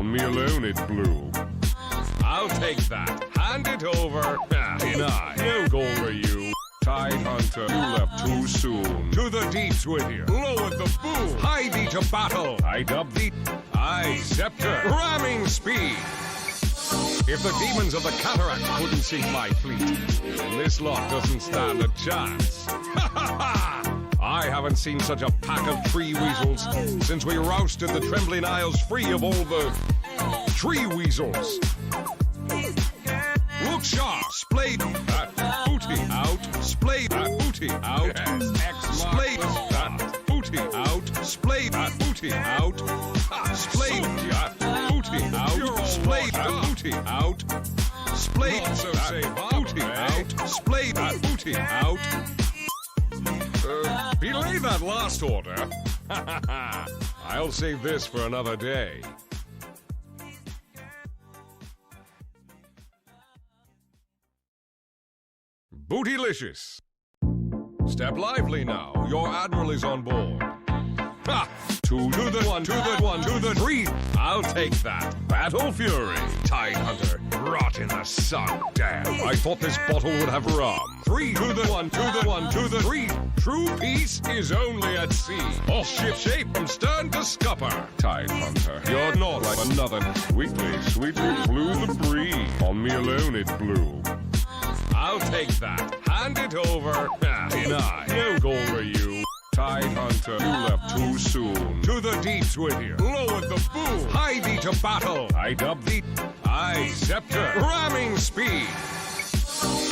On me alone it blew. I'll take that. Hand it over. Denied. No goal for you. Tide hunter, you left too soon. To the deeps with you. Lowered the boom. Hide thee to battle. I dub thee. I scepter. Ramming speed. If the demons of the cataract couldn't sink my fleet, then this lot doesn't stand a chance. Ha ha ha! I haven't seen such a pack of tree weasels since we rousted the Trembling Isles free of all the tree weasels. Look sharp, splayed that booty out, splayed that booty out, splayed that booty out, splayed that booty out, splayed that booty out, splayed that booty out, splayed that booty out, splayed that booty out. Belay that last order. I'll save this for another day. Bootylicious. Step lively now. Your admiral is on board. Ha! Two to the one, to the one, to the three. I'll take that. Battle fury. Tide hunter. Rot in the sun. Damn. I thought this bottle would have rum. Three to the one, to the one, to the three. True peace is only at sea. All ship shape from stern to scupper. Tide hunter. You're not like another. Sweetly, sweetly flew the breeze. On me alone it blew. I'll take that. Hand it over. Denied. No goal for you. Tide hunter, you left too soon. To the deeps with you. Lowered the boom. Hide thee to battle. I dub thee. I scepter. Ramming speed.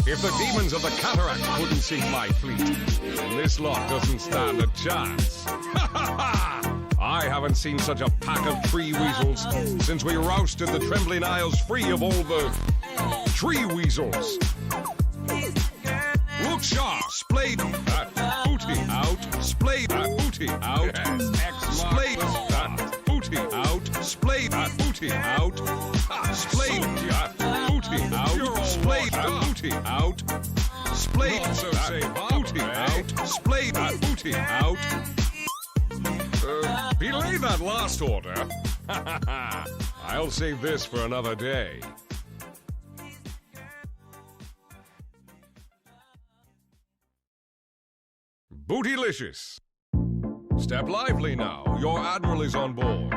If the demons of the cataract couldn't sink my fleet, then this lot doesn't stand a chance. Ha ha ha! I haven't seen such a pack of tree weasels since we rousted the Trembling Isles free of all the tree weasels. Look sharp, splayed that booty out, splayed that booty out, splayed that booty out, splayed that booty out, splayed that booty out, splayed that booty out, splayed that booty out, splayed that booty out. Belay that last order. I'll save this for another day. Bootylicious. Step lively now. Your admiral is on board.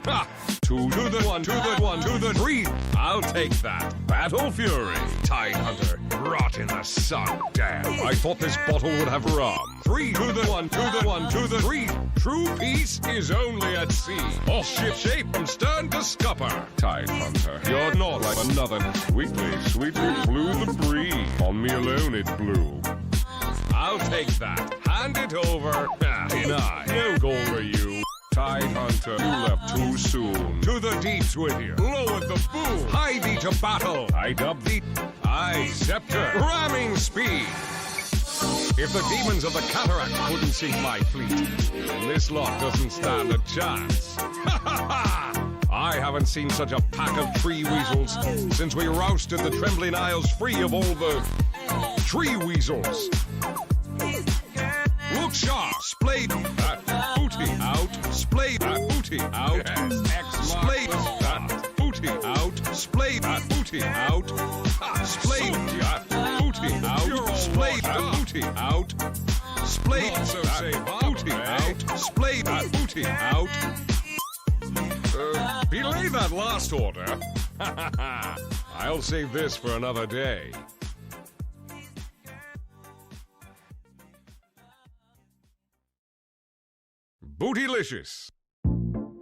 Ha! Two to the one, to the one, to the three. I'll take that. Battle fury. Tide hunter. Rot in the sun. Damn. I thought this bottle would have rum. Three to the one, to the one, to the three. True peace is only at sea. All ship shape from stern to scupper. Tide hunter. You're not like another. Sweetly, sweetly flew the breeze. On me alone it blew. I'll take that. Hand it over. Denied. No goal for you. Tide hunter, you left too soon. To the deeps with you. Lowered the boom. Hide thee to battle. I dub thee. I scepter. Ramming speed. If the demons of the cataract couldn't sink my fleet, then this lot doesn't stand a chance. Ha ha ha! I haven't seen such a pack of tree weasels since we rousted the Trembling Isles free of all the tree weasels. Look sharp, splayed that booty out, splayed that booty out, splayed that booty out, splayed that booty out, splayed that booty out, splayed that booty out, splayed that booty out, splayed that booty out. Belay that last order. I'll save this for another day. Bootylicious.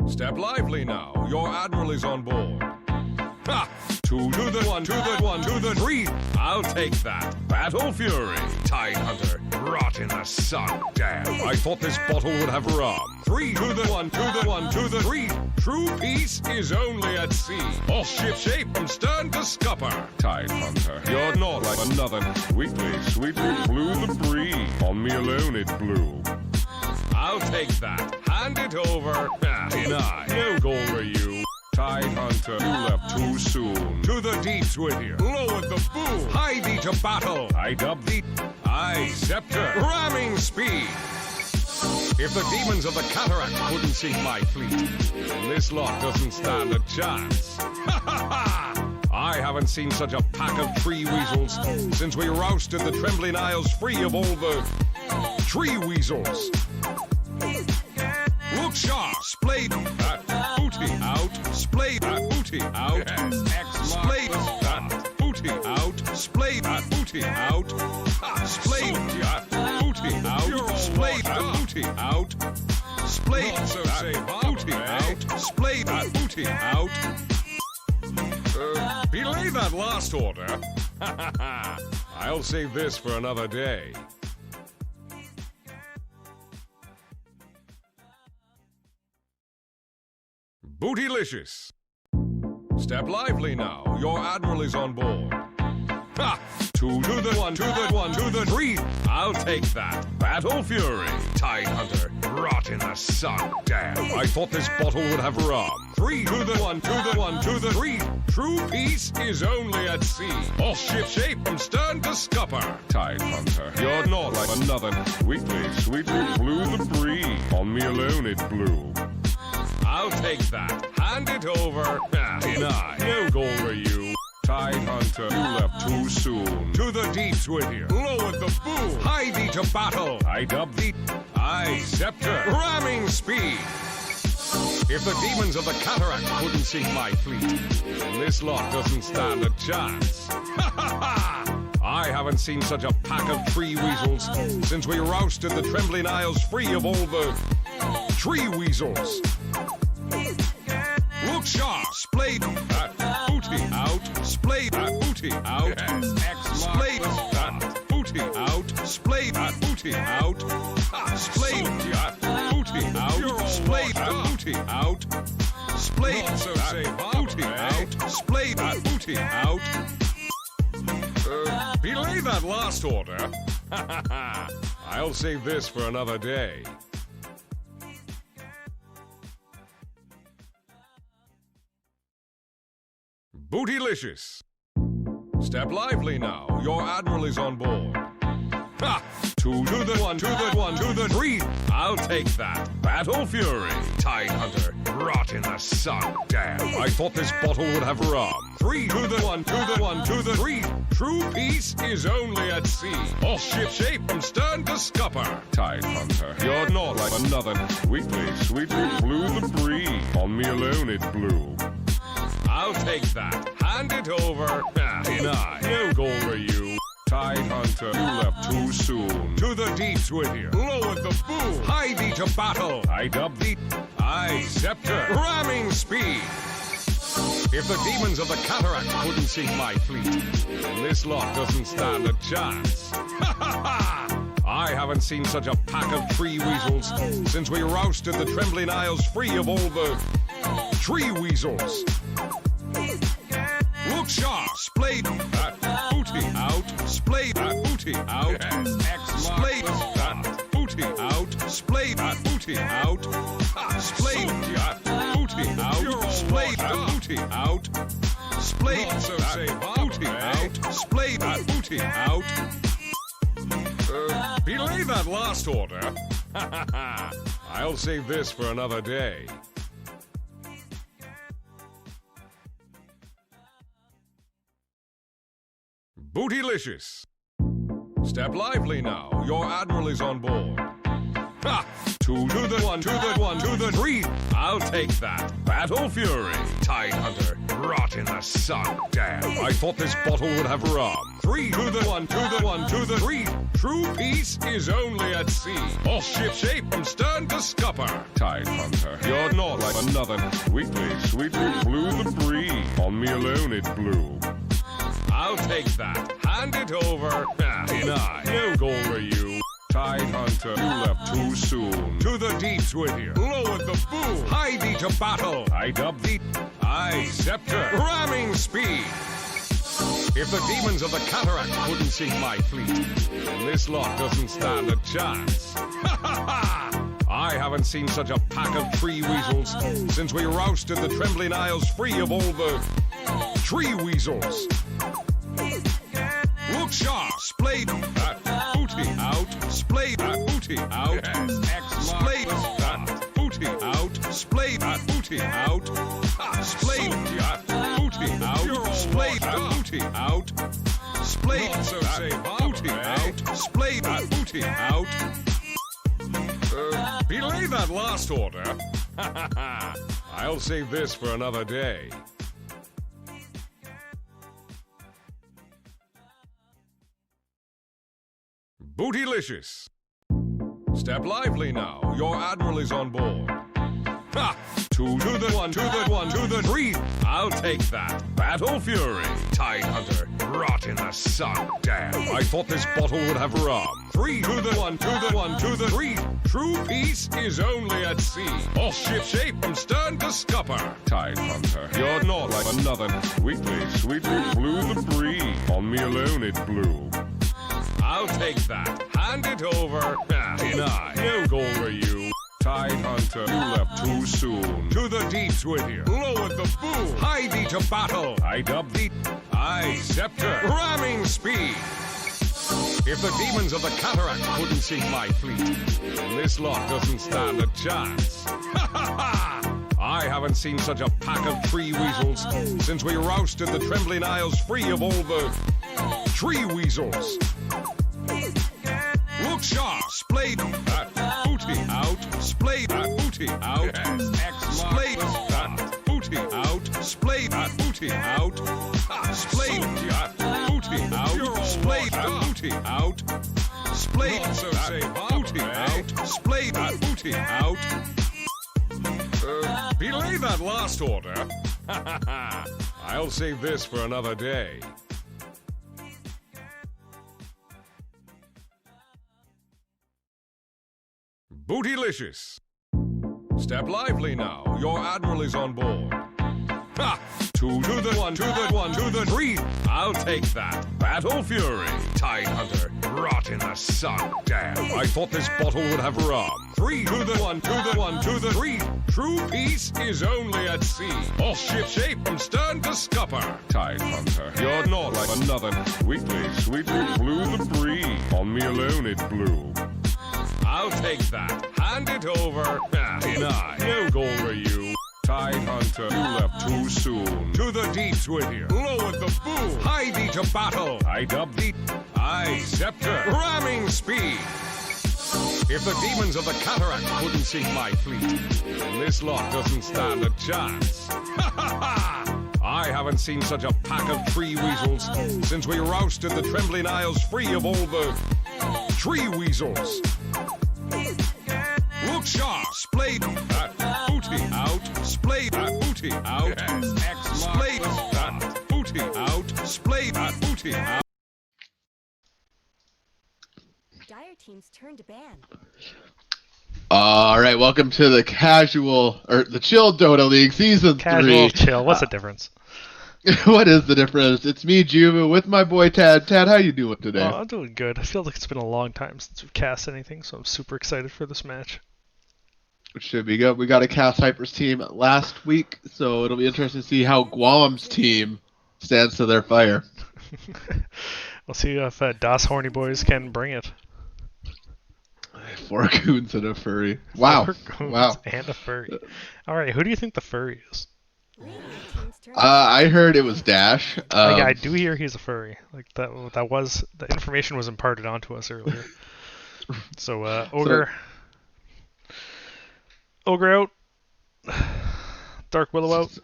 Step lively now. Your admiral is on board. Ha! Two to the one, to the one, to the three. I'll take that. Battle fury. Tide hunter. Rot in the sun. Damn. I thought this bottle would have rum. Three to the one, to the one, to the three. True peace is only at sea. All ship shape from stern to scupper. Tide hunter. You're not like another. Sweetly, sweetly flew the breeze. On me alone it blew. I'll take that. Hand it over. Denied. No goal for you. Tide hunter, you left too soon. To the deeps with you. Lowered the boom. Hide thee to battle. I dub thee. I scepter. Ramming speed. If the demons of the cataract couldn't sink my fleet, then this lot doesn't stand a chance. I haven't seen such a pack of tree weasels since we rousted the Trembling Isles free of all the tree weasels. Look sharp, splayed that booty out, splayed that booty out, splayed that booty out, splayed that booty out, splayed that booty out, splayed that booty out, splayed that booty out, splayed that booty out. Belay that last order. I'll save this for another day. Bootylicious. Step lively now. Your admiral is on board. Ha! Two to the one, to the one, to the three. I'll take that. Battle Fury. Tide Hunter. Rot in the sun. Damn. I thought this bottle would have rum. Three to the one, to the one, to the three. True peace is only at sea. All ship shape from stern to scupper. Tide Hunter. You're not like another. Sweetly, sweetly blew the breeze. On me alone it blew. I'll take that. Hand it over. Deny. No goal for you. Tide Hunter, you left too soon. To the deeps with you. Lowered the boom. Hie thee to battle. I dub thee. I scepter. Ramming speed. If the demons of the cataract couldn't sink my fleet, then this lot doesn't stand a chance. I haven't seen such a pack of tree weasels since we rousted the Trembling Isles free of all the tree weasels. Look sharp, splayed that booty out, splayed that booty out, splayed that booty out, splayed that booty out, splayed that booty out, splayed that booty out, splayed that booty out, splayed that booty out. Belay that last order. I'll save this for another day. Bootylicious. Step lively now. Your admiral is on board. Ha! Two to the one, to the one, to the three. I'll take that. Battle Fury. Tide Hunter. Rot in the sun. Damn. I thought this bottle would have rum. Three to the one, to the one, to the three. True peace is only at sea. All ship shape from stern to scupper. Tide Hunter. You're not like another. Sweetly, sweetly blew the breeze. On me alone it blew. I'll take that. Hand it over. Deny. No goal for you. Tide Hunter, you left too soon. To the deeps with you. Lowered the boom. Hie thee to battle. I dub thee. I scepter. Ramming speed. If the demons of the cataract couldn't sink my fleet, then this lot doesn't stand a chance. I haven't seen such a pack of tree weasels since we rousted the Trembling Isles free of all the tree weasels. Look sharp, splayed that booty out, splayed that booty out, splayed that booty out, splayed that booty out, splayed that booty out, splayed that booty out, splayed that booty out, splayed that booty out. Belay that last order. I'll save this for another day. Bootylicious. Step lively now. Your admiral is on board. Ha! Two to the one, to the one, to the three. I'll take that. Battle Fury. Tide Hunter. Rot in the sun. Damn. I thought this bottle would have rum. Three to the one, to the one, to the three. True peace is only at sea. All ship shape from stern to scupper. Tide Hunter. You're not like another. Sweetly, sweetly blew the breeze. On me alone it blew. I'll take that. Hand it over. Deny. No goal for you. Tide Hunter, you left too soon. To the deeps with you. Lowered the boom. Hie thee to battle. I dub thee. I scepter. Ramming speed. If the demons of the cataract couldn't sink my fleet, then this lot doesn't stand a chance. I haven't seen such a pack of tree weasels since we rousted the Trembling Isles free of all the tree weasels. Look sharp, splayed that booty out, splayed that booty out, splayed out. Splayed booty out. Splayed booty out. Splayed booty out. Splayed booty out. Belay that last order. I'll save this for another day. Bootylicious. Step lively now. Your admiral is on board. Ha! Two to the one, to the one, to the three. I'll take that. Battle Fury. Tide Hunter. Rot in the sun. Damn. I thought this bottle would have rum. Three to the one, to the one, to the three. True peace is only at sea. All ship shape from stern to scupper. Tide Hunter. You're not like another. Sweetly, sweetly blew the breeze. On me alone it blew. I'll take that. Hand it over. Deny. No goal for you. Tide Hunter, you left too soon. To the deeps with you. Lower the boom. Hie thee to battle. I dub thee. I scepter. Ramming speed. If the demons of the cataract couldn't sink my fleet, then this lot doesn't stand a chance. Ha ha ha! I haven't seen such a pack of tree weasels since we rousted the trembling isles free of all the tree weasels. Look sharp, splayed that booty out, splayed that booty out, splayed that booty out, splayed that booty out, splayed that booty out, splayed that booty out, splayed that booty out, splayed that booty out. Belay that last order. I'll save this for another day. Bootylicious. Step lively now. Your admiral is on board. Ha! Two to the one, to the one, to the three. I'll take that. Battle Fury. Tide Hunter. Rot in the sun. Damn. I thought this bottle would have rum. Three to the one, to the one, to the three. True peace is only at sea. All ship shape from stern to scupper. Tide Hunter. You're not like another. Sweetly, sweetly blew the breeze. On me alone it blew. I'll take that. Hand it over. Deny. No goal for you. Tide Hunter, you left too soon. To the deeps with you. Lower the boom. Hie thee to battle. I dub thee. I scepter. Ramming speed. If the demons of the cataract couldn't sink my fleet, then this lot doesn't stand a chance. Ha ha ha! I haven't seen such a pack of tree weasels since we rousted the trembling isles free of all the tree weasels. Look sharp, splayed that booty out, splayed that booty out, splayed that booty out, splayed that booty out. Dire team's turn to ban. All right, welcome to the the chill Dota League season 3. Casual, chill. What's the difference? What is the difference? It's me, Juva, with my boy Tad. Tad, how you doing today? I'm doing good. I feel like it's been a long time since we've cast anything, so I'm super excited for this match. It should be good. We got a cast Hypers team last week, so it'll be interesting to see how Guam's team stands to their fire. We'll see if Das Horny Boys can bring it. 4 goons and a furry. Wow. 4 goons Wow. and a furry. All right, who do you think the furry is? I heard it was Dash. Yeah, I do hear he's a furry. Like that was the information was imparted onto us earlier. So Ogre out. Dark Willow out.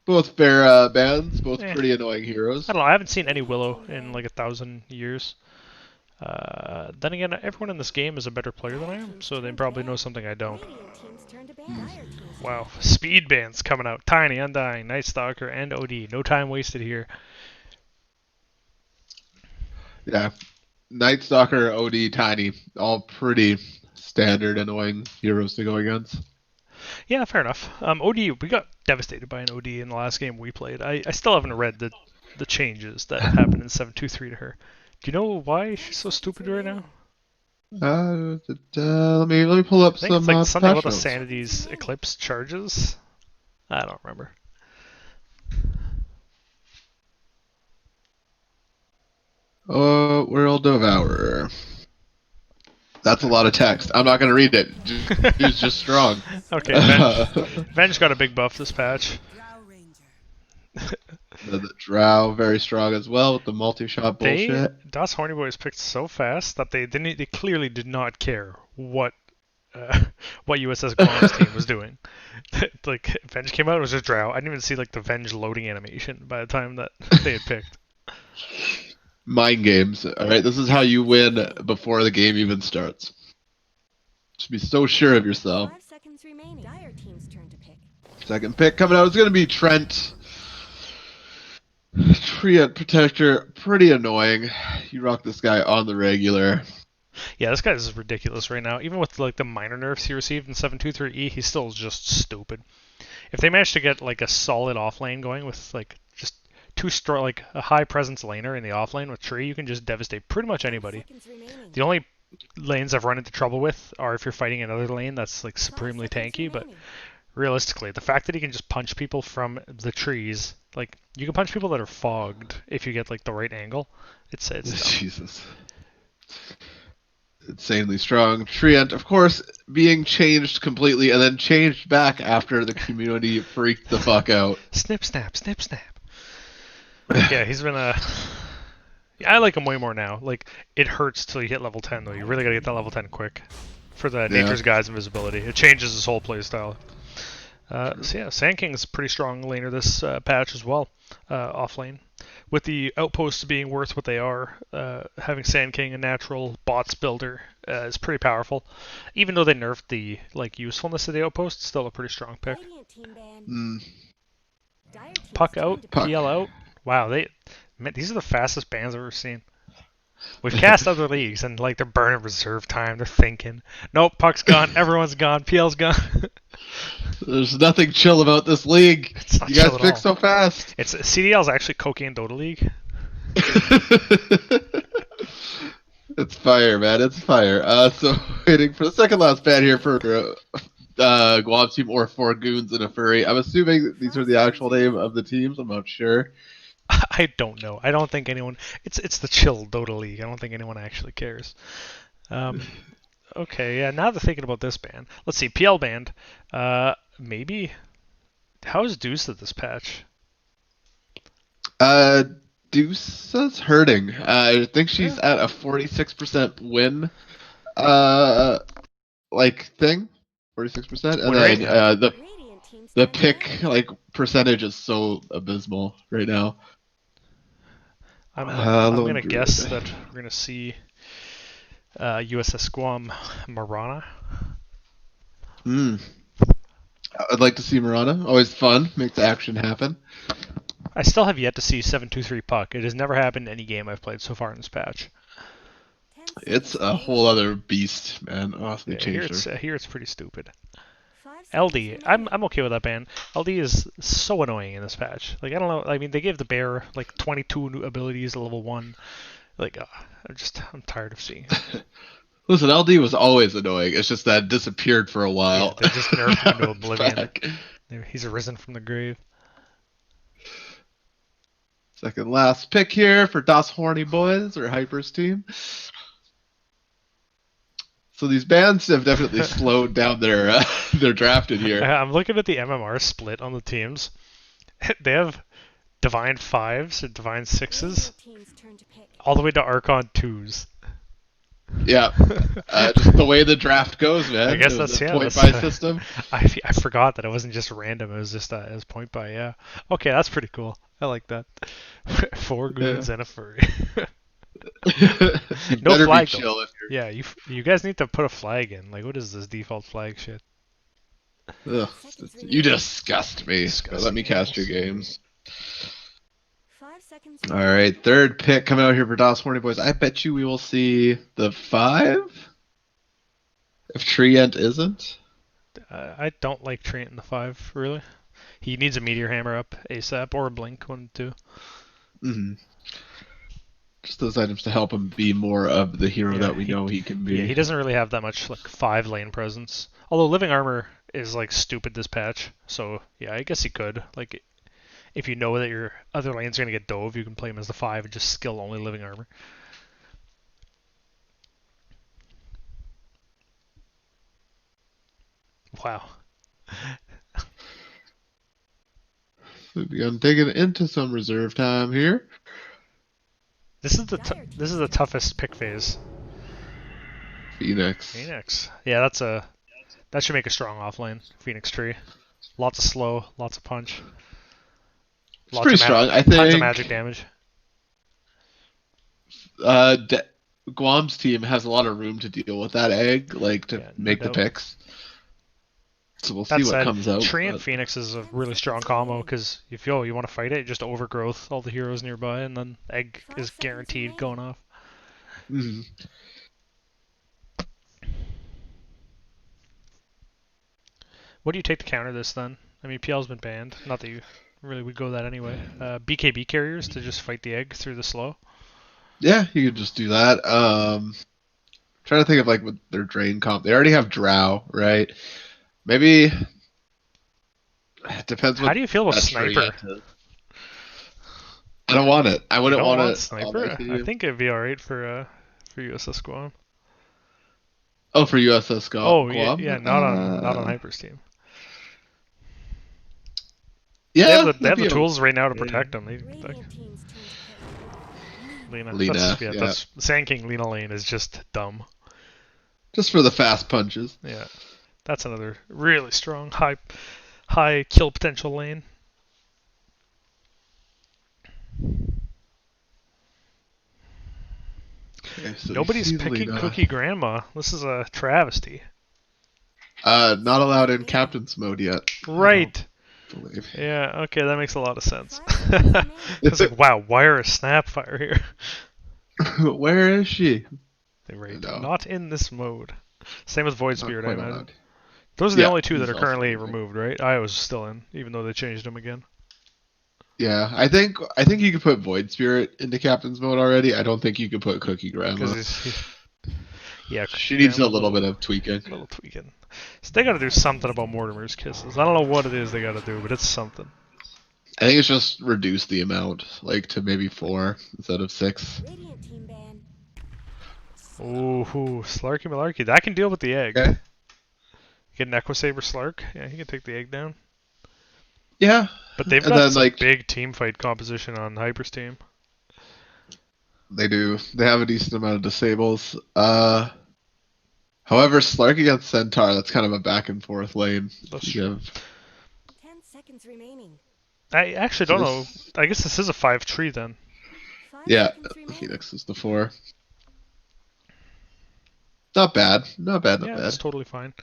Both fair bands, both pretty annoying heroes. I don't know, I haven't seen any Willow in like 1,000 years. Then again, everyone in this game is a better player than I am, so they probably know something I don't. Wow, speed bands coming out. Tiny, Undying, Night Stalker, and OD. No time wasted here. Yeah, Night Stalker, OD, Tiny, all pretty standard annoying heroes to go against. Yeah, fair enough. OD, we got devastated by an OD in the last game we played. I still haven't read the changes that happened in 7.2.3 to her. Do you know why she's so stupid right now? Let me pull up I think some it's like something about the notes. Sanity's Eclipse charges. I don't remember. World Devourer. That's a lot of text. I'm not gonna read it. He was just strong. Okay, Venge got a big buff this patch. The Drow very strong as well with the multi-shot bullshit. DOS Horny Boys picked so fast that they clearly did not care uh, what USS Guam's team was doing. Like Venge came out, it was just Drow. I didn't even see like the Venge loading animation by the time that they had picked. Mind games. All right, this is how you win before the game even starts. Just be so sure of yourself. 5 seconds remaining. Dire team's turn to pick. Second pick coming out is going to be Trent. Treant Protector, pretty annoying. You rock this guy on the regular. Yeah, this guy is ridiculous right now. Even with like the minor nerfs he received in 723E, he's still just stupid. If they manage to get like a solid off lane going with like just like a high presence laner in the off lane with Tree, you can just devastate pretty much anybody. The only lanes I've run into trouble with are if you're fighting another lane that's like supremely tanky, but realistically, the fact that he can just punch people from the trees, like you can punch people that are fogged if you get like the right angle. It's Jesus. Insanely strong. Treant, of course, being changed completely and then changed back after the community freaked the fuck out. Snip snap, snip snap. Yeah, he's been yeah, I like him way more now. Like it hurts till you hit level 10 though. You really gotta get that level 10 quick for the Nature's Guide's invisibility. It changes his whole playstyle. So yeah, Sand King's a pretty strong laner this patch as well, off lane. With the outposts being worth what they are, having Sand King, a natural bots builder, is pretty powerful. Even though they nerfed the like usefulness of the outpost, still a pretty strong pick. Puck out, PL out. Wow, these are the fastest bans I've ever seen. We've cast other leagues and like they're burning reserve time. They're thinking, nope, Puck's gone, everyone's gone, PL's gone. There's nothing chill about this league. It's not you guys chill at pick all. so fast. It's CDL's actually Cocaine Dota League. It's fire, man. It's fire. So waiting for the second last ban here for Guam team or 4 goons and a furry. I'm assuming these are the actual name of the teams. I'm not sure. I don't know. I don't think anyone. It's the chill Dota League. I don't think anyone actually cares. Okay, yeah. Now they're thinking about this ban. Let's see. PL banned. Maybe. How's Deuce at this patch? Deuce's hurting. I think she's at a 46% win. Like thing. 46%, and then the pick like percentage is so abysmal right now. I'm gonna guess that we're gonna see USSGuam Marana. I'd like to see Marana. Always fun. Makes action happen. I still have yet to see 723 Puck. It has never happened in any game I've played so far in this patch. It's a whole other beast, man. Oh, they changed her. Here it's pretty stupid. LD, I'm okay with that ban. LD is so annoying in this patch. Like I don't know. I mean, they gave the bear like 22 new abilities at level 1. Like I'm tired of seeing it. Listen, LD was always annoying. It's just that it disappeared for a while. Yeah, they just nerfed him into oblivion. He's arisen from the grave. Second last pick here for DOS Horny Boys or Hyper's team. So these bands have definitely slowed down their drafted here. I'm looking at the MMR split on the teams. They have Divine 5s and Divine 6s, all the way to Archon 2s. Yeah, just the way the draft goes, man. I guess that's point buy system. I forgot that it wasn't just random. It was just it was point buy. Yeah. Okay, that's pretty cool. I like that. 4 goons and a furry. No flag. Yeah, you guys need to put a flag in. Like, what is this default flag shit? Ugh, you disgust me. Let me cast your games. 5 seconds. All right, third pick coming out here for DOS Horny Boys. I bet you we will see the 5. If Treant isn't. I don't like Treant in the 5 really. He needs a meteor hammer up ASAP or a blink 1 2. Just those items to help him be more of the hero that we know he can be. Yeah, he doesn't really have that much like 5 lane presence. Although living armor is like stupid this patch, so yeah, I guess he could. Like, if you know that your other lanes are gonna get dove, you can play him as the 5 and just skill only living armor. Wow. I'm digging into some reserve time here. This is the toughest pick phase. Phoenix. Phoenix. Yeah, that should make a strong offlane. Phoenix tree. Lots of slow, lots of punch, It's pretty strong. I think tons of magic damage. Guam's team has a lot of room to deal with that egg, like to Yeah, no make the doubt. picks. So we'll That see what said, comes out. Tree and but- Phoenix is a really strong combo because if you want to fight it, just overgrowth all the heroes nearby, and then egg is guaranteed going off. Mhm. What do you take to counter this then? I mean, PL's been banned. Not that you really would go that anyway. BKB carriers to just fight the egg through the slow. Yeah, you could just do that. Trying to think of like what their drain comp. They already have Drow, right? Maybe it depends. How do you feel about that tree Sniper? is. I don't want it. I You wouldn't don't want want it. Sniper? I think it'd be alright for USSGuam. Oh, for USS Oh Guam. yeah, not on Hyper's team. Yeah, They have the that'd be tools right now to yeah. protect them. Radiant team's turn to pick. Lena. Lena, yeah. That's Sand King Lena lane is just dumb. just for the fast punches. Yeah, that's another really strong high kill potential lane. Okay, so Nobody's you see picking Lena. Cookie Grandma. This is a travesty. Not allowed in captain's mode yet. Right. I don't believe. Yeah. Okay, that makes a lot of sense. 5 seconds remaining. It's like, wow, why are a Snapfire here? Where is she? They rate No. not in this mode. Same with Void Not Spirit, I quite imagine. allowed. Those are the Yeah, only two that he's are also currently in there. removed, right? Iowa's still in, even though they changed them again. Yeah, I think you could put Void Spirit into captain's mode already. I don't think you could put Cookie Grandma. Because yeah, She needs a Grandma little bit of tweaking. little tweaking. So they got to do something about Mortimer's kisses. I don't know what it is they got to do, but it's something. I think it's just reduce the amount, like to maybe 4 instead of 6. Radiant team ban. Ooh, Slarky Malarkey. That can deal with the egg. Okay. Get an Equisaber Slark. Yeah, he can take the egg down. Yeah, But they've And got then, some like- big team fight composition on Hyper's team. they do. They have a decent amount of disables. However, Slark against Centaur, that's kind of a back and forth lane. That's You true. have- 10 seconds remaining. I actually So don't know. this- I guess this is a 5 tree then. 5 Yeah, seconds remaining. Phoenix is the 4. Not bad. Not bad. Not Yeah, bad. it's totally fine.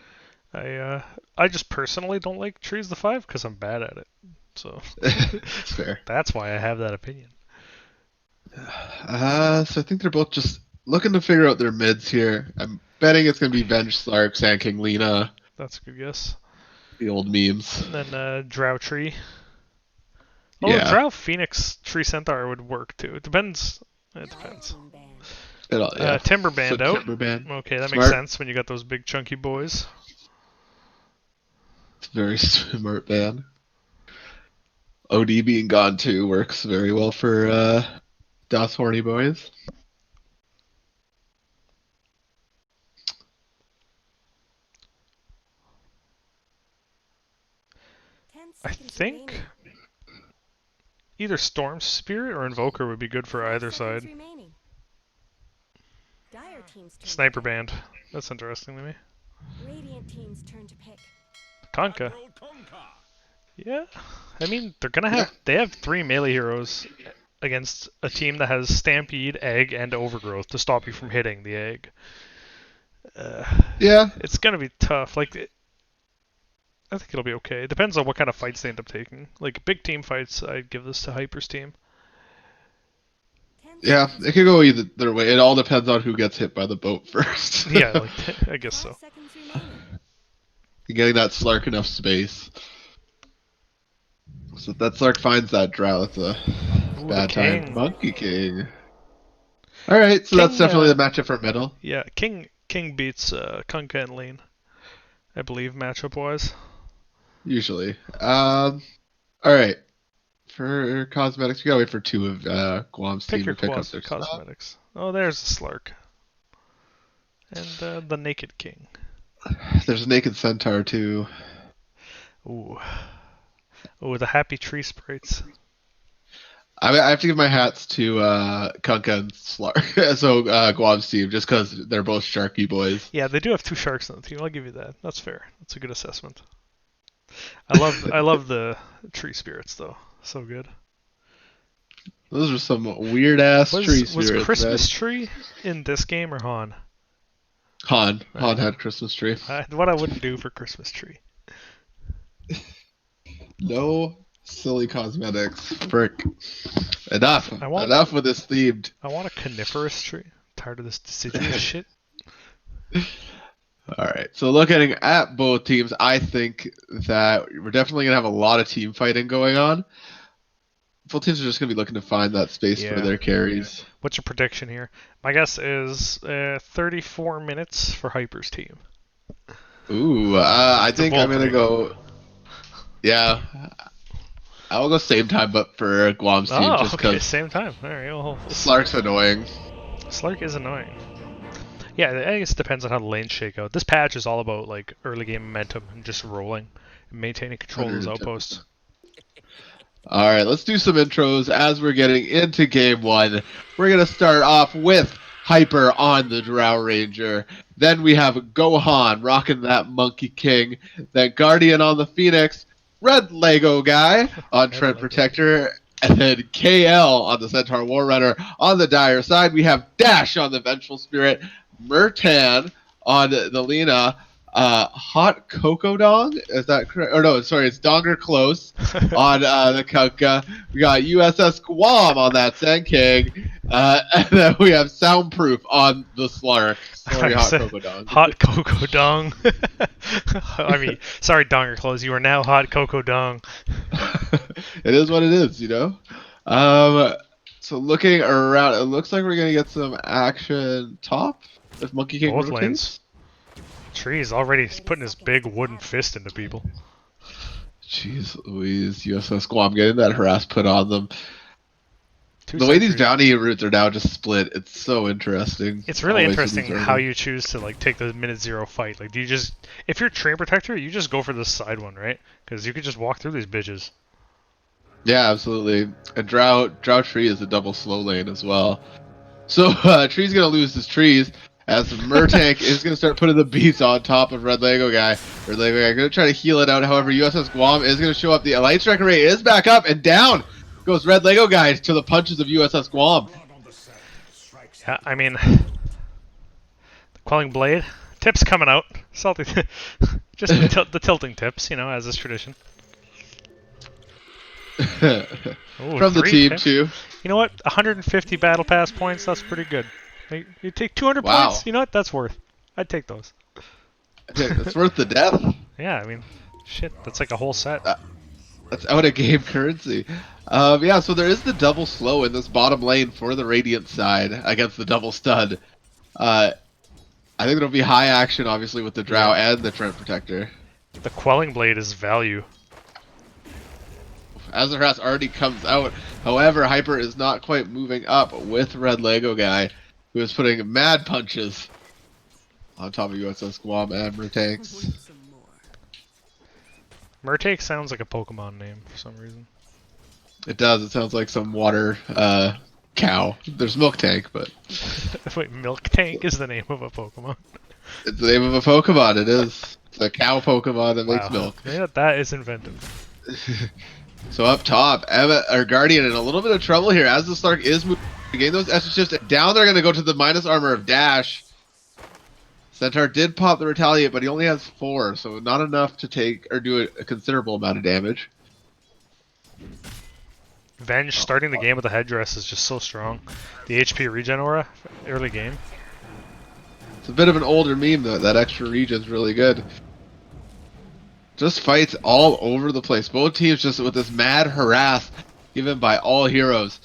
I just personally don't like trees the 5 because I'm bad at it. So It's fair. that's why I have that opinion. So I think they're both just looking to figure out their mids here. I'm betting it's going to be Venge Slark, Sand King Lena, That's a good guess. the old memes. And then Drow tree. Oh, Yeah. Drow Phoenix tree Centaur would work too. It depends. It Dire depends. team ban. Yeah. Timber Band So out. Timberband. Okay, that makes Smart. sense when you got those big chunky boys. It's a very smart band. OD being gone too works very well for DOS Horny Boys. I Seconds think remaining. either Storm Spirit or Invoker would be good for 5 either seconds side. remaining. Dire team's turn to Sniper pick. Band. That's interesting to me. Radiant team's turn to pick. Conka. Yeah. I mean, they have 3 melee heroes against a team that has Stampede, Egg, and Overgrowth to stop you from hitting the egg. Yeah, It's gonna be tough. I think it'll be okay. It depends on what kind of fights they end up taking. Like big team fights, I'd give this to Hyper's team. 10 yeah, seconds it could go either way. It all depends on who gets hit by the boat first. Yeah, like, I guess 5 so. seconds remaining. Getting that Slark enough space. So if that Slark finds that Drow, that's a Ooh, bad the time. King. Monkey King. Alright, so that's King, definitely the matchup for middle. Yeah, King beats Kunka and Lane, I believe, matchup wise. Usually. Alright. For cosmetics, we gotta wait for 2 of Guam's Pick team your to pick up their stuff. cosmetics. Oh, there's the Slark. And the Naked King. There's a naked centaur too. Ooh. Ooh, the happy tree sprites. I have to give my hats to Kunkka and Slark. So Guam's team, just because they're both Sharky boys. Yeah, they do have two sharks on the team. I'll give you that. That's fair. That's a good assessment. I love the tree spirits though. So good. Those are some weird ass tree spirits. Was Christmas man. tree in this game or Han? Han had Christmas tree. What I wouldn't do for Christmas tree. No silly cosmetics. Frick. Enough with this themed. I want a coniferous tree. I'm tired of this deciduous shit. Alright, so looking at both teams, I think that we're definitely going to have a lot of team fighting going on. Both teams are just going to be looking to find that space for their carries. What's your prediction here? My guess is 34 minutes for Hyper's team. Ooh, I think I'm going to go... Yeah. I will go same time, but for Guam's team, just because... okay, same time. Alright, well... Slark's annoying. Slark is annoying. Yeah, I guess it depends on how the lanes shake out. This patch is all about like early game momentum and just rolling and maintaining control of those outposts. Alright, let's do some intros as we're getting into game one. We're going to start off with Hyper on the Drow Ranger. Then we have Gohan rocking that Monkey King. Then Guardian on the Phoenix. Red Lego guy on Trent Protector. And then KL on the Centaur War Runner. On the Dire side, we have Dash on the Vengeful Spirit. Mertan on the Lena. Hot Cocoa Dong? Is that correct? Or no, sorry, it's Donger Close on the Kunkka. We got USS Guam on that Sand King. And then we have Soundproof on the Slark. Sorry, Hot Cocoa Dong. Hot Cocoa Dong. I mean, sorry, Donger Close. You are now Hot Cocoa Dong. It is what it is, you know? So looking around, it looks like we're going to get some action top if Monkey King Both rotates. lanes. Tree's already putting his big wooden fist into people. Jeez Louise, USS Guam getting that harass put on them. The way these bounty routes are now just split, it's so interesting. It's really interesting how you choose to like take the minute zero fight. Like, do you just, if you're Train Protector, you just go for the side one, right? Because you could just walk through these bitches. Yeah, absolutely. And Drow Tree is a double slow lane as well. So Tree's gonna lose his trees. As Murtank is going to start putting the beats on top of Red Lego guy. Red Lego guy going to try to heal it out. However, USS Guam is going to show up. The Light Striker Ray is back up, and down goes Red Lego guy to the punches of USS Guam. Yeah, I mean, the Quelling Blade. Tips coming out. Salty. Just the tilting tips, you know, as is tradition. Ooh, From the team, tips. too. You know what? 150 Battle Pass points, that's pretty good. You take 200 points, you know what? That's worth. I'd take those. It's worth the death. Yeah, I mean, shit, that's like a whole set. That's out of game currency. Yeah, so there is the double slow in this bottom lane for the Radiant side against the double stud. I think it'll be high action, obviously, with the Drow and the Trent Protector. The Quelling Blade is value. Azarhas already comes out. However, Hyper is not quite moving up with Red Lego guy, who is putting mad punches on top of USS Guam and Murtanks. Murtank sounds like a Pokemon name for some reason. It does. It sounds like some water cow. There's Milk Tank, but... Wait, Milk Tank is the name of a Pokemon? It's the name of a Pokemon, it is. It's a cow Pokemon that makes milk. Yeah, that is inventive. So up top, Guardian in a little bit of trouble here as the Slark is moving. Getting those Essence Shifts down, they're going to go to the minus armor of Dash. Centaur did pop the Retaliate, but he only has 4, so not enough to take or do a considerable amount of damage. Venge starting the game with a headdress is just so strong. The HP regen aura, early game. It's a bit of an older meme, though. That extra regen's really good. Just fights all over the place. Both teams just with this mad harass given by all heroes.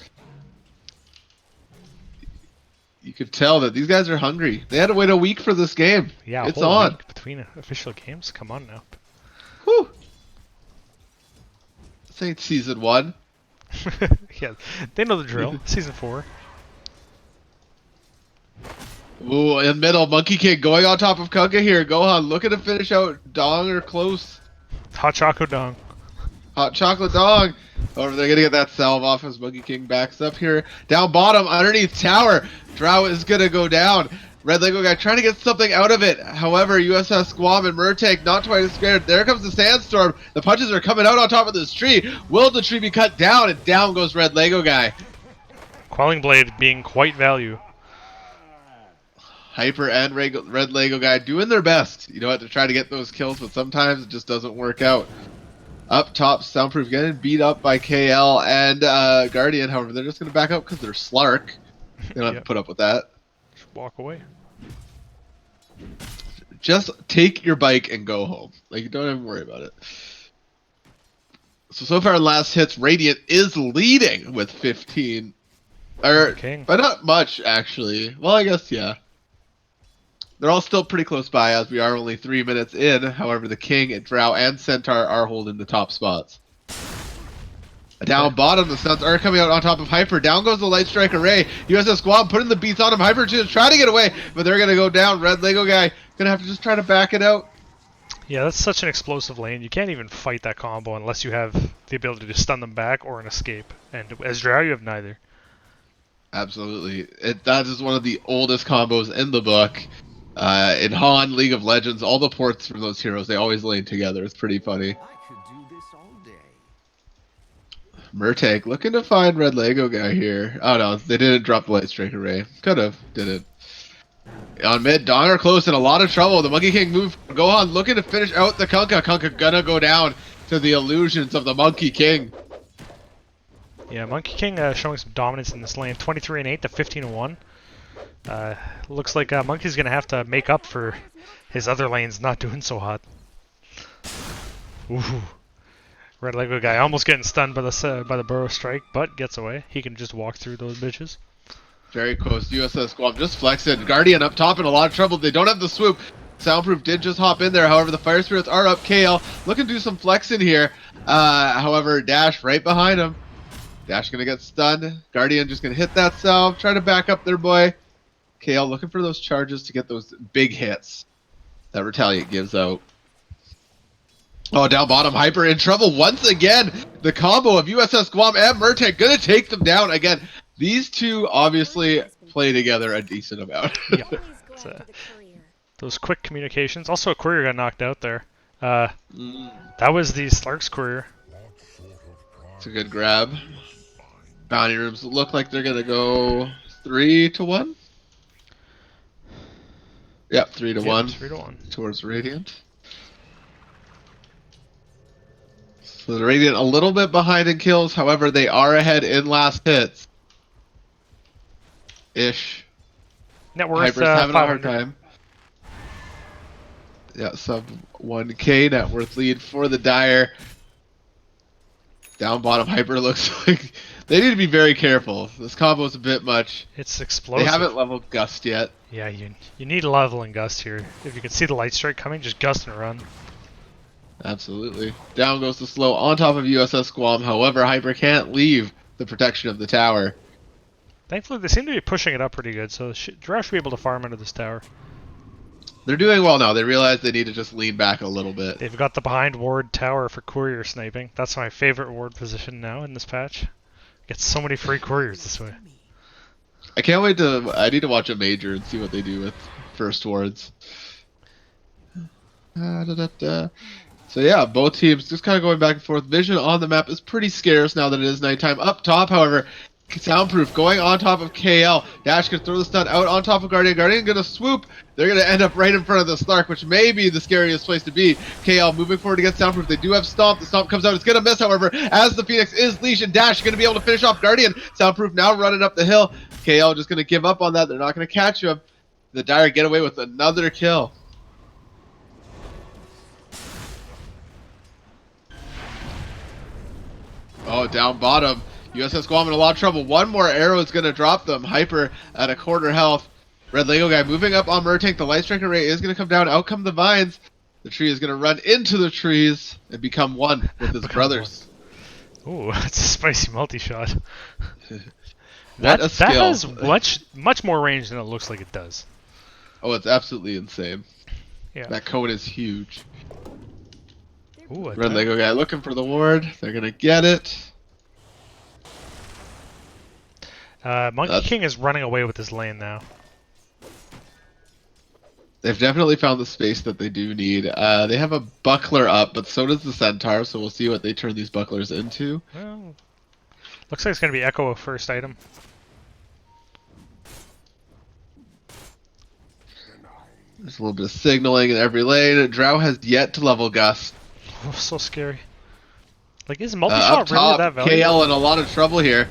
You could tell that these guys are hungry. They had to wait a week for this game. Yeah, it's on. Week between official games? Come on now. Whew. This ain't season 1. Yeah, they know the drill. Season 4. Ooh, in the middle, Monkey King going on top of Kunga here. Gohan looking to finish out Dong or close. Hot chocolate dong. Hot chocolate dog. However, they're gonna get that salve off as Monkey King backs up here. Down bottom, underneath tower. Drow is gonna go down. Red Lego guy trying to get something out of it. However, USS Guam and Murtank not quite as scared. There comes the sandstorm. The punches are coming out on top of this tree. Will the tree be cut down? And down goes Red Lego guy. Quelling Blade being quite value. Hyper and Red Lego guy doing their best, you know what, to try to get those kills, but sometimes it just doesn't work out. Up top, Soundproof getting beat up by KL and Guardian. However, they're just going to back up because they're Slark. They don't have to put up with that. Just walk away. Just take your bike and go home. Like, don't even worry about it. So far in last hits, Radiant is leading with 15. King. But not much, actually. Well, I guess, yeah. They're all still pretty close by, as we are only 3 minutes in. However, the King, Drow, and Centaur are holding the top spots. Down bottom, the Suns are coming out on top of Hyper. Down goes the Light Strike Array. USS Guam putting the beats on him. Hyper just trying to get away, but they're going to go down. Red Lego guy going to have to just try to back it out. Yeah, that's such an explosive lane. You can't even fight that combo unless you have the ability to stun them back or an escape. And as Drow, you have neither. Absolutely. That is one of the oldest combos in the book. In Han, League of Legends, all the ports from those heroes, they always lane together. It's pretty funny. I could do this all day. Murtank looking to find Red Lego guy here. Oh no, they didn't drop the Light Strike Array. Could have, didn't. On mid, Dong are close, in a lot of trouble. The Monkey King move. Gohan looking to finish out the Kunkka. Kunkka gonna go down to the illusions of the Monkey King. Yeah, Monkey King showing some dominance in this lane. 23 and 8 to 15 and 1. Looks like Monkey's gonna have to make up for his other lanes not doing so hot. Ooh. Red Lego guy almost getting stunned by the Burrow Strike, but gets away. He can just walk through those bitches. Very close. USS Guam just flexing. Guardian up top in a lot of trouble. They don't have the swoop. Soundproof did just hop in there. However, the Fire Spirits are up. KL looking to do some flexing here. However, Dash right behind him. Dash gonna get stunned. Guardian just gonna hit that salve. Try to back up their boy. KL looking for those charges to get those big hits that Retaliate gives out. Oh, down bottom, Hyper in trouble once again. The combo of USS Guam and Murtank gonna take them down again. These two obviously play together a decent amount. Yep. Always glad for the courier. Those quick communications. Also, a courier got knocked out there. That was the Slark's courier. It's a good grab. Bounty rooms look like they're gonna go 3-1. Yep, 3-1. 3-1 towards Radiant. So the Radiant a little bit behind in kills, however they are ahead in last hits. Ish. Net worth Hyper's having a hard 500. time. Yeah, sub 1k net worth lead for the Dire. Down bottom, Hyper looks like they need to be very careful. This combo's a bit much. It's explosive. They haven't leveled Gust yet. Yeah, you need leveling Gust here. If you can see the Light Strike coming, just Gust and run. Absolutely. Down goes the slow on top of USS Guam. However, Hyper can't leave the protection of the tower. Thankfully, they seem to be pushing it up pretty good, so Drow should be able to farm under this tower. They're doing well now. They realize they need to just lean back a little bit. They've got the behind ward tower for courier sniping. That's my favorite ward position now in this patch. Get so many free couriers this way. I can't wait to... I need to watch a major and see what they do with first wards. So yeah, both teams just kind of going back and forth. Vision on the map is pretty scarce now that it is nighttime. Up top, however, Soundproof going on top of KL. Dash can throw the stun out on top of Guardian. Guardian gonna swoop. They're gonna end up right in front of the Slark, which may be the scariest place to be. KL moving forward to get Soundproof. They do have Stomp. The Stomp comes out. It's gonna miss, however, as the Phoenix is leash, and Dash gonna be able to finish off Guardian. Soundproof now running up the hill. KL just gonna give up on that. They're not gonna catch him. The Dire get away with another kill. Oh, down bottom. USS Guam in a lot of trouble. One more arrow is going to drop them. Hyper at a quarter health. Red Lego guy moving up on Murtank. The Light Striker Ray is going to come down. Out come the vines. The tree is going to run into the trees and become one with his brothers. Ooh, that's a spicy multi-shot. What a skill. That has much more range than it looks like it does. Oh, it's absolutely insane. Yeah. That cone is huge. Ooh, I Red think. Lego guy looking for the ward. They're gonna get it. Monkey That's- King is running away with his lane now. They've definitely found the space that they do need. They have a buckler up, but so does the centaur. So we'll see what they turn these bucklers into. Well, looks like it's going to be Echo a first item. There's a little bit of signaling in every lane. Drow has yet to level Gust. Oh, so scary. Like, is multi-shot Up really top, that valuable? KL in a lot of trouble here.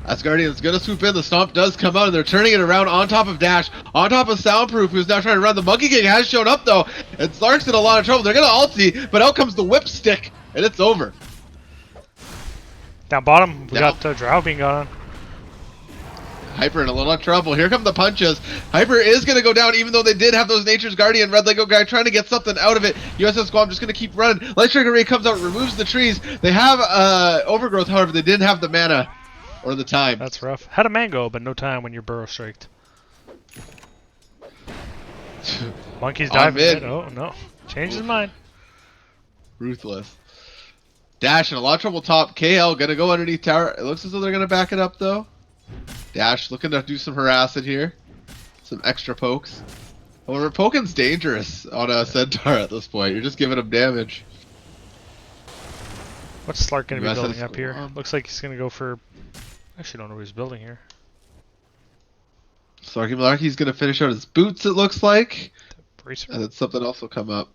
Asgardian's gonna swoop in. The stomp does come out, and they're turning it around on top of Dash, on top of Soundproof, who's now trying to run. The Monkey King has shown up though, and Slark's in a lot of trouble. They're gonna ulti, but out comes the whip stick, and it's over. Down bottom, we Down. got Drow being got on. Hyper in a little trouble. Here come the punches. Hyper is going to go down, even though they did have those Nature's Guardian Red Lego guy trying to get something out of it. USSGuam just going to keep running. Light Striker Ray comes out, removes the trees. They have Overgrowth, however, they didn't have the mana or the time. That's rough. Had a mango, but no time when you're burrow striked. Monkey's On diving mid. in. Oh, no. Changed his mind. Ruthless. Dash in a lot of trouble top. KL going to go underneath tower. It looks as though they're going to back it up, though. Dash looking to do some harassing here. Some extra pokes. However, poking's dangerous on a centaur at this point. You're just giving him damage. What's Slark going to be USS building up here? Guam. Looks like he's going to go for... I actually don't know what he's building here. Slarky Malarkey's going to finish out his boots, it looks like. Bracer. And then something else will come up.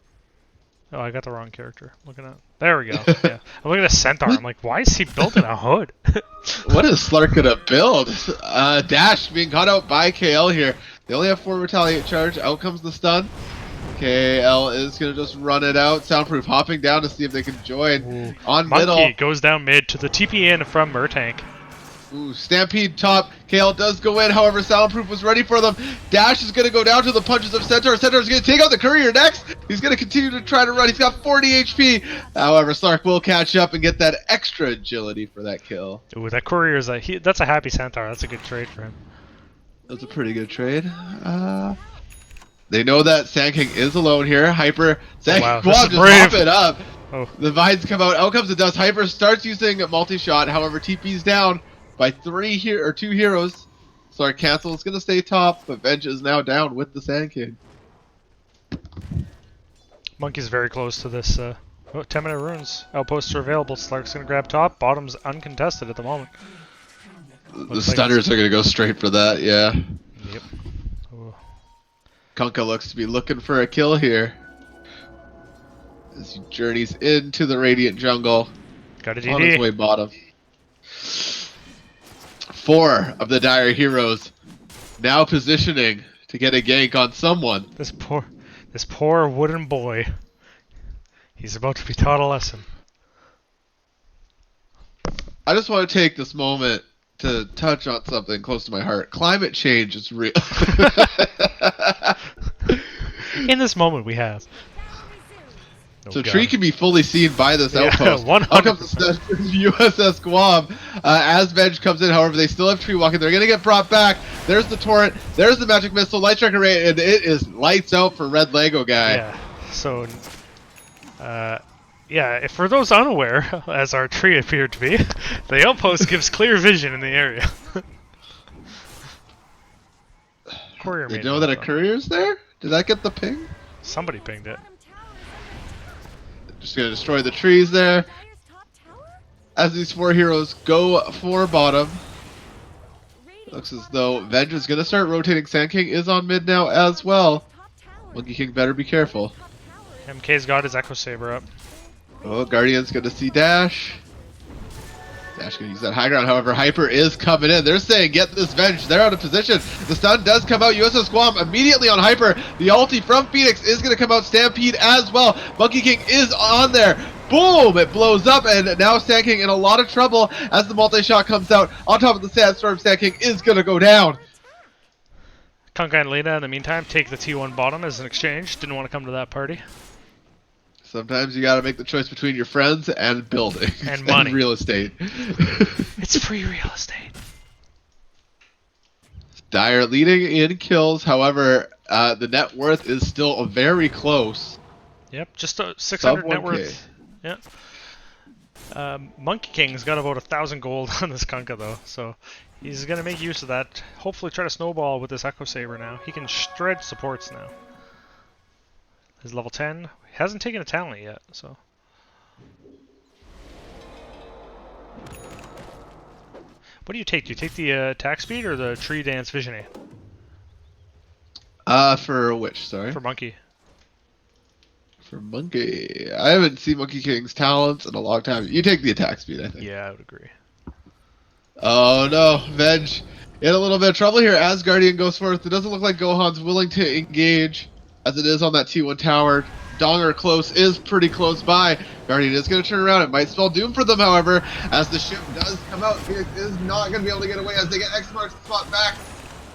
Oh, I got the wrong character. Looking at... There we go. Yeah. I'm looking at a centaur. I'm like, why is he building a hood? What is Slark going to build? Dash being caught out by KL here. They only have 4 retaliate charge. Out comes the stun. KL is going to just run it out. Soundproof hopping down to see if they can join. Ooh. On Monkey middle. goes down mid to the TP in from Murtank. Ooh, Stampede top. KL does go in, however, Soundproof was ready for them. Dash is going to go down to the punches of Centaur. Centaur is going to take out the courier next. He's going to continue to try to run. He's got 40 HP. However, Slark will catch up and get that extra agility for that kill. Ooh, that courier is that's a happy centaur. That's a good trade for him. That's a pretty good trade. They know that Sand King is alone here. Hyper. Sand wow, King this is just brave. pop it up. Oh, The vines come out. Out comes the dust. Hyper starts using multi-shot. However, TP's down by 2 heroes. Slark cancel is going to stay top, but Venge is now down with the Sand King. Monkey's very close to this. 10-minute runes. Outposts are available. Slark's going to grab top. Bottom's uncontested at the moment. The Looks like stunners are going to go straight for that, yeah. Yep. Ooh. Kunkka looks to be looking for a kill here. As he journeys into the Radiant Jungle. Got a On his DD. way bottom. 4 of the Dire heroes now positioning to get a gank on someone. This poor wooden boy. He's about to be taught a lesson. I just want to take this moment to touch on something close to my heart. Climate change is real. In this moment, we have. Oh, So God. tree can be fully seen by this Yeah, outpost. 100%. Out comes the USS Guam. As Venge comes in, however, they still have tree walking. They're going to get brought back. There's the torrent. There's the magic missile. Light Striker Ray, and it is lights out for Red Lego guy. Yeah. So, yeah, if for those unaware, as our tree appeared to be, the outpost gives clear vision in the area. Courier They made know it that a up, though. courier's there? Did that get the ping? Somebody pinged it. Bottom tower. Just going to destroy the trees there. Dire's top tower. As these 4 heroes go for bottom. Radiant Looks as bottom though tower. Venge is going to start rotating. Sand King is on mid now as well. Top tower. Monkey King better be careful. Top tower. MK's got his Echo Saber up. Oh, Guardian's going to see Dash. Dash going to use that high ground. However, Hyper is coming in. They're saying, get this Venge. They're out of position. The stun does come out. USS Guam immediately on Hyper. The ulti from Phoenix is going to come out. Stampede as well. Monkey King is on there. Boom! It blows up, and now Sand King in a lot of trouble as the multi-shot comes out. On top of the Sandstorm, Sand King is going to go down. Kunkka and Lena, in the meantime, take the T1 bottom as an exchange. Didn't want to come to that party. Sometimes you got to make the choice between your friends and building. And money. real estate. It's free real estate. Dire leading in kills. However, The net worth is still very close. Yep, just a 600 Sub net 1K. worth. Yeah. Monkey King's got about 1,000 gold on this Kunkka though, so he's gonna make use of that. Hopefully, try to snowball with this Echo Saber now. He can shred supports now. He's level 10. He hasn't taken a talent yet, so. What do you take? Do you take the attack speed or the tree dance vision A? For which? Sorry. For Monkey. For Monkey, I haven't seen Monkey King's talents in a long time. You take the attack speed, I think. Yeah, I would agree. Oh no, Veg in a little bit of trouble here. As Guardian goes forth, it doesn't look like Gohan's willing to engage, as it is on that T1 tower. Donger close is pretty close by. Guardian is going to turn around. It might spell doom for them, however, as the ship does come out. Phoenix is not going to be able to get away as they get X marks the spot back.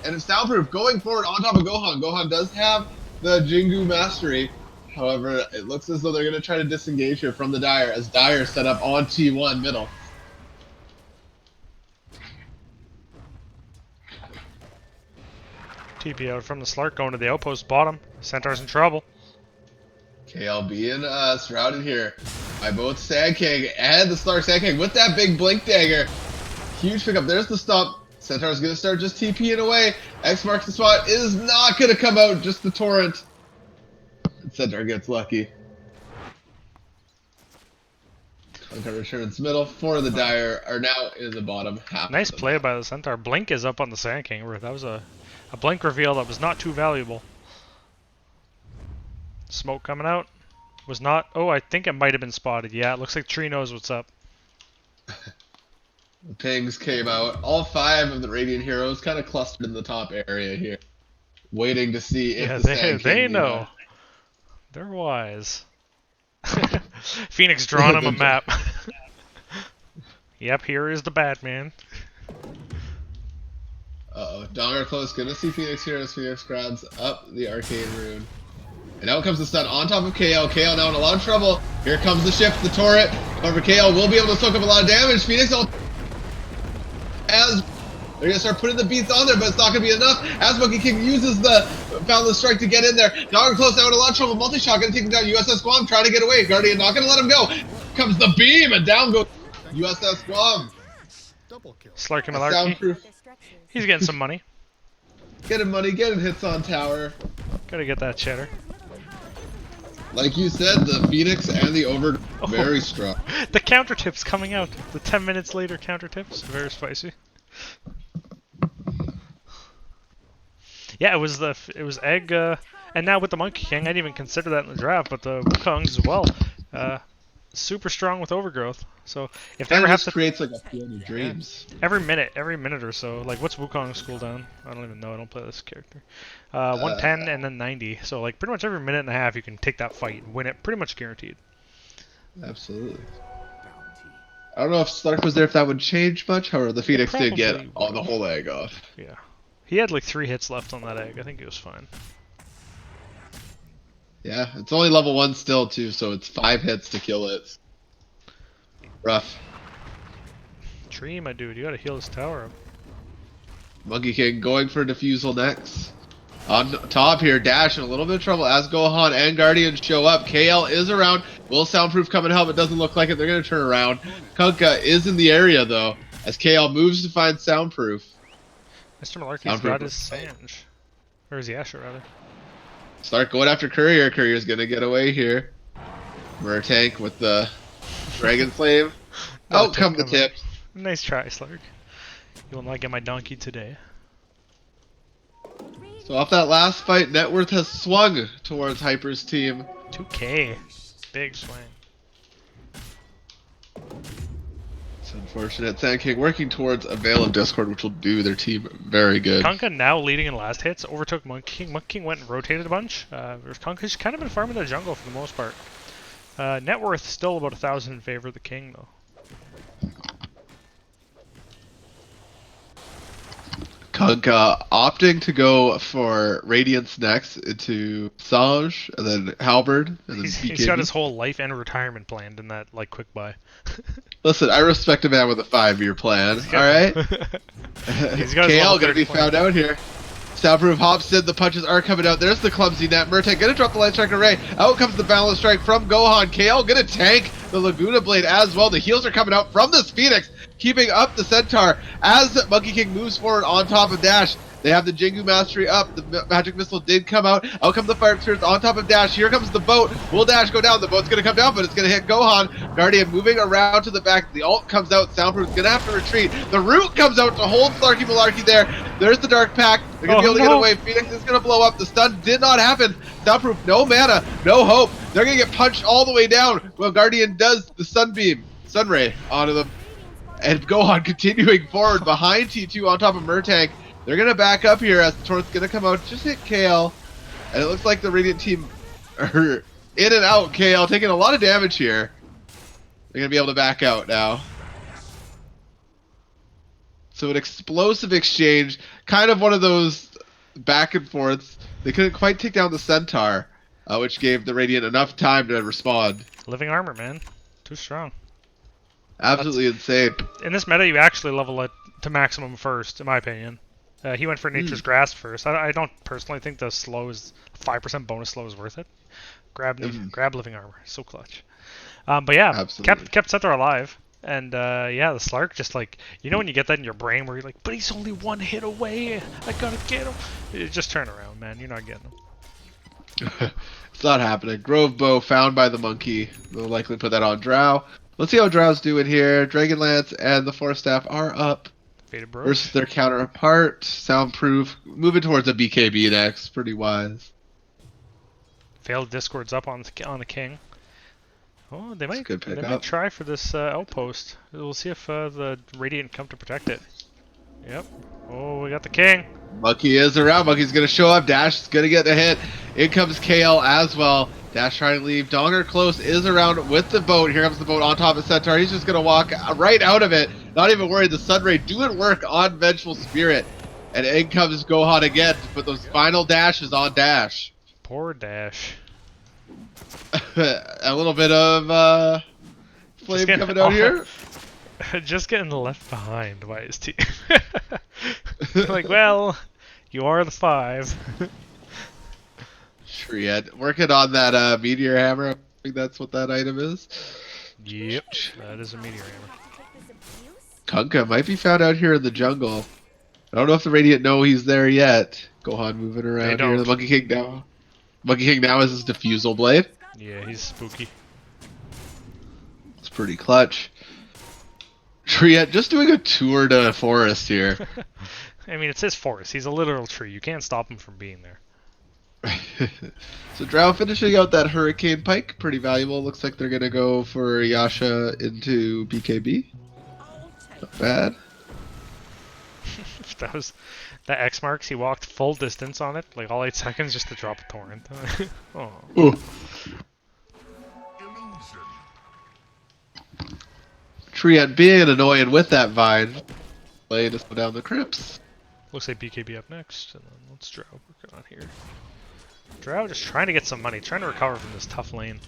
And it's soundproof going forward on top of Gohan. Gohan does have the Jingu mastery. However, it looks as though they're going to try to disengage here from the Dire as Dire set up on T1 middle. TP out from the Slark going to the outpost bottom. Centaur's in trouble. KL being surrounded here by both Sand King and the Slark. Sand King with that big blink dagger. Huge pickup. There's the stomp. Centaur's going to start just TPing away. X marks the spot. Is not going to come out. Just the torrent. Centaur gets lucky. Kunkka returns middle for the Dire. Are now in the bottom half. Nice play by the Centaur. Blink is up on the Sand King. That was a blink reveal that was not too valuable. Smoke coming out. Was not. Oh, I think it might have been spotted. Yeah, it looks like Tree knows what's up. The pings came out. All 5 of the Radiant heroes kind of clustered in the top area here, waiting to see if Yeah, the Sand King they know. They're wise. Phoenix drawing him a map. Yep, here is the Batman. Uh-oh, Donger close, gonna see Phoenix here as Phoenix grabs up the Arcane Rune. And out comes the stun on top of KL. KL now in a lot of trouble. Here comes the shift, the turret. However, KL will be able to soak up a lot of damage. Phoenix as they're gonna start putting the beats on there, but it's not gonna be enough. As Monkey King uses the Boundless Strike to get in there. Donger close now in a lot of trouble. Multi-shot gonna take him down. USS Guam trying to get away. Guardian not gonna let him go. Comes the beam and down goes USS Guam. Slark and Malarkey. Soundproof. He's getting some money. Getting money, getting hits on tower. Gotta get that cheddar. Like you said, the Phoenix and the Over very strong. The counter tips coming out. The 10 minutes later counter tips. Very spicy. Yeah, it was egg, and now with the Monkey King, I didn't even consider that in the draft, but the Wukongs as well, super strong with overgrowth. So if they ever have to creates like a field of dreams. every minute or so, like what's Wukong's cooldown? I don't even know. I don't play this character. 110 and then 90. So like pretty much every minute and a half, you can take that fight and win it, pretty much guaranteed. Absolutely. I don't know if Stark was there if that would change much. However, the Phoenix did get all the whole egg off. Yeah. He had like 3 hits left on that egg. I think he was fine. Yeah, it's only level 1 still too, so it's 5 hits to kill it. Rough. Tree, my dude, you gotta heal this tower up. Monkey King going for defusal next. On top here, Dash in a little bit of trouble as Gohan and Guardian show up. KL is around. Will Soundproof come and help? It doesn't look like it. They're going to turn around. Kunkka is in the area, though, as KL moves to find Soundproof. Mr. Malarkey's got his Sange. Or his Yasha, rather. Start going after Courier. Courier's going to get away here. Murtank with the Dragon Slave. Out come the tips. Nice try, Slark. You will not get my donkey today. So off that last fight, net worth has swung towards Hyper's team. 2K. Big swing. It's unfortunate. Sand King working towards a Veil of Discord, which will do their team very good. Kunkka now leading in last hits, overtook Monkey King. Monkey King went and rotated a bunch. Kunkka's kind of been farming the jungle for the most part. Net worth still about 1,000 in favor of the King, though. Kunkka opting to go for Radiance next into Sage, and then Halberd, and then He's got his whole life and retirement planned in that like quick buy. Listen, I respect a man with a 5-year plan. All right, He's got his KL level gonna 30 be plan. found out here. Soundproof hops in, the punches are coming out. There's the clumsy net. Murtag gonna drop the light strike array. Out comes the balance strike from Gohan. KL gonna tank the Laguna Blade as well. The heals are coming out from this Phoenix, keeping up the Centaur as Monkey King moves forward on top of Dash. They have the Jingu Mastery up. The Magic Missile did come out. Out come the Fire Spirits on top of Dash. Here comes the boat. Will Dash go down? The boat's going to come down, but it's going to hit Gohan. Guardian moving around to the back. The ult comes out. Soundproof's going to have to retreat. The Root comes out to hold Slarky Malarkey there. There's the Dark Pack. They're going to be able to get away. Phoenix is going to blow up. The stun did not happen. Soundproof, no mana, no hope. They're going to get punched all the way down. Well, Guardian does the Sunbeam, Sunray onto them. And Gohan continuing forward behind T2 on top of Murtag. They're going to back up here as the Torrent's going to come out, just hit KL. And it looks like the Radiant team are in and out. KL taking a lot of damage here. They're going to be able to back out now. So an explosive exchange, kind of one of those back and forths. They couldn't quite take down the Centaur, which gave the Radiant enough time to respond. Living armor, man. Too strong. Absolutely insane. In this meta, you actually level it to maximum first, in my opinion. He went for Nature's Grasp first. I don't personally think the slow is 5% bonus slow is worth it. Grab Living Armor, so clutch. But yeah, Absolutely. kept Centaur alive. And yeah, the Slark just like, you know when you get that in your brain where you're like, but he's only one hit away, I gotta get him. You just turn around, man, you're not getting him. It's not happening. Grove Bow found by the monkey. They'll likely put that on Drow. Let's see how Drow's doing here. Dragonlance and the Force Staff are up. Faded Brooch. Versus their counterpart, Soundproof, moving towards a BKB next, pretty wise. Failed Discord's up on the King. Oh, they might try for this outpost. We'll see if the Radiant come to protect it. Yep. Oh, we got the King. Monkey is around. Monkey's going to show up. Dash is going to get the hit. In comes KL as well. Dash trying to leave. Donger close is around with the boat. Here comes the boat on top of Centaur. He's just going to walk right out of it. Not even worried. The Sunray doing work on Vengeful Spirit. And in comes Gohan again to put those final dashes on Dash. Poor Dash. A little bit of flame coming out here. Just getting left behind by his team. Like, well, you are the 5. Triad working on that meteor hammer. I think that's what that item is. Yep, that is a meteor hammer. Kunkka might be found out here in the jungle. I don't know if the Radiant know he's there yet. Gohan moving around here. The Monkey King now. Monkey King now has his Diffusal Blade. Yeah, he's spooky. It's pretty clutch. Triad just doing a tour to forest here. I mean, it's his forest. He's a literal tree. You can't stop him from being there. So Drow finishing out that Hurricane Pike. Pretty valuable. Looks like they're going to go for Yasha into BKB. Not bad. That was that X marks. He walked full distance on it, like all 8 seconds, just to drop a torrent. Oh. Ooh. Triad being annoying with that vine. Play to slow down the Crips. Looks like BKB up next, and then let's Drow working on here. Drow just trying to get some money, trying to recover from this tough lane.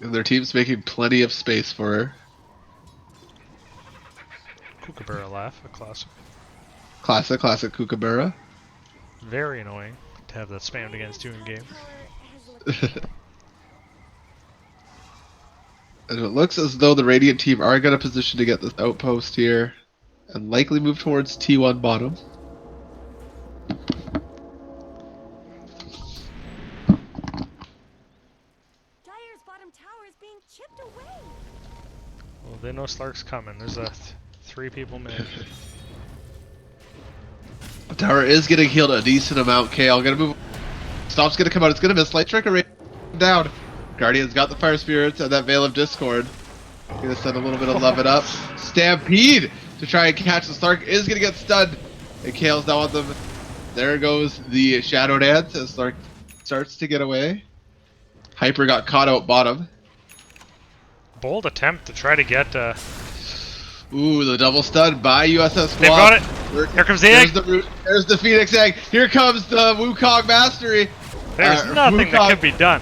And their team's making plenty of space for her. Kookaburra laugh, a classic. Classic Kookaburra. Very annoying to have that spammed against you in game. And it looks as though the Radiant team are going to position to get this outpost here. And likely move towards T1 bottom. Dyer's bottom tower is being chipped away. Well, they know Slark's coming. There's a 3 people mid. The tower is getting healed a decent amount. KL gonna move. Stop's gonna come out. It's gonna miss. Light Strike array down. Guardian's got the Fire Spirits and that Veil of Discord. Gonna send a little bit of love it up. Stampede to try and catch the Slark is gonna get stunned. And KL's now on them. There goes the Shadow Dance as Slark starts to get away. Hyper got caught out bottom. Bold attempt to try to get. Ooh, the double stun by USSGuam. They've got it. Here comes the egg. There's the Phoenix egg. Here comes the Wukong Mastery. There's nothing that can be done.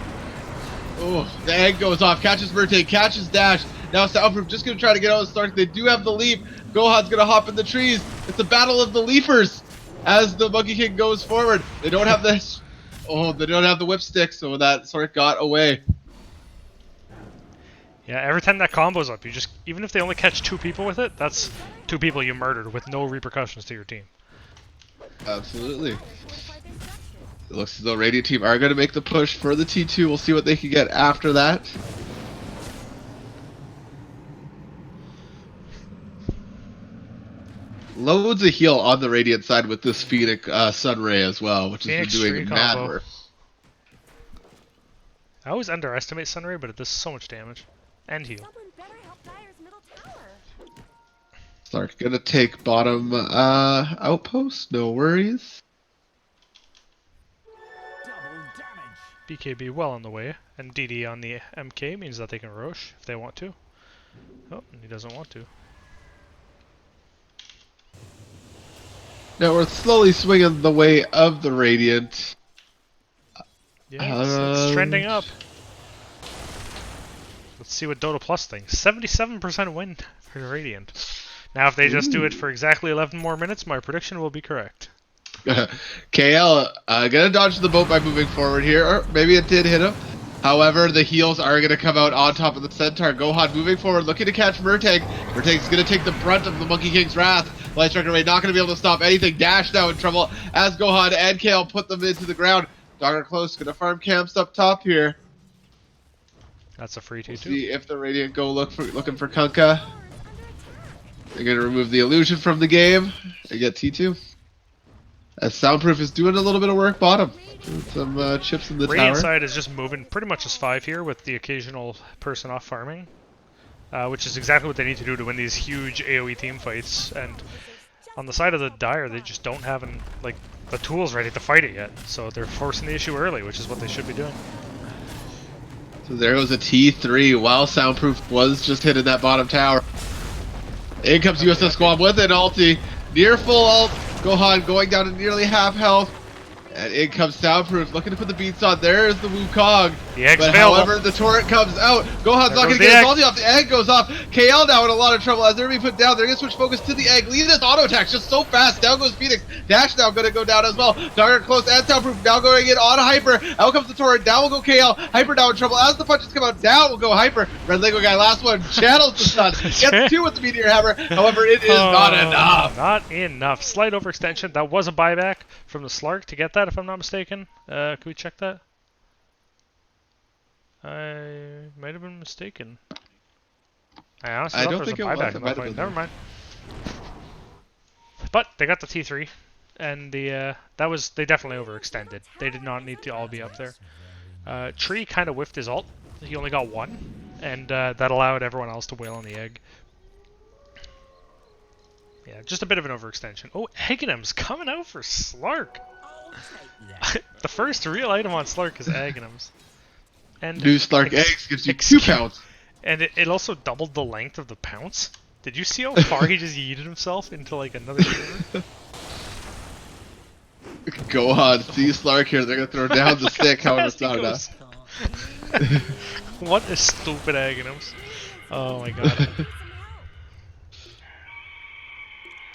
Oh, the egg goes off. Catches Murtagh, catches Dash. Now Soundproof just going to try to get out of Stark. They do have the leap. Gohan's going to hop in the trees. It's a battle of the leapers as the Monkey King goes forward. They don't have the... Oh, they don't have the whip stick, so that sort of got away. Yeah, every time that combo's up, you just... Even if they only catch 2 people with it, that's 2 people you murdered with no repercussions to your team. Absolutely. It looks as though Radiant Team are going to make the push for the T2. We'll see what they can get after that. Loads of heal on the Radiant side with this Phoenix Sunray as well, which has been doing mad work. I always underestimate Sunray, but it does so much damage. And heal. Someone better help Dire's middle tower. Stark gonna take bottom outpost, no worries. BKB well on the way, and DD on the MK means that they can rush if they want to. Oh, and he doesn't want to. Now we're slowly swinging the way of the Radiant. Yeah, it's trending up. Let's see what Dota Plus thinks. 77% win for Radiant. Now if they just do it for exactly 11 more minutes, my prediction will be correct. KL gonna dodge the boat by moving forward here, or maybe it did hit him. However, the heals are gonna come out on top of the Centaur. Gohan moving forward, looking to catch Murtagh. Murtagh's gonna take the brunt of the Monkey King's wrath. Light Striker Ray not gonna be able to stop anything. Dash now in trouble as Gohan and KL put them into the ground. Dogger Close gonna farm camps up top here. That's a free 2-2. See if the Radiant go looking for Kunkka. They're gonna remove the illusion from the game. They get T2. As Soundproof is doing a little bit of work bottom. Doing some chips in the Radiant tower. side is just moving pretty much as 5 here with the occasional person off farming. Which is exactly what they need to do to win these huge AoE team fights. And on the side of the Dire, they just don't have the tools ready to fight it yet. So they're forcing the issue early, which is what they should be doing. So there goes a T3 while Soundproof was just hitting that bottom tower. In comes USSGuam with an ulti. Near full ult. Gohan going down to nearly half health. And in comes Soundproof, looking to put the beats on. There's the Wukong. The egg's but available. however, the turret comes out. Gohan's not going to goes the get his egg. ulti off. The egg goes off. KL now in a lot of trouble as they're being put down. They're going to switch focus to the egg. Leave this auto attack just so fast. Down goes Phoenix. Dash now going to go down as well. Dagger Close and Soundproof now going in on Hyper. Out comes the turret. Down will go KL. Hyper now in trouble. As the punches come out, down will go Hyper. Red Lego guy, last one. Channels the stun. Gets 2 with the Meteor Hammer. However, it is not enough. Not enough. Slight overextension. That was a buyback from the Slark to get that, if I'm not mistaken. Can we check that? I might have been mistaken. I honestly thought there was a buyback in that fight. Never mind. But they got the T3, and they definitely overextended. They did not need to all be up there. Tree kind of whiffed his ult. He only got 1, and that allowed everyone else to wail on the egg. Yeah, just a bit of an overextension. Oh, Aghanim's coming out for Slark. The first real item on Slark is Aghanim's. And New Slark eggs gives you 2 pounds. And it also doubled the length of the pounce. Did you see how far he just yeeted himself into like another river? Gohan, see Slark here. They're going to throw down the stick. However, it's not enough. What a stupid Aghanim's. Oh my god.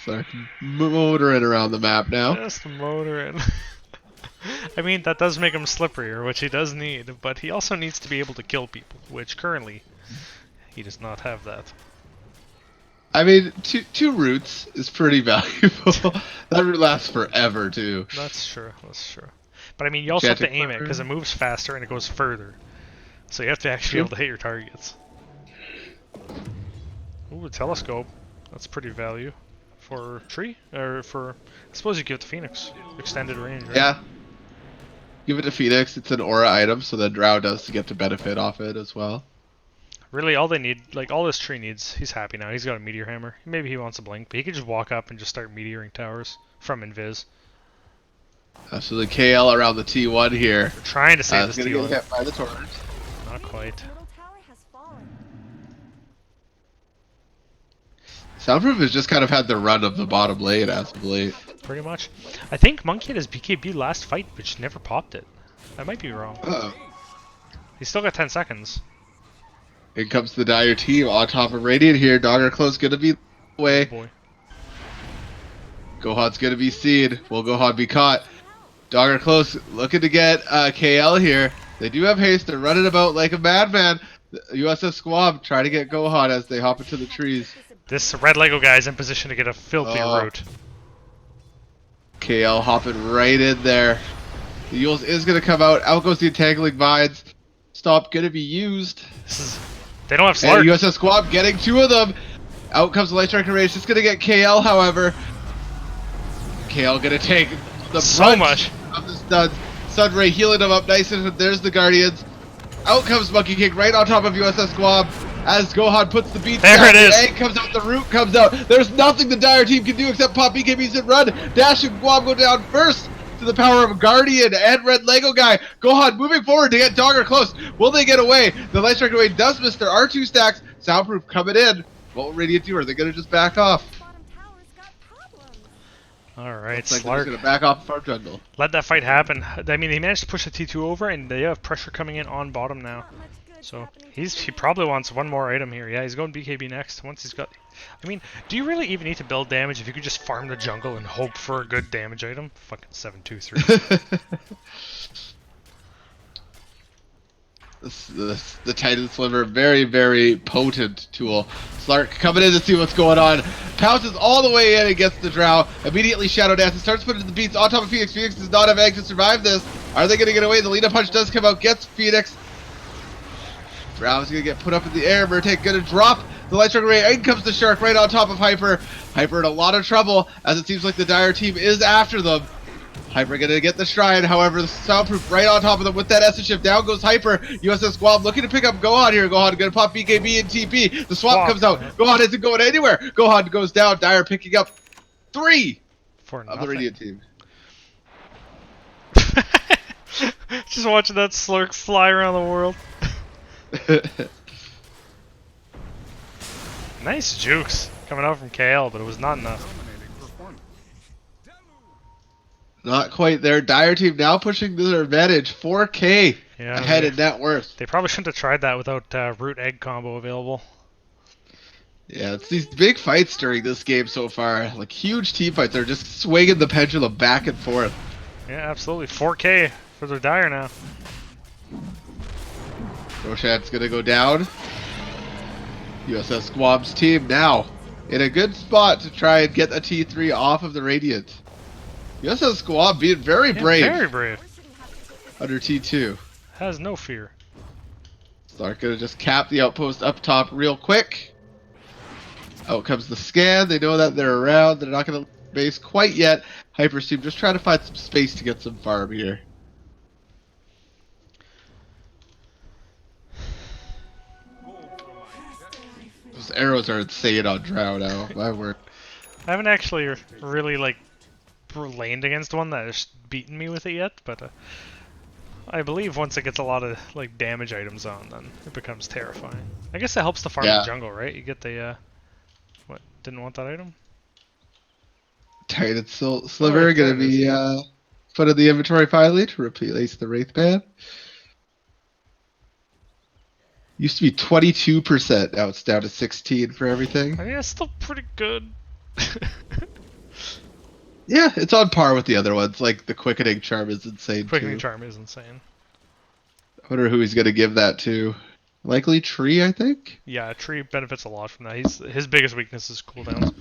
Slark motoring around the map now. Just motoring. I mean, that does make him slipperier, which he does need, but he also needs to be able to kill people, which currently he does not have that. I mean, two roots is pretty valuable. That root lasts forever, too. That's true, that's true. But I mean, you also have to aim it, because it moves faster and it goes further. So you have to actually be able to hit your targets. Ooh, a telescope. That's pretty value. For Tree? Or for... I suppose you give it to Phoenix. Extended range, right? Yeah. Give it to Phoenix. It's an aura item, so the Drow does get to benefit off it as well. Really, all they need, like, all this Tree needs, he's happy now. He's got a Meteor Hammer. Maybe he wants a Blink, but he could just walk up and just start meteoring towers from Invis. Absolutely. KL around the T1 here. We're trying to save this T1. Gonna T1. get hit by the torrent. Not quite. Middle tower has fallen. Soundproof has just kind of had the run of the bottom lane as of late. Pretty much. I think Monkey had his BKB last fight, but just never popped it. I might be wrong. Uh-oh. He's still got 10 seconds. In comes the Dire team on top of Radiant here. Dogger Close gonna be away. Oh boy. Gohan's gonna be seen. Will Gohan be caught? Dogger Close looking to get KL here. They do have haste. They're running about like a madman. USSGuam trying to get Gohan as they hop into the trees. This red Lego guy is in position to get a filthy root. KL hopping right in there. The Yules is gonna come out. Out goes the entangling vines. Stop gonna be used. They don't have And Slark. USSGuam getting 2 of them. Out comes the Light Striker Rage. Just gonna get KL, however. KL gonna take the So brunt much. of the stuns. Sunray healing them up nice, and there's the Guardians. Out comes Monkey King right on top of USSGuam as Gohan puts the beats There down. it is. The egg comes out, the root comes out. There's nothing the Dire team can do except pop BKBs and run. Dash and Guam go down first to the power of Guardian and Red Lego guy. Gohan moving forward to get Dogger Close. Will they get away? The Light Striker Wave does miss their R2 stacks. Soundproof coming in. What will Radiant do? Are they going to just back off? Bottom tower's got problems. Alright, It's like they're just Slark. going to back off Farm Jungle. Let that fight happen. I mean, he managed to push the T2 over, and they have pressure coming in on bottom now. Not much good's So happening he from probably wants one more item here. Yeah, he's going BKB next. Once he's got, I mean, do you really even need to build damage if you could just farm the jungle and hope for a good damage item? Fucking 7-2-3. The Titan Sliver, very, very potent tool. Slark coming in to see what's going on. Pounces all the way in and gets the drow. Immediately Shadow Dance and starts putting the beats on top of Phoenix. Phoenix does not have egg to survive this. Are they going to get away? The Lena Punch does come out, gets Phoenix. Drow's going to get put up in the air. Murtake going to drop the Light Striker Ray. In comes the Shark right on top of Hyper. Hyper in a lot of trouble as it seems like the Dire team is after them. Hyper gonna get the Shrine, however, the Soundproof right on top of them with that Essence Shift. Down goes Hyper. USSGuam looking to pick up Gohan here. Gohan gonna pop BKB and TP. The swap comes out. Gohan isn't going anywhere. Gohan goes down. Dire picking up 3 For of the nothing. Radiant team. Just watching that Slurk fly around the world. Nice jukes coming out from KL, but it was not enough. Not quite there. Dire team now pushing to their advantage. 4K Yeah, ahead they- in net worth. They probably shouldn't have tried that without root egg combo available. Yeah, it's these big fights during this game so far. Like huge team fights. They're just swinging the pendulum back and forth. Yeah, absolutely. 4K for their Dire now. Roshan's gonna go down. USSGuam's team now in a good spot to try and get a T3 off of the Radiant. USSGuam being very Yeah, brave very brave. under T2. Has no fear. Stark gonna just cap the outpost up top real quick. Out comes the scan. They know that they're around. They're not gonna base quite yet. Hyper's team just trying to find some space to get some farm here. Those arrows are insane on Drow now. My word. I haven't actually really like laned against one that has beaten me with it yet, but I believe once it gets a lot of like damage items on, then it becomes terrifying. I guess that helps the farm Yeah. jungle, right? You get the what? Didn't want that item? Titan Sliver Oh, gonna there it is. be put in the inventory finally to replace the Wraith Band. Used to be 22%, now it's down to 16 for everything. I mean, it's still pretty good. Yeah, it's on par with the other ones. Like the Quickening Charm is insane Quickening too. charm is insane. I wonder who he's gonna give that to. Likely Tree, I think. Yeah, Tree benefits a lot from that. His biggest weakness is cooldowns.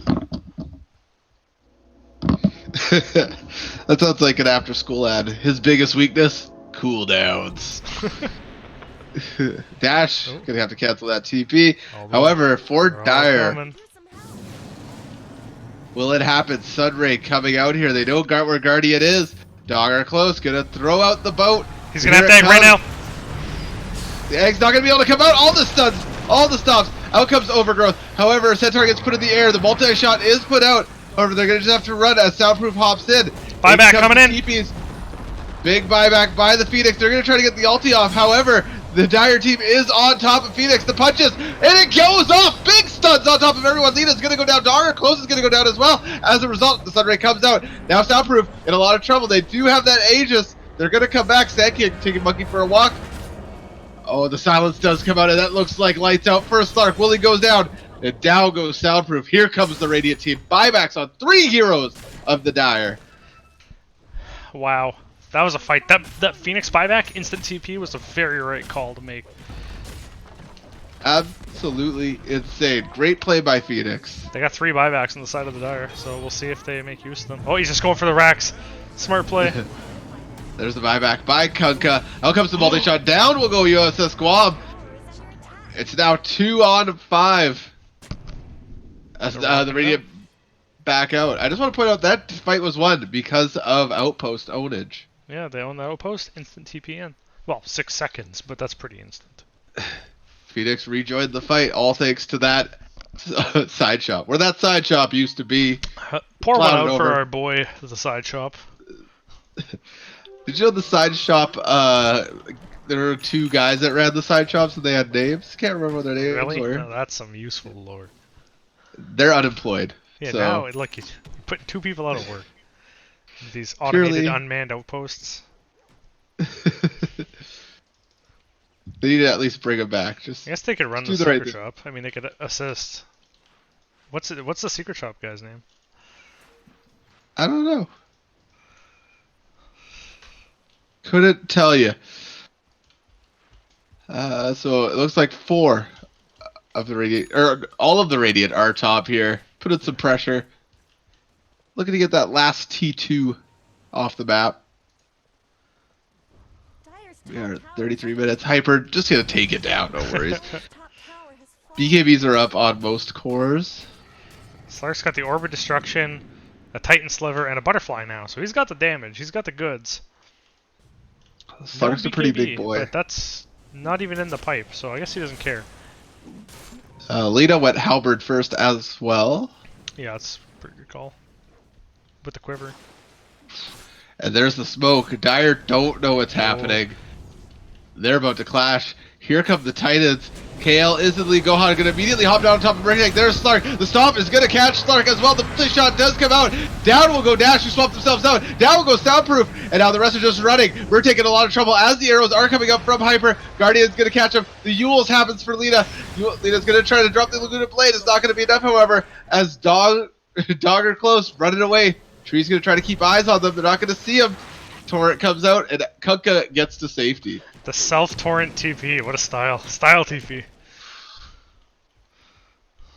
That sounds like an after-school ad. His biggest weakness: cooldowns. Dash Oh. gonna have to cancel that TP. Although, However, for they're all Dire, coming. Here's some help. will it happen? Sunray coming out here. They know where Guardian is. Dogger close. Gonna throw out the boat. He's gonna Here have to it egg right comes. now. The egg's not gonna be able to come out. All the stuns, all the stops. Out comes Overgrowth. However, Centaur gets put in the air. The multi-shot is put out. However, they're gonna just have to run as Soundproof hops in. Buyback comes coming in. TPs. Big buyback by the Phoenix. They're gonna try to get the ulti off. However, the Dire team is on top of Phoenix. The punches, and it goes off. Big stuns on top of everyone. Lena's gonna go down. Dogger Close is gonna go down as well. As a result, the Sunray comes out. Now Soundproof in a lot of trouble. They do have that Aegis. They're gonna come back. Sand King taking Monkey for a walk. Oh, the silence does come out, and that looks like lights out. First Slark, Willie goes down, and down goes Soundproof. Here comes the Radiant team. Buybacks on 3 heroes of the Dire. Wow. That was a fight. That Phoenix buyback instant TP was a very right call to make. Absolutely insane. Great play by Phoenix. They got 3 buybacks on the side of the Dire, so we'll see if they make use of them. Oh, he's just going for the racks. Smart play. There's the buyback by Kunkka. Out comes the multi-shot. Down will go USSGuam. It's now 2 on 5. As the Radiant back out. I just want to point out that fight was won because of Outpost ownage. Yeah, they own the Outpost. Instant TP in. Well, 6 seconds, but that's pretty instant. Phoenix rejoined the fight, all thanks to that side shop. Where that side shop used to be. Pour one out over. for our boy, the side shop. Did you know the side shop, there were 2 guys that ran the side shops and they had names? Can't remember what their names Really? were. No, that's some useful lore. They're unemployed. Yeah, so. now, look, you put 2 people out of work. These automated unmanned outposts. They need to at least bring him back. Just I guess they could run the do the secret right shop. I mean, they could assist. What's the secret shop guy's name? I don't know. Couldn't tell you. So it looks like 4 of the Radiant, or all of the Radiant are top here. Put in some pressure. Looking to get that last T2 off the map. Dire's We are top at tower 33 is minutes. Hyper, just gonna take it down, no worries. top tower has fallen. BKBs are up on most cores. Slark's got the Orbit Destruction, a Titan Sliver, and a Butterfly now, so he's got the damage. He's got the goods. Slark's No a pretty BKB, big boy. But that's not even in the pipe, so I guess he doesn't care. Lita went Halberd first as well. Yeah, that's a pretty good call. With the quiver. And there's the smoke. Dire don't know what's happening. They're about to clash. Here come the Titans. KL instantly Gohan gonna immediately hop down on top of Ringneck. There's Slark. The stomp is gonna catch Slark as well. The flip shot does come out. Down will go Dash, who swap themselves out. Down will go Soundproof. And now the rest are just running. We're taking a lot of trouble as the arrows are coming up from Hyper. Guardian's gonna catch him. The Yules happens for Lita. Lita's gonna try to drop the Laguna Blade. It's not gonna be enough, however, as Dogger close, running away. Tree's gonna try to keep eyes on them. They're not gonna see him. Torrent comes out and Kunkka gets to safety. The self-torrent TP, what a style. Style TP.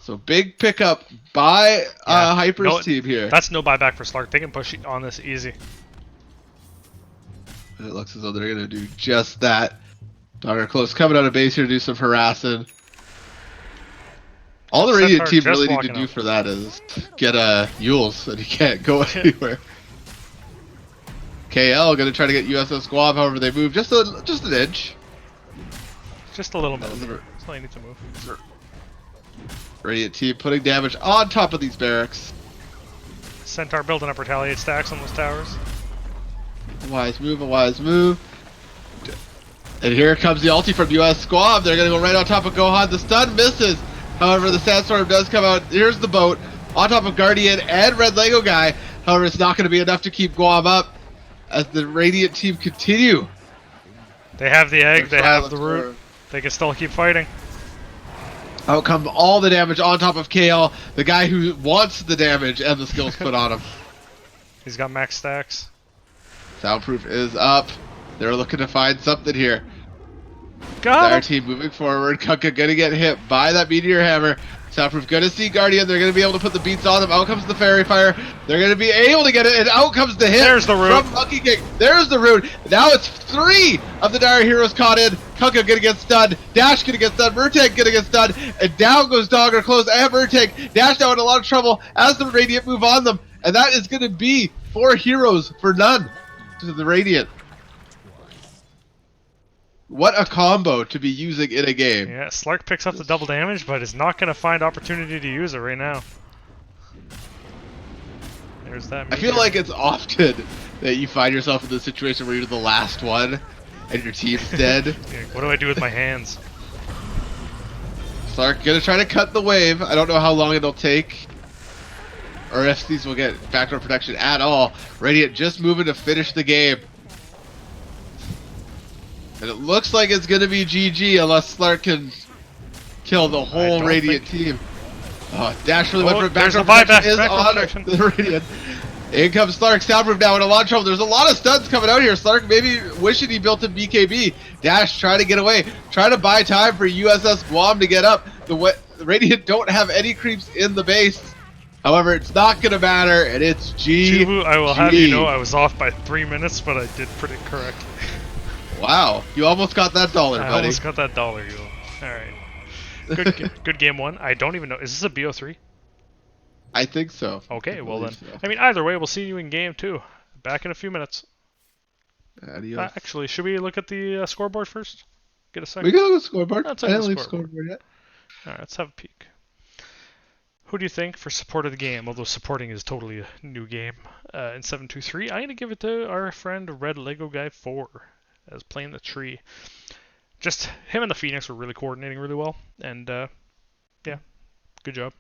So big pickup by Yeah. Hyper's No, team here. That's no buyback for Slark. They can push on this easy. It looks as though they're gonna do just that. Dogger close coming out of base here to do some harassing. All the Radiant Centaur team just really need to walking do up. for that is get Yules, and he can't go anywhere. KL gonna try to get USSGuam, however they move just an inch. Just a little bit. That was a- That's all you need to move. Radiant team putting damage on top of these barracks. Centaur building up retaliate stacks on those towers. A wise move, a wise move. And here comes the ulti from USSGuam. They're gonna go right on top of Gohan. The stun misses. However, the Sandstorm does come out. Here's the boat on top of Guardian and Red Lego guy. However, it's not gonna be enough to keep Guam up as the Radiant team continue. They have the egg, they have Silence the root. orb. They can still keep fighting. Out come all the damage on top of KL, the guy who wants the damage and the skills put on him. He's got max stacks. Soundproof is up. They're looking to find something here. Got Our him! team moving forward. Kunkka gonna get hit by that meteor hammer. Soundproof gonna see Guardian. They're gonna be able to put the beats on him. Out comes the fairy fire. They're gonna be able to get it, and out comes the hit. There's the root. From Monkey King. There's the root. Now it's 3 of the Dire heroes caught in. Kunkka gonna get stunned. Dash gonna get stunned. Murtank gonna get stunned. And down goes Dogger close and Murtank. Dash now in a lot of trouble as the Radiant move on them. And that is gonna be 4 heroes for none to the Radiant. What a combo to be using in a game. Yeah, Slark picks up the double damage, but is not going to find opportunity to use it right now. There's that I feel like it's often that you find yourself in the situation where you're the last one and your team's dead. What do I do with my hands? Slark gonna try to cut the wave. I don't know how long it'll take, or if these will get backdoor protection at all. Radiant just moving to finish the game. And it looks like it's going to be GG unless Slark can kill the whole Radiant team. Oh, Dash really went for it. There's a Backroom buyback. protection is Backroom on protection. the Radiant. In comes Slark, soundproof now in a lot of trouble. There's a lot of stuns coming out here. Slark maybe wishing he built a BKB. Dash trying to get away. Trying to buy time for USSGuam to get up. The Radiant don't have any creeps in the base. However, it's not going to matter, and it's GG. Chivu, I will have you know I was off by 3 minutes, but I did predict correctly. Wow, you almost got that dollar, I buddy. almost got that dollar, you. Alright. Good game one. I don't even know. Is this a BO3? I think so. Okay, well then. So. I mean, either way, we'll see you in game two. Back in a few minutes. Adios. Actually, should we look at the scoreboard first? Get a second. We can look at the scoreboard. Let's I look at didn't the leave scoreboard yet. Alright, let's have a peek. Who do you think for support of the game? Although supporting is totally a new game. In 723, I'm going to give it to our friend Red Lego Guy 4 as playing the tree. Just him and the Phoenix were really coordinating really well. And, yeah, good job.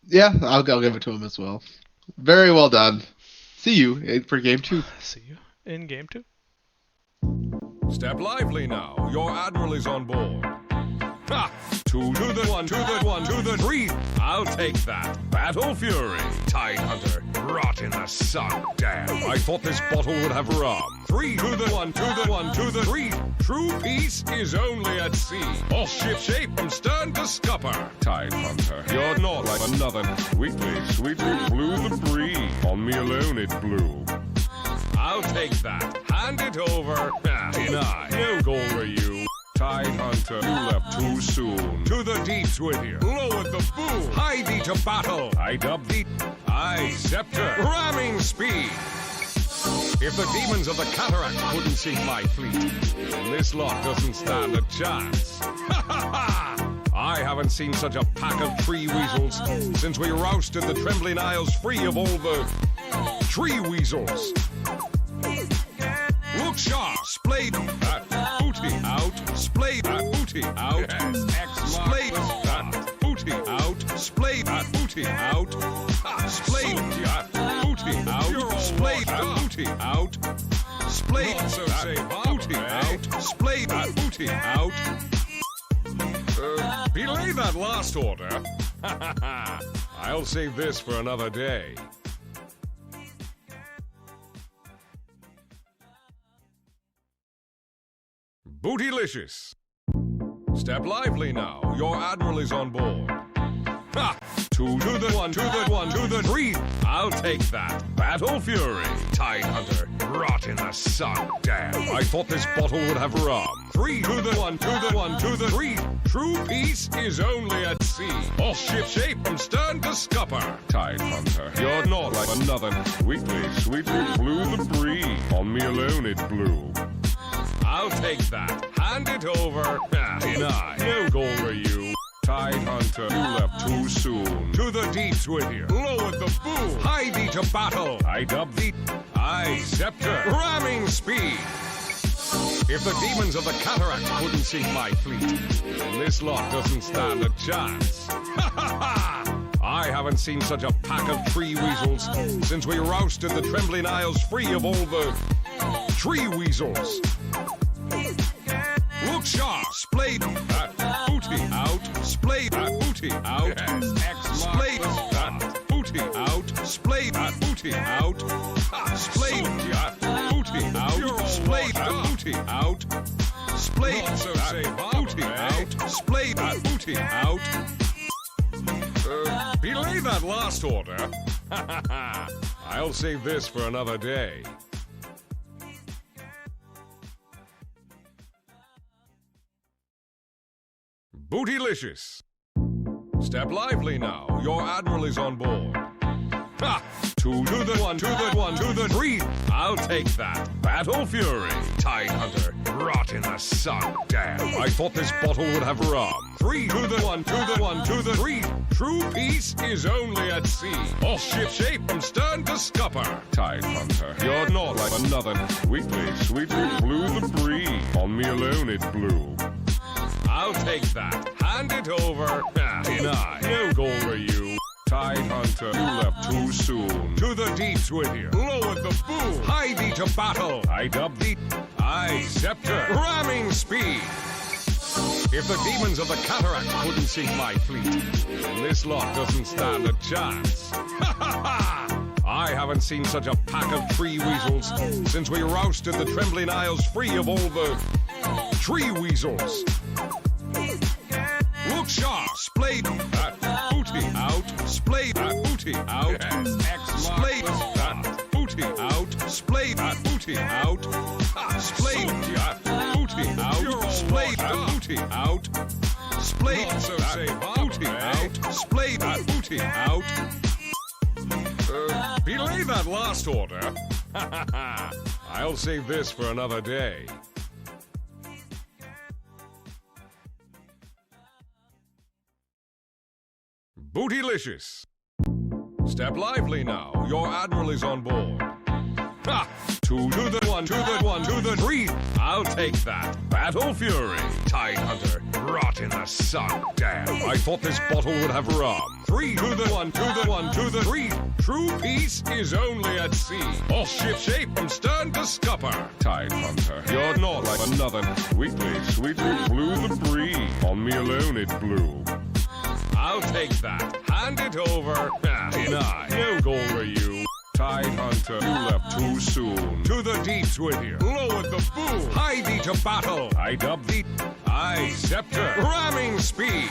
Yeah, I'll give it to him as well. Very well done. See you for game 2. See you in game 2. Step lively now. Your admiral is on board. Ha! 2 to the 1 to the 1 to the 3. I'll take that. Battle Fury. Tide Hunter. Rot in the sun. Damn. I thought this bottle would have rum. 3 to the 1 to the 1 to the 3. True peace is only at sea. All ship shape from stern to scupper. Tide Hunter. You're not like another. Sweetly, sweetly blew the breeze. On me alone it blew. I'll take that. Hand it over. Deny. No goal for you. Tide Hunter, you left too soon. To the deeps with you. Lowered the boom. Hie thee to battle. I dub thee. I scepter. Ramming speed. If the demons of the cataract couldn't sink my fleet, then this lot doesn't stand a chance. Ha ha ha! I haven't seen such a pack of tree weasels since we rousted the trembling isles free of all the tree weasels. Look sharp, splayed that booty out, splayed that booty out, splayed that booty out, splayed that booty out, splayed that booty out, splayed that booty out, splayed that booty out, splayed that booty out. Belay that last order. I'll save this for another day. Bootylicious. Step lively now. Your admiral is on board. Ha! 2 to the 1 to the 1 to the 3. I'll take that. Battle Fury. Tide Hunter. Rot in the sun. Damn. I thought this bottle would have rum. 3 to the 1 to the 1 to the 3. True peace is only at sea. All ship shape from stern to scupper. Tide Hunter. You're not like another. Sweetly, sweetly blew the breeze. On me alone it blew. I'll take that. Hand it over. Deny. No goal for you. Tide Hunter, you left too soon. To the deeps with you. Lowered the boom. Hie thee to battle. I dub thee. I scepter. Ramming speed. If the demons of the cataract couldn't sink my fleet, then this lot doesn't stand a chance. Ha ha ha! I haven't seen such a pack of tree weasels since we rousted the trembling isles free of all the tree weasels. Look sharp, splayed that booty out, splayed that booty out, splayed that booty out, splayed that booty out, splayed that booty out, splayed that booty out, splayed that booty out, splayed that booty out. Belay that last order. I'll save this for another day. Bootylicious. Step lively now. Your admiral is on board. Ha! 2 to the 1 to the 1 to the 3. I'll take that. Battle Fury. Tide Hunter. Rot in the sun. Damn. I thought this bottle would have rum. 3 to the 1 to the 1 to the 3. True peace is only at sea. All ship shape from stern to scupper. Tide Hunter. You're not like another. Sweetly, sweetly blew the breeze. On me alone it blew. I'll take that. Hand it over. Deny. No goal for you. Tide Hunter, you left too soon. To the deeps with you. Lowered the boom. Hie thee to battle. I dub thee. I scepter. Ramming speed. If the demons of the cataract couldn't sink my fleet, then this lot doesn't stand a chance. Ha ha ha! I haven't seen such a pack of tree weasels since we rousted the Trembling Isles free of all the tree weasels. Look sharp, splayed that booty out, splayed that booty out, splayed that booty out, splayed that booty out, splayed that booty out, splayed that booty out, splayed that booty out, splayed that booty out. Belay that last order. I'll save this for another day. Bootylicious. Step lively now. Your admiral is on board. Ha! Two to the one, to the one, to the three. I'll take that. Battle Fury. Tide Hunter. Rot in the sun. Damn. I thought this bottle would have rum. Three to the one, to the one, to the three. True peace is only at sea. All ship shape from stern to scupper. Tide Hunter. You're not like another. Sweetly, sweetly blew the breeze. On me alone it blew. I'll take that. Hand it over. Deny. No goal for you. Tide Hunter, you left too soon. To the deeps with you. Lowered the boom. Hie thee to battle. I dub thee. I scepter. Ramming speed.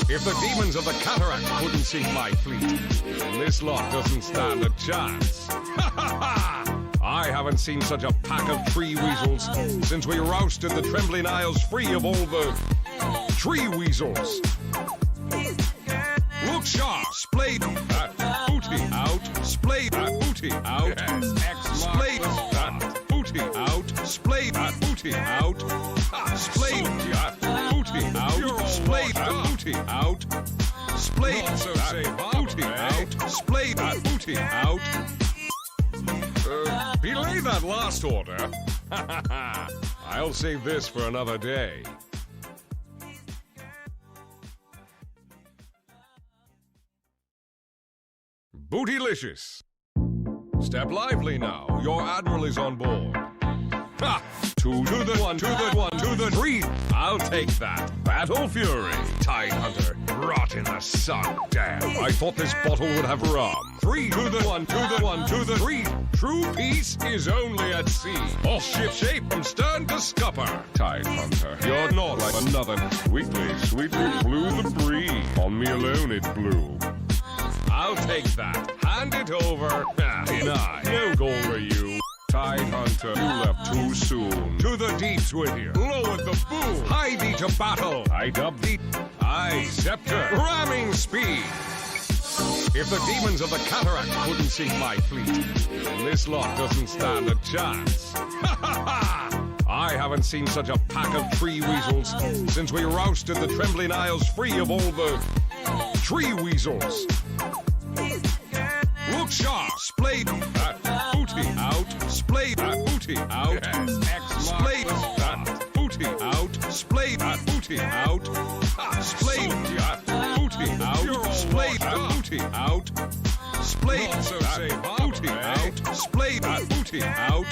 If the demons of the cataract couldn't sink my fleet, then this lot doesn't stand a chance. Ha ha ha! I haven't seen such a pack of tree weasels since we rousted the Trembling Isles free of all the tree weasels. Look sharp, splayed that booty out, splayed that booty out, splayed that booty out, splayed that booty out, splayed that booty out, splayed that booty out, splayed that booty out, splayed that booty out. Belay that last order. I'll save this for another day. Bootylicious. Step lively now. Your admiral is on board. Ha! Two to the one, to the one, to the three. I'll take that. Battle Fury. Tide Hunter. Rot in the sun. Damn. I thought this bottle would have rum. Three to the one, to the one, to the three. True peace is only at sea. All ship shape from stern to scupper. Tide Hunter. You're not like another. Sweetly, sweetly blew the breeze. On me alone it blew. I'll take that. Hand it over. Deny. No goal for you. Tide Hunter, you left too soon. To the deeps with you. Lowered the boom. Hie thee to battle. I dub thee. I scepter. Ramming speed. If the demons of the cataract couldn't sink my fleet, then this lot doesn't stand a chance. Ha ha ha! I haven't seen such a pack of tree weasels since we rousted the Trembling Isles free of all the tree weasels. Look sharp, splayed that booty out, splayed that booty out, splayed that booty out, splayed that booty out, splayed that booty out, splayed that booty out, splayed that booty out, splayed that booty out.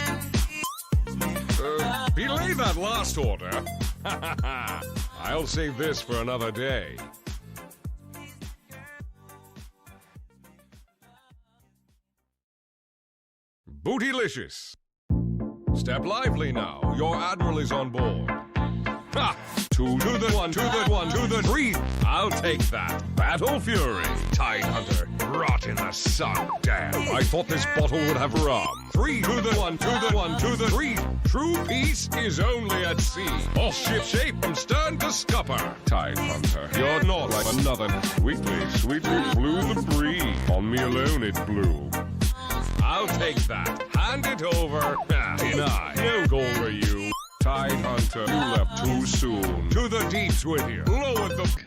Belay that last order. I'll save this for another day. Bootylicious. Step lively now. Your admiral is on board. Ha! Two to the one, to the one, to the three. I'll take that. Battle Fury. Tide Hunter. Rot in the sun. Damn. I thought this bottle would have rum. Three to the one, to the one, to the three. True peace is only at sea. All ship shape from stern to scupper. Tide Hunter. You're not like another. Sweetly, sweetly blew the breeze. On me alone it blew. I'll take that. Hand it over. Deny. No goal for you. Tide Hunter, you left too soon. To the deeps with you. Lowered the...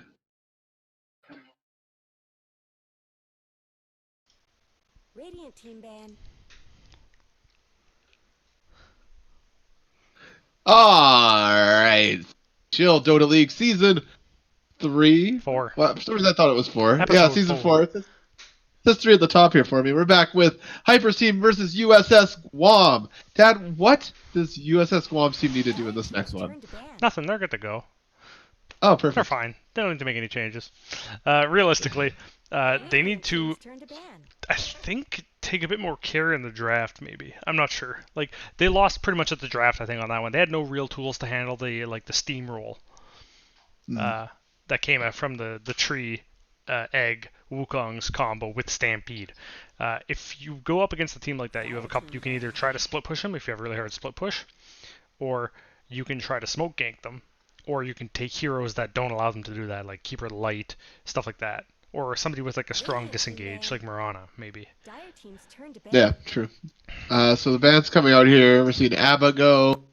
Radiant team band. Alright. Chill Dota League Season 3. 4. Well, for some reason I thought it was 4. Episode Yeah, Season 4. history at the top here for me. We're back with Hyper's team versus USS Guam. Dad, what does USS Guam's team need to do in this next one? Turn to ban. Nothing. They're good to go. Oh, They're perfect. fine. They don't need to make any changes. Realistically, they need to, Team's turn to ban. I think, take a bit more care in the draft. Maybe I'm not sure. Like they lost pretty much at the draft. I think on that one, they had no real tools to handle the steamroll that came out from the tree egg Wukong's combo with Stampede. If you go up against a team like that, you have a couple. You can either try to split push them if you have really hard split push, or you can try to smoke gank them, or you can take heroes that don't allow them to do that, like Keeper Light, stuff like that, or somebody with like a strong disengage, like Mirana, maybe. Dire team's turn to ban. Yeah, true. So the band's coming out here. We're seeing Abba go,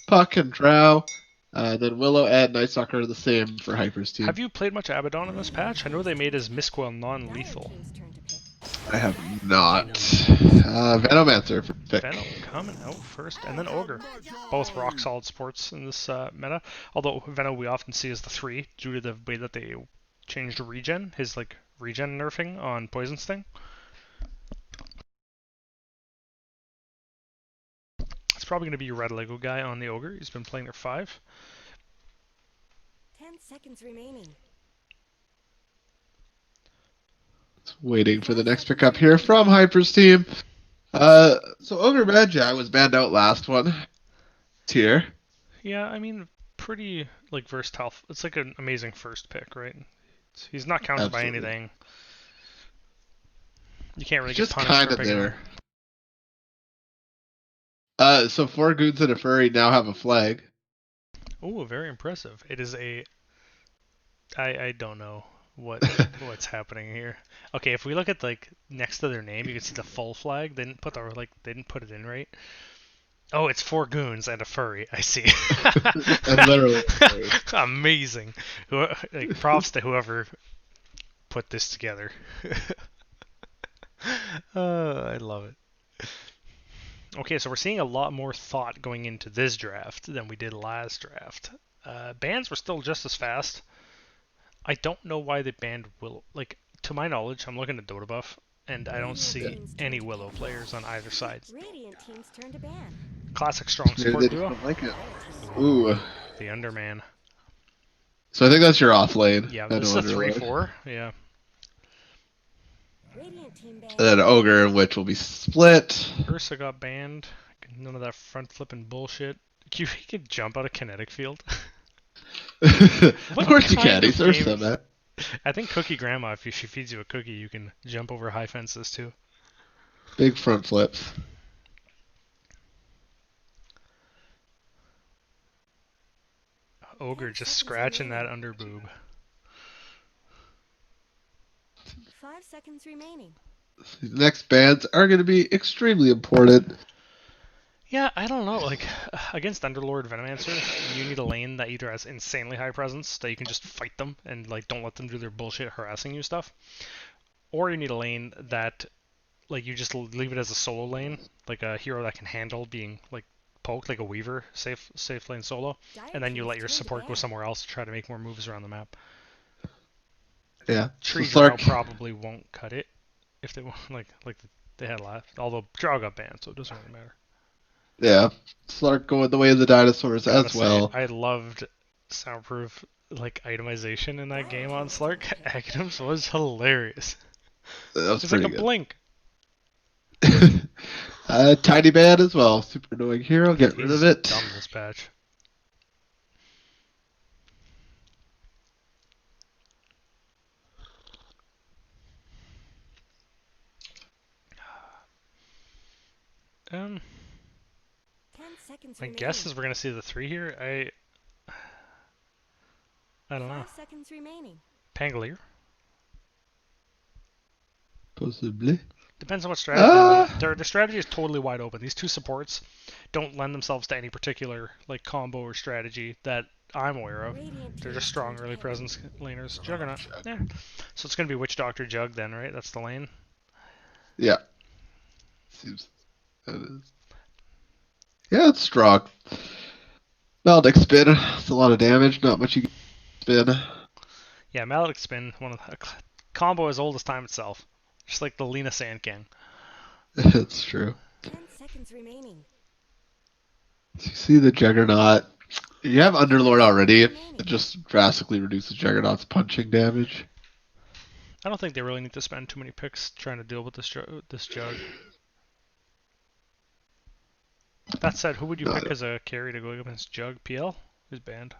Puck and Drow. Then Willow and Night Stalker are the same for Hyper's team. Have you played much Abaddon in this patch? I know they made his Misquell Dire non-lethal. team's turn to pick. I have not. Venomancer for pick. Venom coming out first, and then Ogre. Both rock solid sports in this meta. Although Venom we often see as the 3 due to the way that they changed regen, his like regen nerfing on Poison Sting. It's probably going to be your red Lego guy on the Ogre. He's been playing their 5. 10 seconds remaining. Waiting for the next pickup here from Hyper's team. So Ogre Magi was banned out last one. Tier. Yeah, I mean, pretty like versatile. It's like an amazing first pick, right? He's not counted by Absolutely. anything. You can't really Just get punished kind for of picking him. there. So 4 goons and a furry now have a flag. Oh, very impressive. It is a. I don't know what's happening here. Okay, if we look at like next to their name, you can see the full flag. They didn't put they didn't put it in right. Oh, it's 4 goons and a furry. I see. And literally. Amazing. Like props to whoever put this together. I love it. Okay, so we're seeing a lot more thought going into this draft than we did last draft. Bans were still just as fast. I don't know why they banned Willow. Like, to my knowledge, I'm looking at Dota Buff, and I don't see any Willow players on either side. Radiant team's turn to ban. Classic strong Maybe support they duo. don't like it. Ooh. The Underman. So I think that's your off lane. Yeah, I this is know a Underlord. 3-4. Yeah. Radiant team ban. And then Ogre and Witch will be split. Ursa got banned. None of that front flipping bullshit. You can jump out of kinetic field. Of course you kind can. of He's Ursa, game- man. I think Cookie Grandma, if she feeds you a cookie, you can jump over high fences too. Big front flips. Ogre just scratching that under boob. 5 seconds remaining. These next bans are going to be extremely important. Yeah, I don't know. Like, against Underlord Venomancer, you need a lane that either has insanely high presence, that you can just fight them and, like, don't let them do their bullshit harassing you stuff. Or you need a lane that, like, you just leave it as a solo lane, like a hero that can handle being, like, poked, like a Weaver, safe lane solo, and then you let your support go somewhere else to try to make more moves around the map. Yeah. Tree So Drow Slark, probably won't cut it if they want, like they had last. Although Drow got banned, so it doesn't really matter. yeah. Slark going the way of the dinosaurs Gotta as say, well. I loved soundproof like itemization in that game on Slark. Items was hilarious. That was It's like pretty a good. blink. Tiny Bad as well. Super annoying hero. Get rid He's of it. dumb this patch. Um, 10 seconds my remaining. guess is we're gonna see the 3 here. I don't know. 5 seconds remaining. Pangolier. Possibly. Depends on what strategy. Their strategy is totally wide open. These 2 supports don't lend themselves to any particular like combo or strategy that I'm aware of. Radiant They're team's just strong turn to early ban. presence laners. Juggernaut. Yeah. So it's gonna be Witch Doctor Jug then, right? That's the lane. Yeah. Seems that is. Yeah, it's strong. Maldic spin. It's a lot of damage. Not much you can spin. Yeah, Maledict Spin, one of the combo as old as time itself. Just like the Lena Sand Gang. It's true. 10 seconds remaining. So you see the Juggernaut. You have Underlord already. It Remaining. just drastically reduces Juggernaut's punching damage. I don't think they really need to spend too many picks trying to deal with this jug. That said, who would you Not pick as a carry to go against Jug? PL? Who's banned?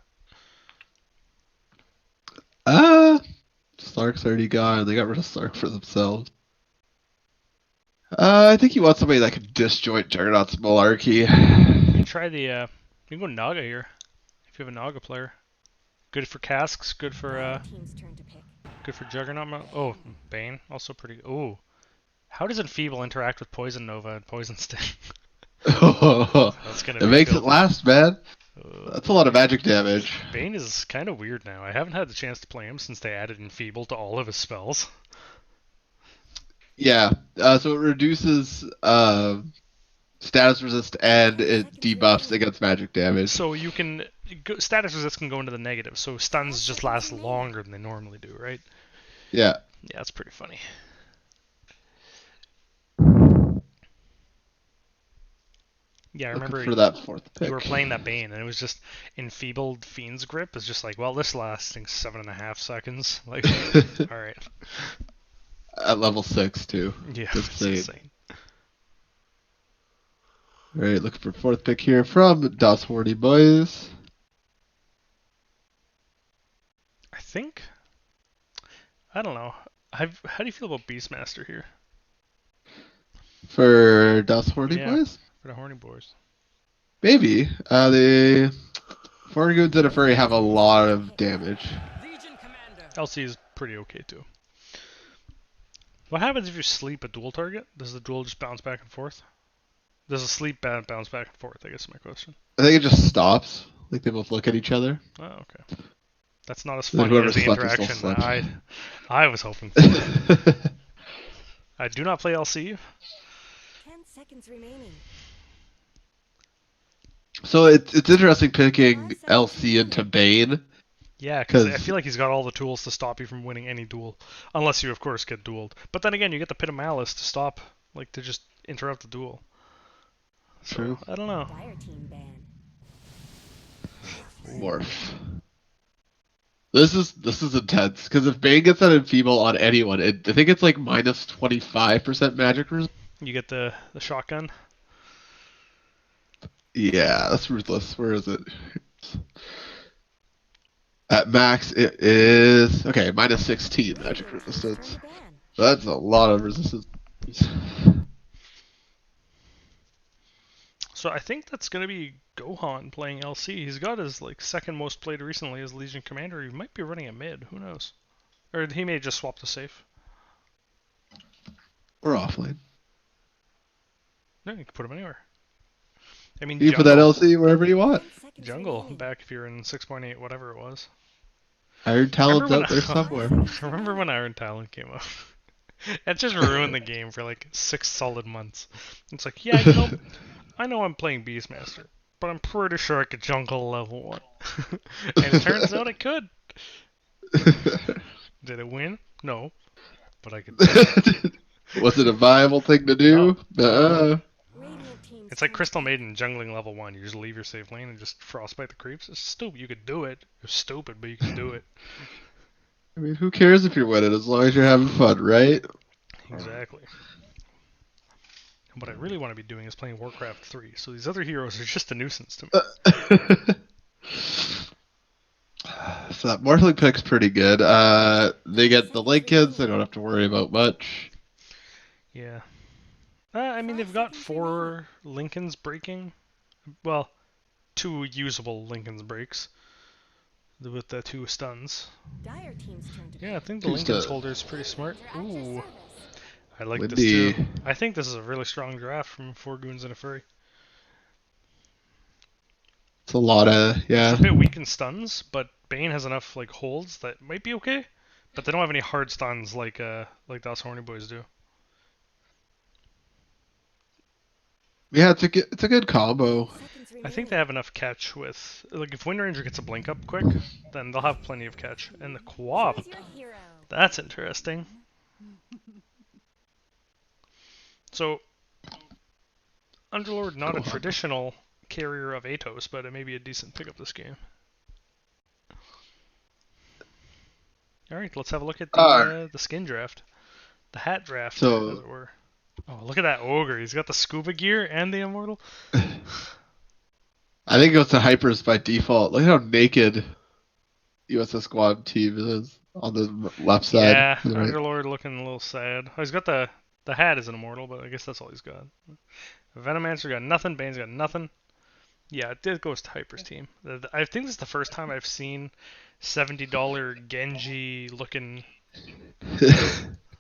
Stark's already gone. They got rid of Stark for themselves. I think you want somebody that can disjoint Juggernaut's Malarkey. You can try the, you can go Naga here, if you have a Naga player. Good for casks, good for, Team's turn to pick. good for Juggernaut. Oh, Bane, also pretty, ooh. How does Enfeeble interact with Poison Nova and Poison Sting? That's gonna It be makes it filthy. last, man. That's a lot of magic damage. Bane is kind of weird now. I haven't had the chance to play him since they added Enfeeble to all of his spells. Yeah, so it reduces status resist and it debuffs against magic damage. So you can, status resist can go into the negative, so stuns just last longer than they normally do, right? Yeah. Yeah, that's pretty funny. Yeah, I Looking remember for that fourth pick. you were playing that Bane, and it was just Enfeebled Fiend's Grip is just like, well, this lasting 7.5 seconds. Like, alright. At level 6, too. Yeah, It's it's insane. insane. Alright, looking for fourth pick here from Das Horny Boys. I think, I don't know. How do you feel about Beastmaster here? For Das Horny Yeah. Boys? For the Horny Boys. Maybe. The Four Goons and a Furry have a lot of damage. LC is pretty okay too. What happens if you sleep a dual target? Does the dual just bounce back and forth? Does the sleep bounce back and forth? I guess is my question. I think it just stops. Like they both look at each other. Oh, okay. That's not as Then funny whoever as the slept is still interaction slept. I was hoping for. I do not play LC. 10 seconds remaining. So it's interesting picking LC into Bane. Yeah, because I 'Cause- feel like he's got all the tools to stop you from winning any duel. Unless you, of course, get dueled. But then again, you get the Pit of Malice to stop, like, to just interrupt the duel. So, True. I don't know. Dire team ban. Morph. This is intense because if Bane gets that enfeeble on anyone, I think it's like minus 25% magic resist. You get the shotgun. Yeah, that's ruthless. Where is it? At max, it is okay. Minus 16 magic Team's resistance. turn to ban. That's a lot of resistance. So I think that's going to be Gohan playing LC. He's got his like second most played recently as Legion Commander. He might be running a mid. Who knows? Or he may just swap to safe. Or offlane. No, you can put him anywhere. I mean, You can put that LC wherever you want. 10 seconds jungle remaining. back if you're in 6.8, whatever it was. Iron Talon's Remember out there somewhere. Remember when Iron Talon came out? It just ruined the game for like 6 solid months. It's like, yeah, you know, I know I'm playing Beastmaster, but I'm pretty sure I could jungle level 1. And it turns out I could. Did it win? No. But I could. Was it a viable thing to do? Radiant team's It's like turn to Crystal pick. Maiden jungling level 1. You just leave your safe lane and just frostbite the creeps. It's stupid. You could do it. It's stupid, but you can do it. I mean, who cares if you're winning as long as you're having fun, right? Exactly. What I really want to be doing is playing Warcraft 3, so these other heroes are just a nuisance to me. So that Morphling pick's pretty good. They get the Lincolns, they don't have to worry about much. Yeah. I mean, they've got 4 Lincolns breaking. Well, 2 usable Lincolns breaks. With the 2 stuns. Dire team's turn to Yeah, I pick. think the Who's Lincolns the- holder is pretty smart. Ooh. I like this Windy. too. I think this is a really strong draft from 4 Goons and a Furry. It's a lot of, yeah. It's a bit weak in stuns, but Bane has enough like holds that might be okay. But they don't have any hard stuns like those Horny Boys do. Yeah, it's a good combo. Seconds I think they remaining. have enough catch with like if Wind Ranger gets a blink up quick, then they'll have plenty of catch. And the co-op, Choose your hero. that's interesting. So, Underlord, not Go a on. traditional carrier of Atos, but it may be a decent pickup this game. Alright, let's have a look at the skin draft. The hat draft, as So it were. Oh, look at that ogre. He's got the scuba gear and the immortal. I think it goes to hypers by default. Look at how naked USSGuam team is on the left side. Yeah, To the right. Underlord looking a little sad. Oh, he's got the hat as an immortal, but I guess that's all he's got. Venomancer got nothing. Bane's got nothing. Yeah, it goes to Hyper's team. I think this is the first time I've seen $70 Genji looking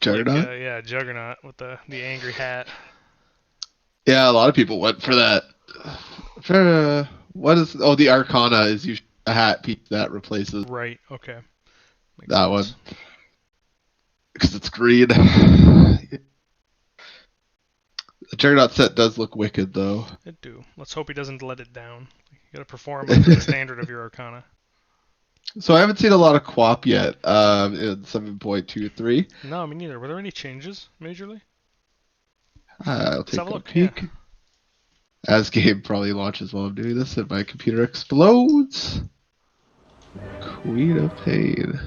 Juggernaut? like yeah, Juggernaut with the angry hat. Yeah, a lot of people went for that. What is? Oh, the Arcana is usually a hat piece that replaces Right. Okay. Makes that sense. one because it's green. The Juggernaut set does look wicked though. It do. Let's hope he doesn't let it down. You gotta perform up to the standard of your Arcana. So I haven't seen a lot of QWOP yet in 7.23. No, me neither. Were there any changes majorly? I'll Let's take have a a look. peek. Yeah. As game probably launches while I'm doing this and my computer explodes. Queen of Pain.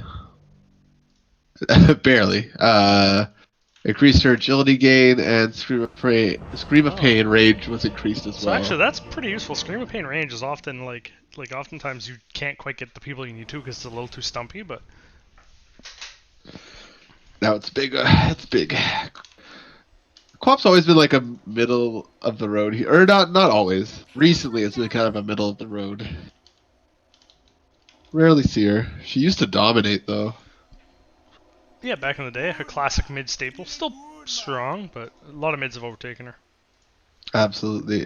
Barely. Increased her agility gain and Scream of Pain range was increased as So well. actually, that's pretty useful. Scream of Pain range is often like oftentimes you can't quite get the people you need to because it's a little too stumpy. But Now it's big. It's big. QWOP's always been like a middle of the road here, or not always. Recently, it's been kind of a middle of the road. Rarely see her. She used to dominate though. yeah, back in the day, a classic mid staple, still strong, but a lot of mids have overtaken her. Absolutely.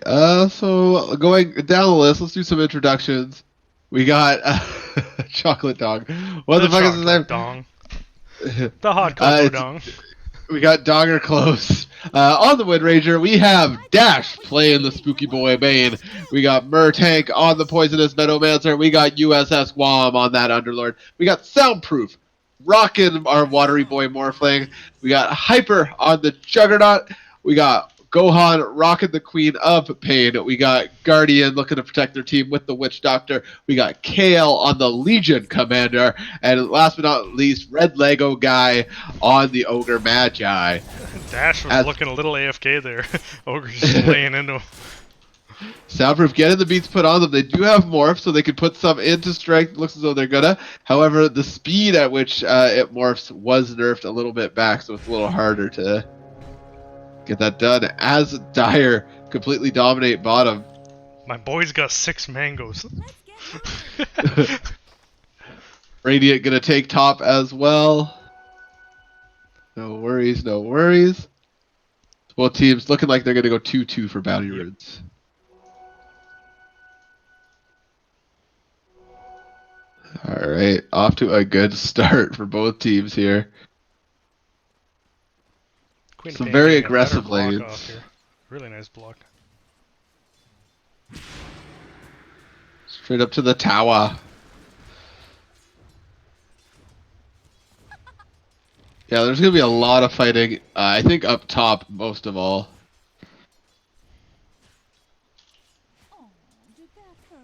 So going down the list, let's do some introductions. We got Chocolate Dog. What the fuck is his name? Dong. The hot cocoa dong. We got Dogger Close. On the Wind Ranger, we have Dash playing the Spooky Boy Bane. We got Murtank on the Poisonous Meadowmancer. We got USSGuam on that Underlord. We got Soundproof rocking our Watery Boy Morphling. We got Hyper on the Juggernaut. We got Gohan rocking the Queen of Pain. We got Guardian looking to protect their team with the Witch Doctor. We got Kale on the Legion Commander. And last but not least, Red Lego Guy on the Ogre Magi. Dash was looking a little AFK there. Ogre just laying into him. Soundproof getting the beats put on them. They do have morph, so they can put some into strength. Looks as though they're gonna. However, the speed at which it morphs was nerfed a little bit back, so it's a little harder to get that done. As Dire completely dominate bottom. My boy's got 6 mangoes. Let's get moving. Radiant gonna take top as well. No worries, no worries. Both teams looking like they're gonna go 2-2 for Bounty Runes. Alright, off to a good start for both teams here. Queen of Some Pain very getting a better aggressive block lanes. off here. Really nice block. Straight up to the tower. Yeah, there's gonna be a lot of fighting. I think up top most of all. Oh, did that hurt?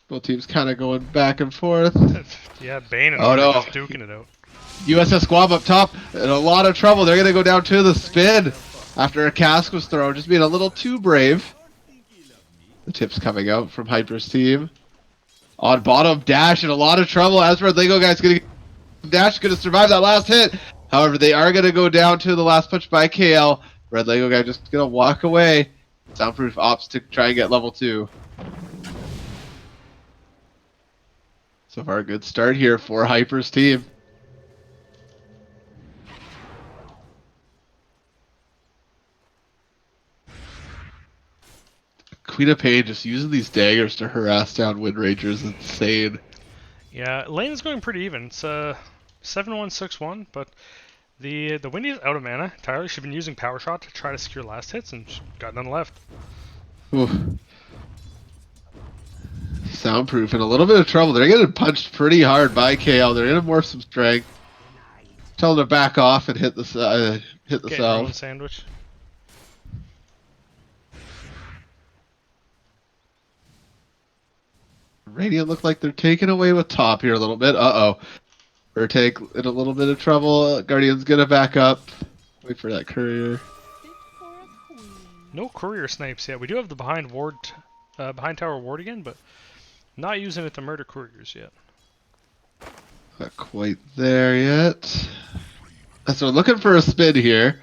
Both teams kind of going back and forth. Yeah, Bane and Oh, Ogre no. just duking it out. USSGuam up top in a lot of trouble. They're gonna go down to the spin after a cask was thrown, just being a little too brave. The tips coming out from Hyper's team. On bottom, Dash in a lot of trouble. As for Lego Guy's gonna Dash gonna survive that last hit. However, they are gonna go down to the last punch by KL. Red Lego Guy just gonna walk away. Soundproof opts to try and get level 2. So far, a good start here for Hyper's team. Queen of Pain just using these daggers to harass down Wind Ranger is insane. Yeah, lane's going pretty even. It's 7-1-6-1, but the Windy's out of mana entirely. She's been using Power Shot to try to secure last hits, and she's got none left. Ooh. Soundproof in a little bit of trouble. They're getting punched pretty hard by KL. They're gonna morph some strength. Tell them to back off and hit the Get your own salve. sandwich. Radiant look like they're taking away with top here a little bit. Uh-oh. We're in a little bit of trouble. Guardian's gonna back up. Wait for that courier. No courier snipes yet. We do have the behind tower ward again, but not using it to murder couriers yet. Not quite there yet. So we're looking for a spin here.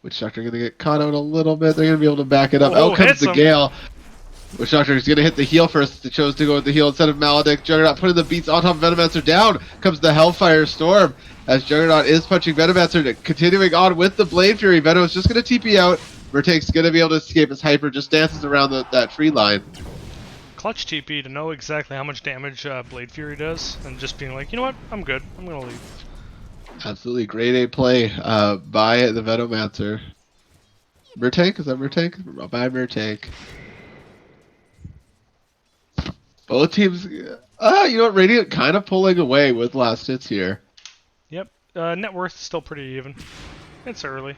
Witch Doctor gonna get caught out a little bit. They're gonna be able to back it up. Oh, Out comes hits the him. Gale. Witch Doctor is gonna hit the heal first. They chose to go with the heal instead of Maledict. Juggernaut putting the beats on top of Venomancer. Down comes the Hellfire Storm as Juggernaut is punching Venomancer. Continuing on with the Blade Fury. Venom is just gonna TP out. Vertake's gonna be able to escape as Hyper just dances around that tree line. Clutch TP to know exactly how much damage Blade Fury does, and just being like, you know what, I'm good. I'm gonna leave. Absolutely great A play by the Venomancer. Murtank? Is that Murtank? By Murtank. Both teams, you know what, Radiant kind of pulling away with last hits here. Yep. Net worth is still pretty even. It's early.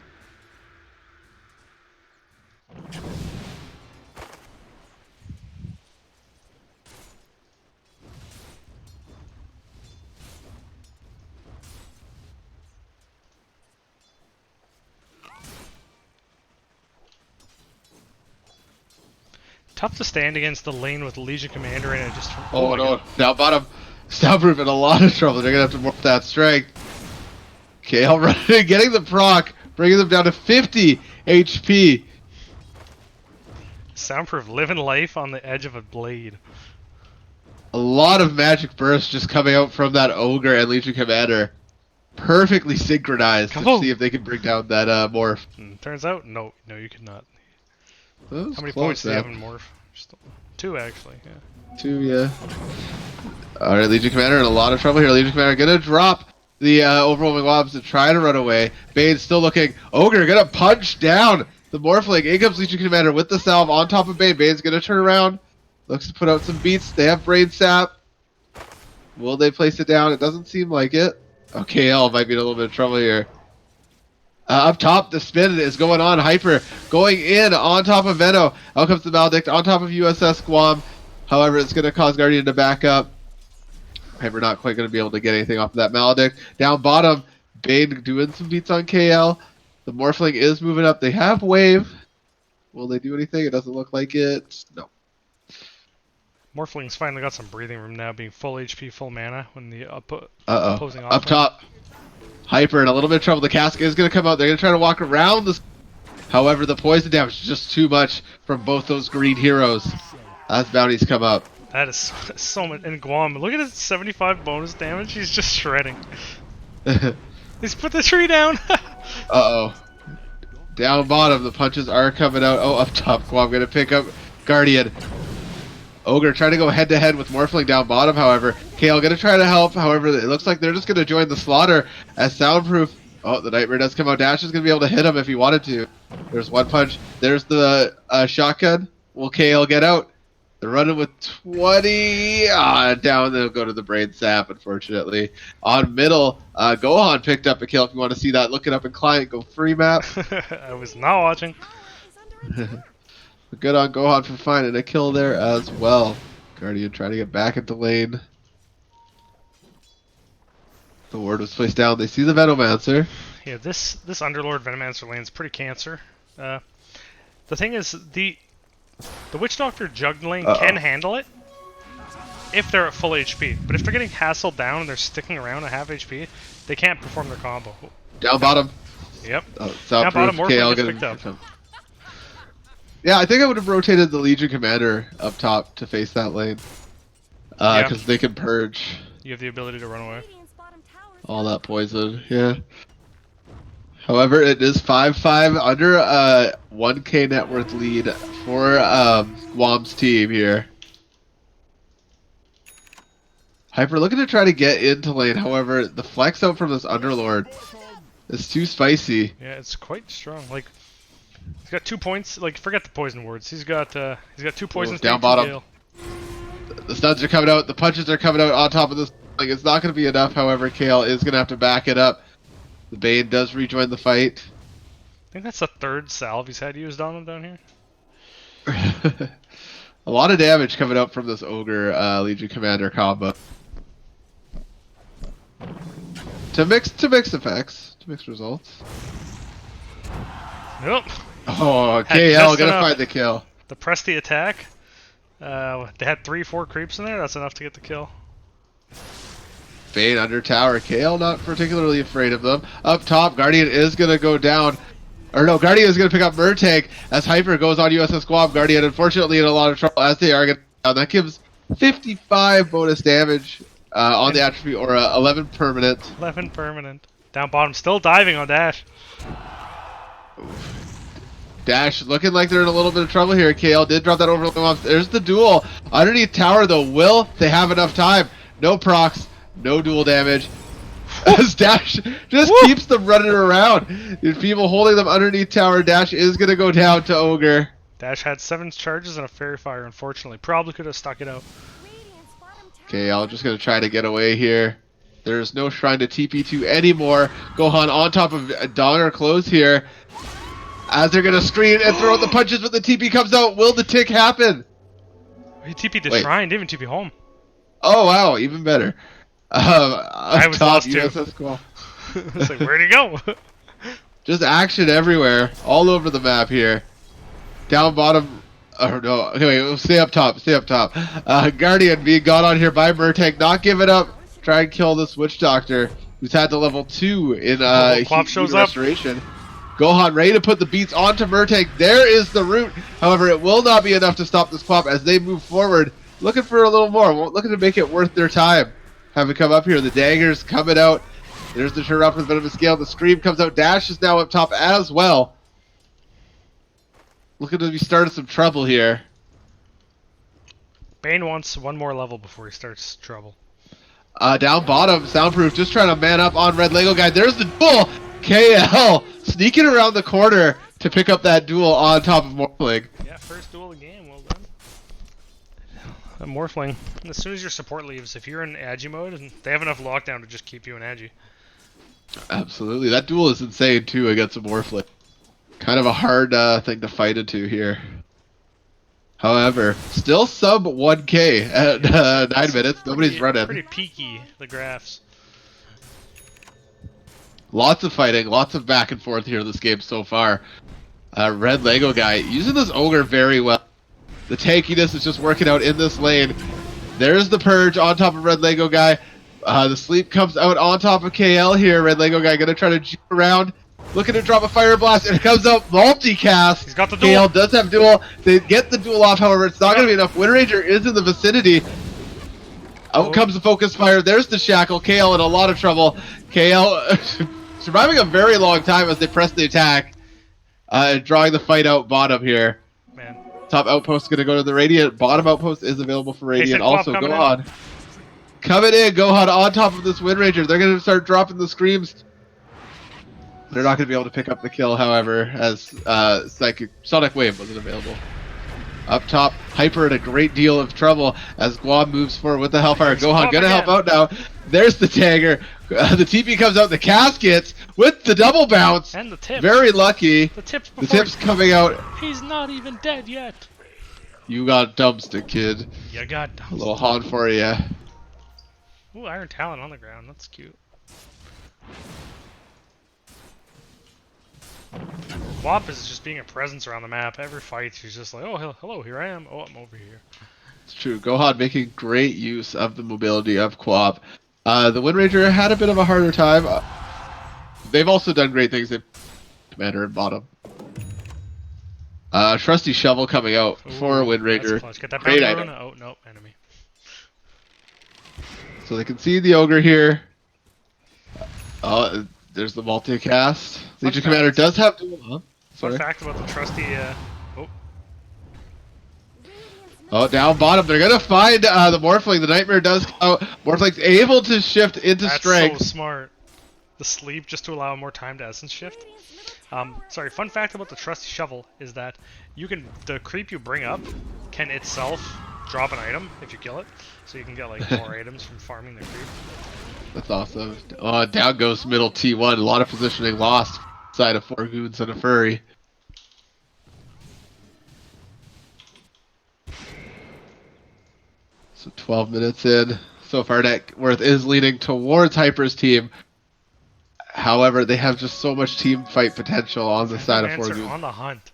Tough to stand against the lane with Legion Commander in it. Just from, Oh my no, God. now bottom. Soundproof in a lot of trouble. They're going to have to morph that strength. KL running, getting the proc, bringing them down to 50 HP. Soundproof living life on the edge of a blade. A lot of magic bursts just coming out from that Ogre and Legion Commander. Perfectly synchronized to see if they can bring down that morph. Turns out, no, you could not. That was How many close, points do you man. have in morph? Just 2 actually. Yeah. 2, yeah. Alright, Legion Commander in a lot of trouble here. Legion Commander gonna drop the overwhelming mobs to try to run away. Bane's still looking. Ogre gonna punch down the Morphling. In comes Legion Commander with the salve on top of Bane. Bane's gonna turn around. Looks to put out some beats. They have Brain Sap. Will they place it down? It doesn't seem like it. Oh, KL might be in a little bit of trouble here. Up top, the spin is going on. Hyper going in on top of Veno. Out comes the Maledict on top of USSGuam. However, it's going to cause Guardian to back up. Hyper not quite going to be able to get anything off of that Maledict. Down bottom, Bane doing some beats on KL. The Morphling is moving up. They have Wave. Will they do anything? It doesn't look like it. No. Morphling's finally got some breathing room now, being full HP, full mana when the Uh-oh. opposing Up offense. top. Hyper in a little bit of trouble. The cask is going to come out. They're going to try to walk around this. However, the poison damage is just too much from both those green heroes. As bounties come up. That is so much. And Guam, look at his 75 bonus damage. He's just shredding. He's put the tree down. Uh-oh. Down bottom, the punches are coming out. Oh, up top, Guam going to pick up Guardian. Ogre trying to go head-to-head with Morphling down bottom, however. Kale going to try to help, however, it looks like they're just going to join the slaughter as Soundproof. Oh, the Nightmare does come out. Dash is going to be able to hit him if he wanted to. There's one punch. There's the shotgun. Will KL get out? They're running with 20. Down they'll go to the Brain Sap, unfortunately. On middle, Gohan picked up a kill. If you want to see that, look it up in client. Go free map. I was not watching. Good on Gohan for finding a kill there as well. Guardian trying to get back into lane. The ward was placed down. They see the Venomancer. Yeah, this Underlord Venomancer lane's pretty cancer. The thing is, the Witch Doctor Jug lane can handle it if they're at full HP. But if they're getting hassled down and they're sticking around at half HP, they can't perform their combo. Down bottom. Yep. Soundproof. bottom, Morphling KL gets gonna picked up. Yeah, I think I would have rotated the Legion Commander up top to face that lane. Because they can purge You have the ability to run away. Radiant's bottom tower is all that poison. Yeah. However, it is 5-5 under a 1k net worth lead for Guam's team here. Hyper looking to try to get into lane. However, the flex out from this Underlord is too spicy. Yeah, it's quite strong. Like, he's got 2 points. Like, forget the poison words. He's got 2 poisons. down to bottom. Gale. The stuns are coming out. The punches are coming out on top of this. Like, it's not going to be enough. However, Kale is going to have to back it up. The Bane does rejoin the fight. I think that's the third salve he's had used on him down here. A lot of damage coming up from this Ogre Legion Commander combo. To mixed effects, to mixed results. Nope. Oh, Had KL just gonna enough. find the kill. The press the attack. They had 3-4 creeps in there. That's enough to get the kill. Bane under tower. KL not particularly afraid of them. Up top, Guardian is gonna go down. Or no, Guardian is gonna pick up Murtag as Hyper goes on USSGuam. Guardian unfortunately in a lot of trouble as they are gonna down. That gives 55 bonus damage on the attribute, or 11 permanent. 11 permanent. Down bottom, still diving on Dash. Dash looking like they're in a little bit of trouble here. KL did drop that overload off. There's the duel. Underneath tower though, will they have enough time? No procs, no dual damage. As Dash just keeps them running around. There's people holding them underneath tower. Dash is going to go down to Ogre. Dash had 7 charges and a Fairy Fire, unfortunately. Probably could have stuck it out. Radiant's bottom tower. KL just going to try to get away here. There's no shrine to TP2 anymore. Gohan on top of Donner close here. As they're going to screen and throw out the punches, but the TP comes out. Will the tick happen? He TP'd the Wait. shrine, didn't even TP home. Oh, wow. Even better. I was lost too. USSGuam. It's like, where'd he go? Just action everywhere. All over the map here. Down bottom. Oh, no. Okay, wait. We'll stay up top. Stay up top. Guardian being got on here by Murtag. Not giving up. Try and kill this Witch Doctor, who's had to level 2 in Quap heat shows up. restoration. Gohan ready to put the beats onto Murtag. There is the root. However, it will not be enough to stop this Quap as they move forward. Looking for a little more. Looking to make it worth their time. Having come up here. The daggers coming out. There's the turn off with a bit of a scale. The scream comes out. Dash is now up top as well. Looking to be starting some trouble here. Bane wants one more level before he starts trouble. Down bottom, Soundproof just trying to man up on Red Lego guy. There's the duel. KL sneaking around the corner to pick up that duel on top of Morphling. Yeah, first duel of the game, well done. Morphling, as soon as your support leaves, if you're in Agi mode, and they have enough lockdown to just keep you in Agi. Absolutely, that duel is insane too against a Morphling. Kind of a hard thing to fight into here. However, still sub 1k at 9 minutes. Nobody's running. Pretty peaky, the graphs. Lots of fighting, lots of back and forth here in this game so far. Red Lego guy using this Ogre very well. The tankiness is just working out in this lane. There's the Purge on top of Red Lego guy. The sleep comes out on top of KL here. Red Lego guy gonna try to juke around. Looking to drop a Fire Blast, and it comes out multicast. He's got the duel. KL does have duel. They get the duel off, however, it's not going to be enough. Wind Ranger is in the vicinity. Out comes the Focus Fire. There's the Shackle. KL in a lot of trouble. KL surviving a very long time as they press the attack. Drawing the fight out bottom here. Man. Top outpost is going to go to the Radiant. Bottom outpost is available for Radiant. said Quap Also, coming Gohan. Coming in, Gohan on top of this Wind Ranger. They're going to start dropping the screams. They're not going to be able to pick up the kill, however, as Sonic Wave wasn't available. Up top, Hyper in a great deal of trouble as Guam moves forward with the Hellfire. Gohan going to help out now. There's the Tagger. The TP comes out, the Caskets with the double bounce. And the tips. Very lucky. The tips The before tips coming out. He's not even dead yet. You got dumpstick, kid. You got A little Han for you. Ooh, Iron Talon on the ground. That's cute. Wop is just being a presence around the map. Every fight, he's just like, oh, hello, here I am. Oh, I'm over here. It's true. Gohan making great use of the mobility of Quap. The Wind Ranger had a bit of a harder time. They've also done great things. They've Commander and bottom. Trusty Shovel coming out for Wind Ranger. That's clutch. Get that Great bounty item. rune. Oh, no, enemy. So they can see the Ogre here. There's the multicast. Legion Commander fact. does have dual, huh? Fun Sorry. fact about the trusty, Oh, down bottom. They're going to find the Morphling. The Nightmare does come out. Morphling's able to shift into that's strength. so smart. The sleep just to allow more time to essence shift. Sorry, fun fact about the trusty shovel is that the creep you bring up can itself drop an item if you kill it, so you can get like more items from farming the creep. That's awesome. Down goes middle T1. A lot of positioning lost. Side of 4 goons and a furry. So 12 minutes in. So far, Networth is leading towards Hyper's team. However, they have just so much team fight potential on the side of 4 Venommancer goons. on the hunt.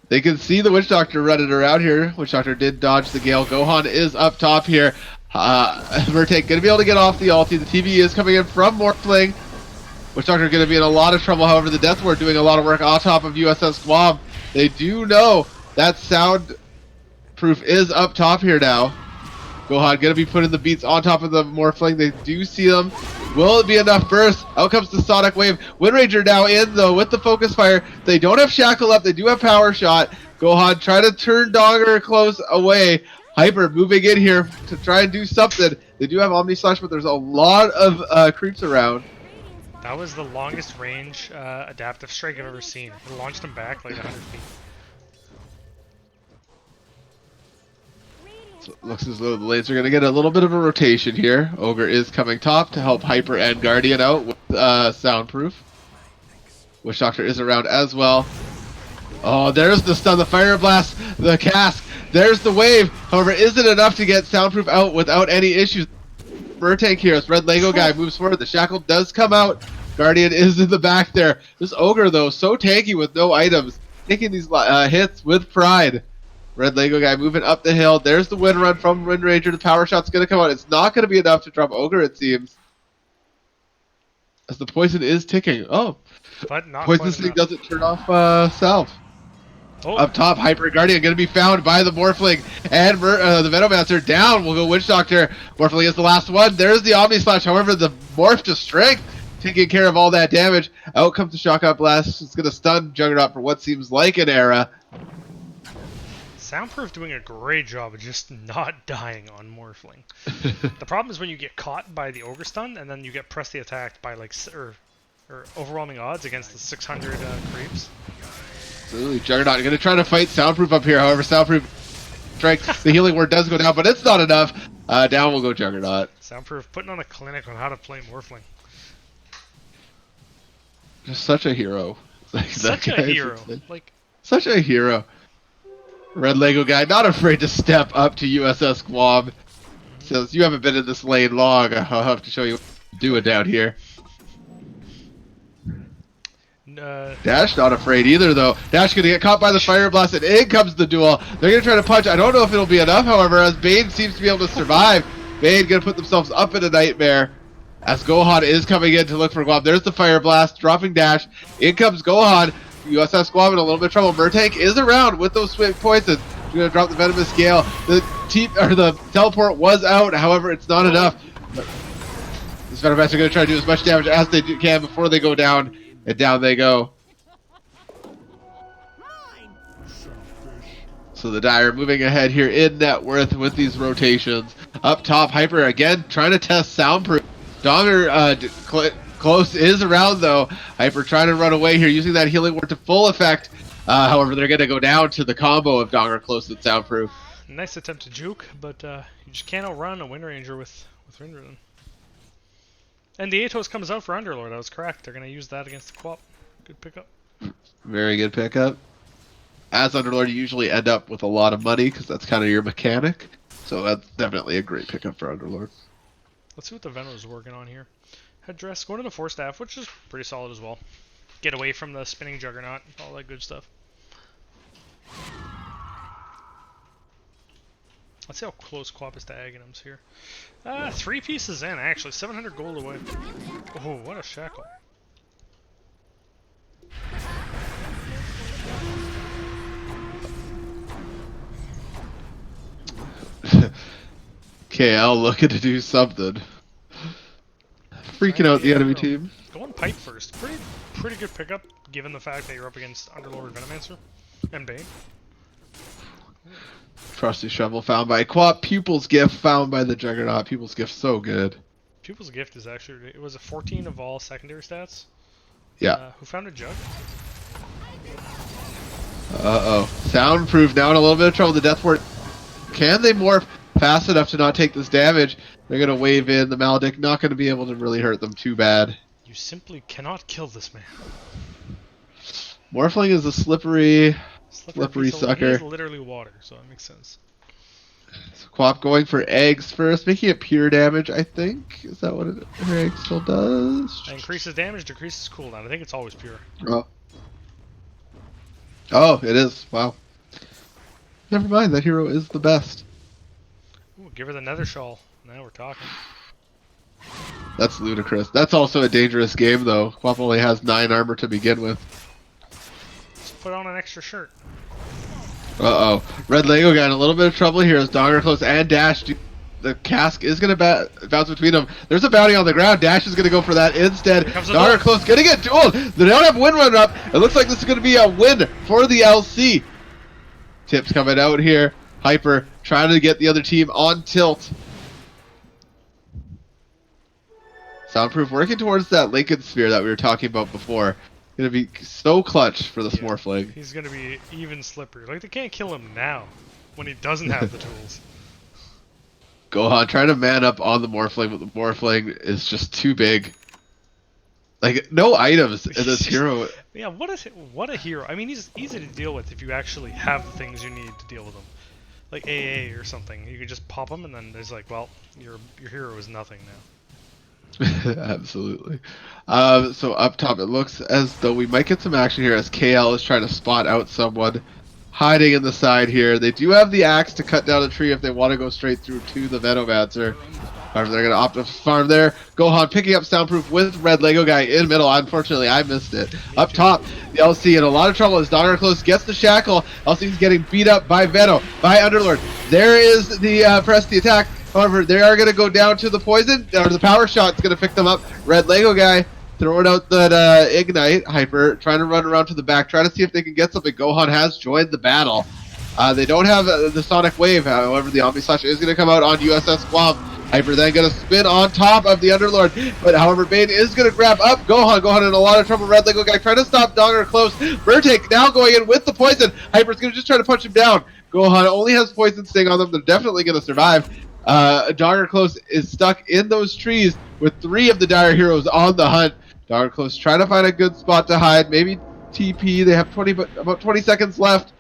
They can see the Witch Doctor running around here. Witch Doctor did dodge the Gale. Gohan is up top here. Murtake going to be able to get off the ulti. The TV is coming in from Morphling. Witch Doctor going to be in a lot of trouble. However, the Death Ward doing a lot of work on top of USS Guam. They do know that soundproof is up top here now. Gohan going to be putting the beats on top of the Morphling. They do see them. Will it be enough burst? Out comes the Sonic Wave. Windranger now in, though, with the Focus Fire. They don't have Shackle up. They do have Power Shot. Gohan trying to turn Donger close away. Hyper moving in here to try and do something. They do have Omni Slash, but there's a lot of creeps around. That was the longest range adaptive strike I've ever seen. It launched him back like 100 feet. So it looks as though the lanes are going to get a little bit of a rotation here. Ogre is coming top to help Hyper and Guardian out with Soundproof. Witch Doctor is around as well. Oh, there's the stun, the Fire Blast, the Cask. There's the wave. However, is it enough to get Soundproof out without any issues? Murtake here. This red Lego guy moves forward. The Shackle does come out. Guardian is in the back there. This Ogre, though, so tanky with no items. Taking these hits with pride. Red Lego guy moving up the hill. There's the wind run from Windranger. The power shot's going to come out. It's not going to be enough to drop Ogre, it seems. As the poison is ticking. Oh. But not Poison Sting doesn't turn off Salve. Oh. Up top, Hyper Guardian going to be found by the Morphling. And the Venomancer down. We'll go Witch Doctor. Morphling is the last one. There's the Omni Slash. However, the Morph to Strength taking care of all that damage. Out comes the Shockout Blast. It's going to stun Juggernaut for what seems like an era. Soundproof doing a great job of just not dying on Morphling. The problem is when you get caught by the Ogre stun and then you get press the attack by like or overwhelming odds against the 600 creeps. Absolutely, Juggernaut going to try to fight Soundproof up here. However, Soundproof strength, the healing word does go down, but it's not enough. Down will go Juggernaut. Soundproof putting on a clinic on how to play Morphling. Just such a hero. Like, Such a hero. Like such a hero. Red Lego guy, not afraid to step up to USS Guam. Says, you haven't been in this lane long. I'll have to show you what to do it down here. Dash not afraid either, though. Dash gonna get caught by the Fire Blast, and in comes the duel. They're gonna try to punch. I don't know if it'll be enough, however, as Bane seems to be able to survive. Bane gonna put themselves up in a nightmare. As Gohan is coming in to look for Guam. There's the Fire Blast, dropping Dash. In comes Gohan. USS Guam in a little bit of trouble. Murtake is around with those swift poisons. She's gonna drop the Venomous Gale. The teleport was out, however, it's not enough. But this Venomancer are gonna try to do as much damage as they can before they go down, and down they go. So the Dire moving ahead here in Networth with these rotations. Up top, Hyper again trying to test Soundproof. Donger close is around though. Hyper trying to run away here using that healing word to full effect. However, they're going to go down to the combo of Donger close and Soundproof. nice attempt to juke, but you just can't outrun a Windranger with Rindraden. And the Atos comes out for Underlord. I was correct. They're going to use that against the Quap. Good pickup. Very good pickup. As Underlord, you usually end up with a lot of money because that's kind of your mechanic. So that's definitely a great pickup for Underlord. Let's see what the Venom's working on here. Headdress, going to the 4 staff, which is pretty solid as well. Get away from the spinning Juggernaut, all that good stuff. Let's see how close Quap is to Aghanim's here. 3 pieces in, actually. 700 gold away. Oh, what a shackle. KL looking to do something. Freaking out the enemy team. Going pipe first. Pretty good pickup, given the fact that you're up against Underlord Venomancer and Bane. Trusty Shovel found by Quap. Pupil's Gift found by the Juggernaut. Pupil's Gift so good. Pupil's Gift is actually, it was a 14 of all secondary stats. Yeah. Who found a jug? Uh-oh. Soundproof now in a little bit of trouble. The Death Ward. Can they morph fast enough to not take this damage? They're going to wave in. The Maledict not going to be able to really hurt them too bad. You simply cannot kill this man. Morphling is a slippery Slippery sucker. He is literally water, so that makes sense. So Quap going for eggs first, making it pure damage, I think. Is that what her egg still does? Increases damage, decreases cooldown. I think it's always pure. Oh, it is. Wow. Never mind, that hero is the best. Ooh, give her the nether shawl. Now we're talking. That's ludicrous. That's also a dangerous game, though. Quap only has 9 armor to begin with. Just put on an extra shirt. Uh-oh. Red Lego got in a little bit of trouble here as Donger Close and Dash. The cask is going to bounce between them. There's a bounty on the ground. Dash is going to go for that instead. Donger Close going to get dueled. They don't have win run up. It looks like this is going to be a win for the LC. Tips coming out here. Hyper trying to get the other team on tilt. Soundproof working towards that Lincoln Sphere that we were talking about before. Gonna be so clutch for the Smorfling. He's gonna be even slippery. Like, they can't kill him now when he doesn't have the tools. Gohan trying to man up on the Morphling, but the Morphling is just too big. Like, no items in this hero. Yeah, what a hero. I mean, he's easy to deal with if you actually have the things you need to deal with him. Like AA or something. You can just pop him and then there's like, well, your hero is nothing now. Absolutely. So up top, it looks as though we might get some action here as KL is trying to spot out someone hiding in the side here. They do have the axe to cut down a tree if they want to go straight through to the Venomancer. However, they're going to opt to farm there. Gohan picking up Soundproof with Red Lego guy in middle. Unfortunately, I missed it. Up top, the LC in a lot of trouble as Donger Close gets the shackle. LC's getting beat up by Veno, by Underlord. There is the press the attack. However, they are going to go down to the poison, or the power shot's going to pick them up. Red Lego guy throwing out that Ignite. Hyper trying to run around to the back, trying to see if they can get something. Gohan has joined the battle. They don't have the Sonic Wave, however, the Omni Slash is going to come out on USS Guam. Hyper then going to spin on top of the Underlord, but however, Bane is going to grab up Gohan. Gohan in a lot of trouble. Red Lego guy trying to stop Donger Close. Burtake now going in with the poison. Hyper's going to just try to punch him down. Gohan only has Poison Sting on them. They're definitely going to survive. Donger Close is stuck in those trees with 3 of the Dire Heroes on the hunt. Donger Close trying to find a good spot to hide. Maybe TP. They have about 20 seconds left.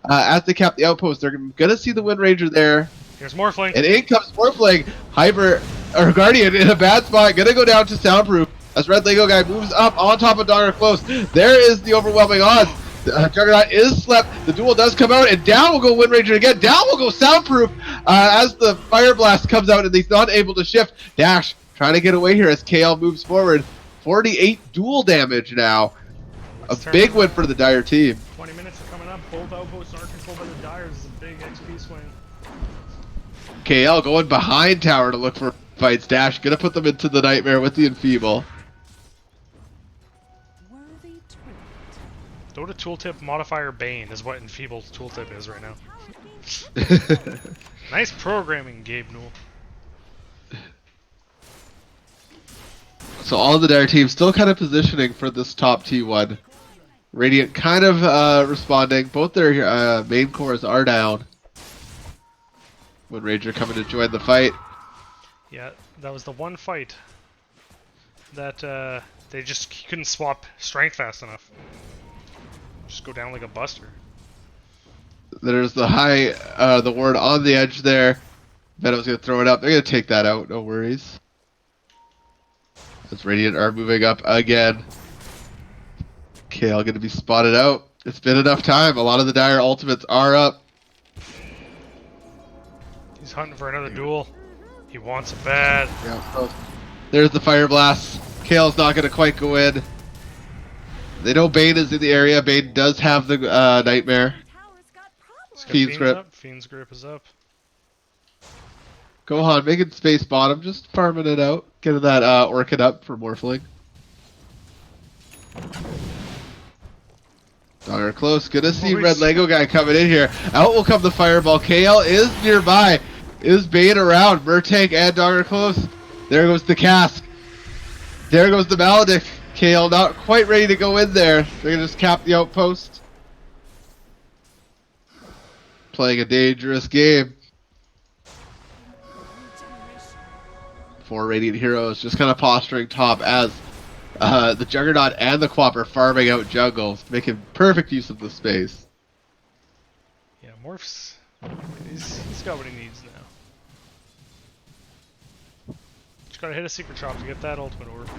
As they cap the outpost, they're gonna see the Wind Ranger there. Here's Morphling. And in comes Morphling. Hyper or Guardian in a bad spot. Gonna go down to Soundproof as Red Lego guy moves up on top of Donger Close. There is the overwhelming odds. Juggernaut is slept. The duel does come out, and down will go Wind Ranger again. Down will go Soundproof as the Fire Blast comes out, and he's not able to shift. Dash trying to get away here as KL moves forward. 48 duel damage now. A big win for the Dire team. 20 minutes are coming up. Both outposts are controlled by the Dire. This is a big XP swing. KL going behind tower to look for fights. Dash gonna put them into the Nightmare with the Enfeeble. Worthy tribute. Dota tooltip modifier Bane is what Enfeeble's tooltip is right now. Nice programming, Gabe Newell. So all of the Dire teams still kind of positioning for this top T1. Radiant kind of responding. Both their main cores are down. Wind Ranger coming to join the fight. Yeah, that was the one fight that they just couldn't swap strength fast enough. Just go down like a buster. There's the the ward on the edge there. Venom's gonna throw it up. They're gonna take that out. No worries. As Radiant are moving up again. KL gonna be spotted out. It's been enough time. A lot of the Dire ultimates are up. He's hunting for another duel. He wants it bad. Yeah, so there's the Fire Blast. KL's not gonna quite go in. They know Bane is in the area. Bane does have the Nightmare. Tower's got problems. Fiend's Grip. Up. Fiend's Grip is up. Gohan making space bottom, just farming it out. Getting that Orchid up for Morphling. Donger Close. Gonna see Red Lego guy coming in here. Out will come the Fireball. KL is nearby. Is Bane around? Murtank and Donger Close. There goes the cask. There goes the Maledict. KL not quite ready to go in there. They're gonna just cap the outpost. playing a dangerous game. 4 Radiant Heroes just kind of posturing top as the Juggernaut and the Quap are farming out jungles, making perfect use of the space. Yeah, Morph's... He's got what he needs now. Just gotta hit a secret shop to get that ultimate orb.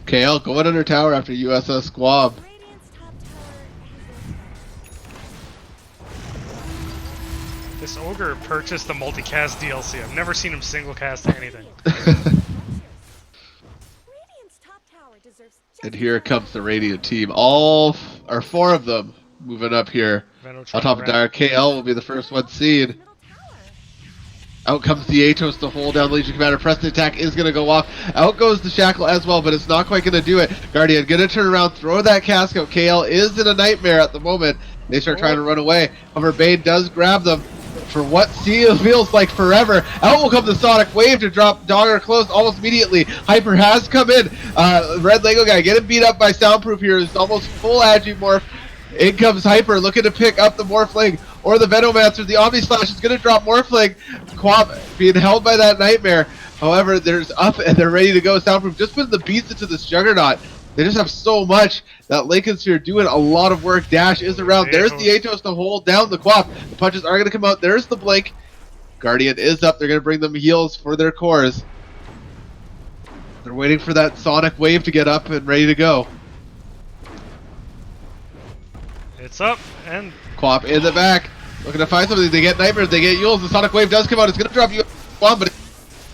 KL going under tower after USSGuam. Radiant's top tower has This Ogre purchased the multicast DLC. I've never seen him single cast anything. Radiant's top tower deserves just And here comes the Radiant team. All or 4 of them moving up here. Venom On trying top to of wrap- Dire, KL will be the first one seen. middle tower. Out comes the Atos to hold down Legion Commander. Preston attack is going to go off. Out goes the Shackle as well, but it's not quite going to do it. Guardian going to turn around, throw that cask out. KL is in a nightmare at the moment. They start trying to run away. However, Bane does grab them for what feels like forever. Out will come the Sonic Wave to drop Dogger close almost immediately. Hyper has come in. Red Lego guy getting beat up by Soundproof here. It's almost full Agimorph. In comes Hyper looking to pick up the Morphling or the Venomancer. The Omni Slash is going to drop Morphling. Quap being held by that Nightmare. However, there's up and they're ready to go. Soundproof just putting the beats into this Juggernaut. They just have so much. That Lincoln Sphere doing a lot of work. Dash is around. There's the Atos to hold down the Quap. The punches are going to come out. There's the Blink. Guardian is up. They're going to bring them heals for their cores. They're waiting for that Sonic Wave to get up and ready to go. It's up, and Quap in the back. Looking to find something. They get Nightmares. They get Yules. The Sonic Wave does come out. It's going to drop you one, but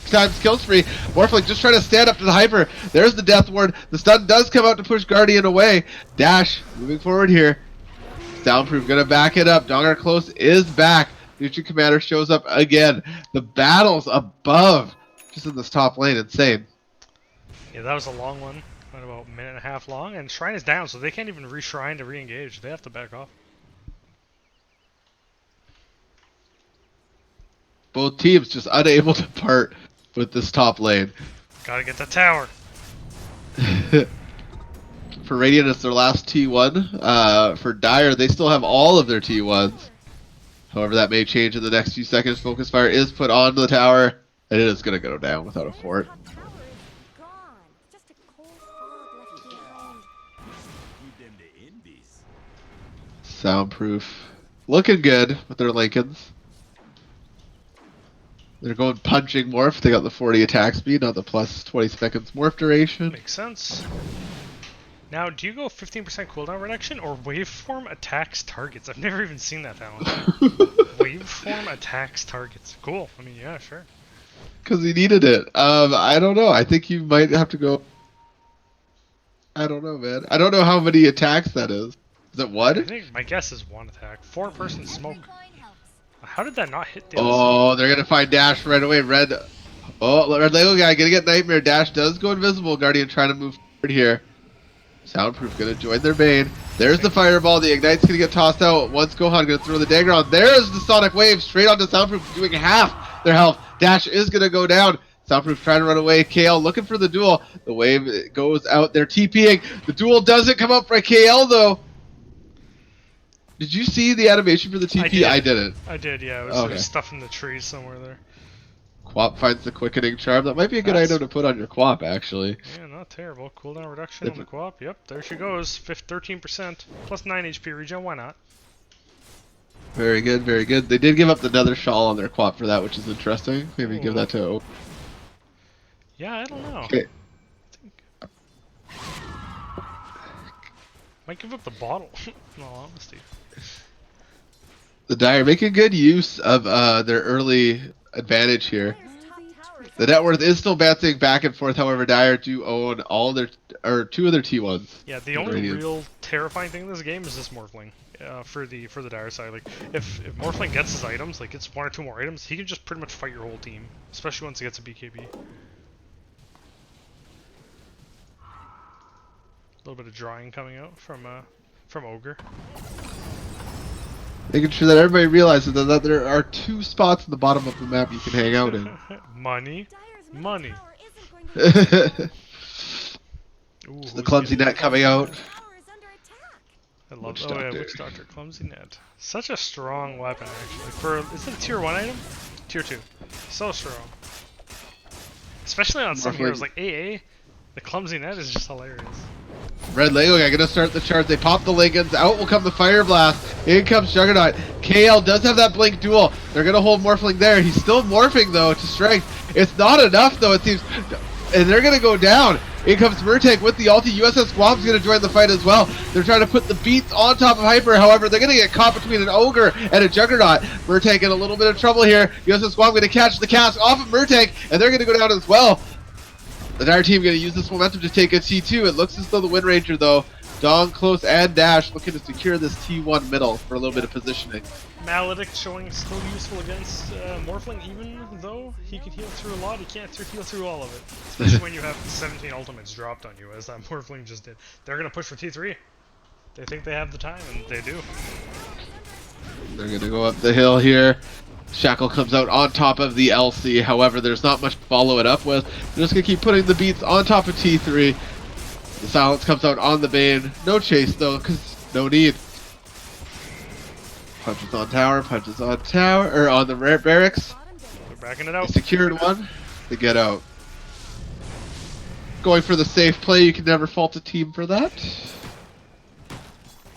times kill spree. Morphling just trying to stand up to the Hyper. There's the Death Ward. The stun does come out to push Guardian away. Dash moving forward here. Soundproof gonna back it up. Donger Close is back. Legion Commander shows up again. The battles above, just in this top lane, insane. yeah, that was a long one. Went about a minute and a half long, and Shrine is down, so they can't even re-shrine to re-engage. They have to back off. Both teams just unable to part with this top lane. Gotta get the tower. For Radiant, it's their last T1. For Dire, they still have all of their T1s. However, that may change in the next few seconds. Focus Fire is put onto the tower, and it is going to go down without a fort. Top tower is gone. Just a cold fog left behind. You them the envies. Soundproof. Looking good with their Lincolns. They're going punching morph. They got the 40 attack speed, not the plus 20 seconds morph duration. Makes sense. Now, do you go 15% cooldown reduction or waveform attacks targets? I've never even seen that talent. Waveform attacks targets. Cool. I mean, yeah, sure. Because he needed it. I don't know. I think you might have to go. I don't know, man. I don't know how many attacks that is. Is it what? I think my guess is 1 attack. 4-person smoke. How did that not hit the Oh, they're gonna find Dash right away. Red Lego guy gonna get Nightmare. Dash does go invisible. Guardian trying to move forward here. Soundproof gonna join their Bane. There's the Fireball. The Ignite's gonna get tossed out. Once Gohan gonna throw the dagger on. There's the Sonic Wave straight onto Soundproof, doing half their health. Dash is gonna go down. Soundproof trying to run away. KL looking for the duel. The wave goes out. They're TPing. The duel doesn't come up by KL though. Did you see the animation for the TP? I didn't. I did, yeah. It was, Okay. it was stuff in the trees somewhere there. Quap finds the quickening charm. That might be a good That's- item to put on your Quap, actually. Yeah, not terrible. Cooldown reduction on the Quap. Yep, there she goes. 13%. Plus 9 HP regen. Why not? Very good, very good. They did give up the Nether Shawl on their Quap for that, which is interesting. Maybe give that to... Yeah, I don't know. Okay. Might give up the bottle, in all honesty. The Dire making good use of their early advantage here. The net worth is still bouncing back and forth. However, Dire do own all their, or 2 of their T1s. Yeah, the only real terrifying thing in this game is this Morphling. For the Dire side, like if Morphling gets his items, like it's 1 or 2 more items, he can just pretty much fight your whole team, especially once he gets a BKB. A little bit of drawing coming out from Ogre. Making sure that everybody realizes that there are 2 spots in the bottom of the map you can hang out in. Money. Dyer's middle Money. tower isn't going to Ooh, The who's clumsy getting- net coming out. tower is under attack. I love. Witch Oh yeah, Doctor. Witch Doctor, clumsy net. Such a strong weapon actually. For is it a tier 1 item? Tier 2. So strong. Especially on some Morphling. heroes like AA. The clumsy net is just hilarious. Red Lego guy gonna start the charge. They pop the Lincolns. Out will come the Fire Blast. In comes Juggernaut. KL does have that Blink Duel. They're gonna hold Morphling there. He's still morphing though to strength. It's not enough though, it seems. And they're gonna go down. In comes Murtek with the ulti. USSGuam's gonna join the fight as well. They're trying to put the beats on top of Hyper. However, they're gonna get caught between an Ogre and a Juggernaut. Murtek in a little bit of trouble here. USSGuam gonna catch the cast off of Murtek, and they're gonna go down as well. The Dire team going to use this momentum to take a T2. It looks as though the Wind Ranger, though, Dong, Close, and Dash looking to secure this T1 middle for a little bit of positioning. Maledict showing still useful against Morphling, even though he can heal through a lot, he can't heal through all of it. Especially when you have 17 ultimates dropped on you, as that Morphling just did. They're going to push for T3. They think they have the time, and they do. They're going to go up the hill here. Shackle comes out on top of the LC. However, there's not much to follow it up with. They're just going to keep putting the beats on top of T3. The silence comes out on the Bane. No chase, though, because no need. Punches on tower, or on the barracks. They're backing it They out. secured one. They get out. Going for the safe play. You can never fault a team for that.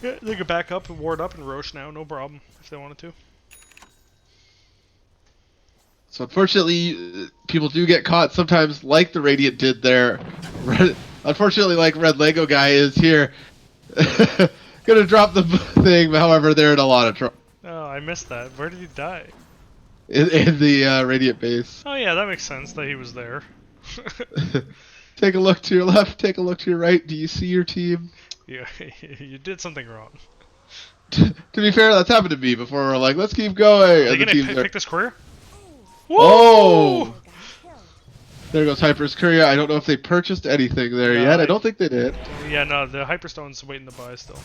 Yeah, they could back up and ward up and Roche now, no problem, if they wanted to. So unfortunately, people do get caught sometimes, like the Radiant did there. Unfortunately, like Red Lego guy is here. Gonna drop the thing, however, they're in a lot of trouble. Oh, I missed that. Where did he die? In the Radiant base. Oh yeah, that makes sense that he was there. Take a look to your left, take a look to your right. Do you see your team? Yeah, you did something wrong. To be fair, that's happened to me before. We're like, let's keep going. Are they And the gonna teams are... pick this courier? Oh! Woo! There goes Hyper's Courier. I don't know if they purchased anything there yet. I don't think they did. Yeah, no, the Hyperstone's waiting to buy still.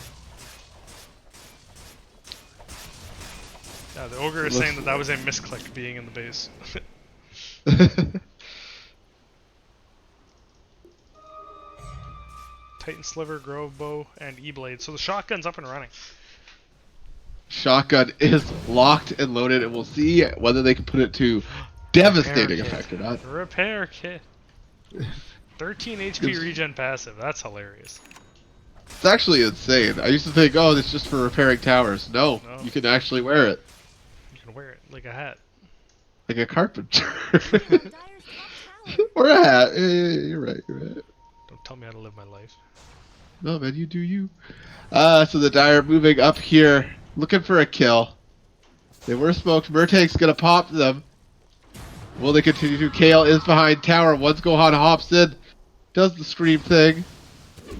Yeah, the Ogre is saying that that was a misclick being in the base. Titan Sliver, Grove Bow, and E-Blade. So the shotgun's up and running. Shotgun is locked and loaded, and we'll see whether they can put it to devastating effect or not. Repair kit. 13 HP regen passive. That's hilarious. It's actually insane. I used to think, oh, it's just for repairing towers. No, No. you can actually wear it. You can wear it like a hat. Like a carpenter. Dyer's top tower. Or a hat. Yeah, you're right, you're right. Don't tell me how to live my life. No, man, you do you. So the Dire moving up here, looking for a kill. They were smoked. Murtake's gonna pop them. Will they continue to? Kale is behind tower. Once Gohan hops in, does the scream thing.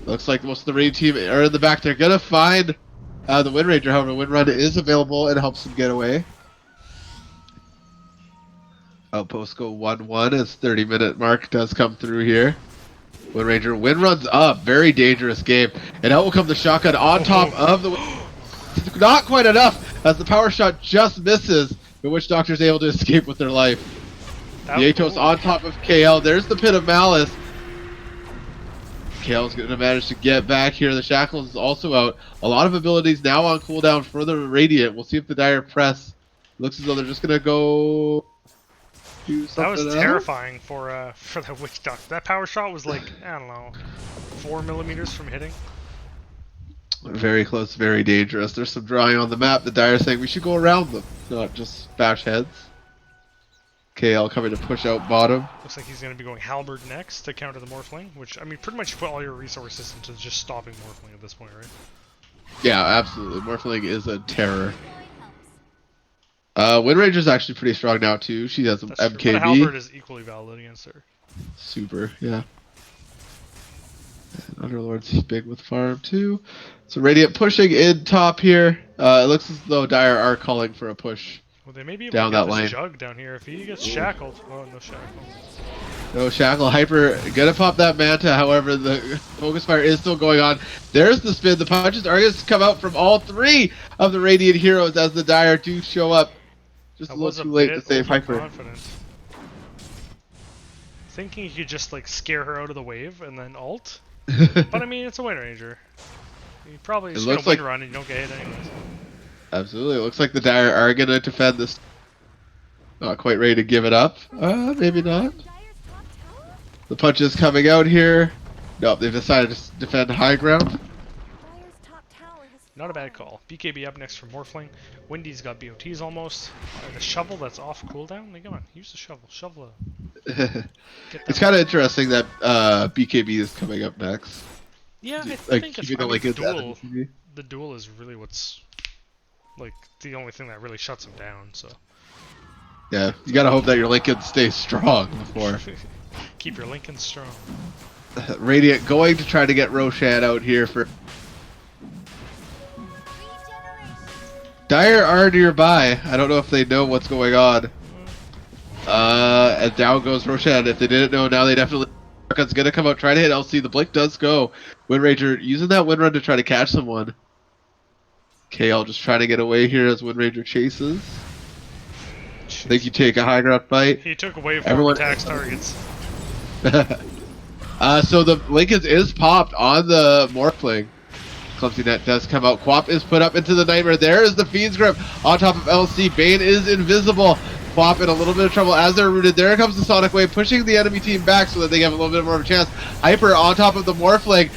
Looks like most of the raid team are in the back. They're gonna find the Wind Ranger. However, Wind Run is available and helps them get away. Outpost go 1-1 as 30-minute mark does come through here. Wind Ranger, Wind runs up. Very dangerous game. And out will come the shotgun on top of the... It's not quite enough as the power shot just misses. But Witch Doctor's able to escape with their life. The Atos on top of KL. There's the Pit of Malice. KL's going to manage to get back here. The Shackles is also out. A lot of abilities now on cooldown for the Radiant. We'll see if the Dire press. Looks as though they're just going to go... do something That was else. terrifying for the Witch Doctor. That power shot was like, I don't know, 4 millimeters from hitting. Very close, very dangerous. There's some drawing on the map. The Dire saying we should go around them, not just bash heads. KL coming to push out bottom. Looks like he's going to be going Halberd next to counter the Morphling, which, I mean, pretty much you put all your resources into just stopping Morphling at this point, right? Yeah, absolutely. Morphling is a terror. Wind Ranger's actually pretty strong now too. She has some That's true, but MKB. Halberd is equally valid against her. Super, yeah. And Underlord's big with farm too. So Radiant pushing in top here. It looks as though Dire are calling for a push. Well, they may be able Down to get that this lane. Jug down here if he gets shackled. Oh, no shackle. No Shackle. Hyper gonna pop that Manta. However, the focus fire is still going on. There's the spin. The punches are going to come out from all three of the Radiant heroes as the Dire do show up. Just a That was little too late to bit save Hyper. overconfident. Thinking he could just like scare her out of the wave and then ult. But I mean, it's a Wind Ranger. You probably It just gonna looks win like- run and you don't get hit anyways. Absolutely. It looks like the Dire are going to defend this. Not quite ready to give it up. Maybe not. Dire's top tower? The punch is coming out here. Nope, they've decided to defend high ground. Dire's top tower has Not a bad fallen. call. BKB up next for Morphling. Wendy's got BOTs almost. The shovel that's off cooldown. Like, come on, use the shovel. Shovel it. Get that It's kind of interesting that BKB is coming up next. Yeah, I Like, think it's keeping the I mean, Lincolns out of duel. BKB. The duel is really what's like the only thing that really shuts him down. So Yeah, you gotta hope that your Lincoln stays strong before. keep your Lincoln strong. Radiant going to try to get Roshan out here for. Dire are nearby. I don't know if they know what's going on. And down goes Roshan. If they didn't know, now they definitely. Gun's gonna come out, try to hit LC. The blink does go. Wind Ranger using that Wind Run to try to catch someone. KL just trying to get away here as Wind Ranger chases. I think you take a high ground fight. He took away from Everyone- attacks targets. So the Lincoln is popped on the Morphling. Clumsy Net does come out. Quap is put up into the Nightmare. There is the Fiend's Grip on top of LC. Bane is invisible. Quap in a little bit of trouble as they're rooted. There comes the Sonic Wave, pushing the enemy team back so that they have a little bit more of a chance. Hyper on top of the Morphling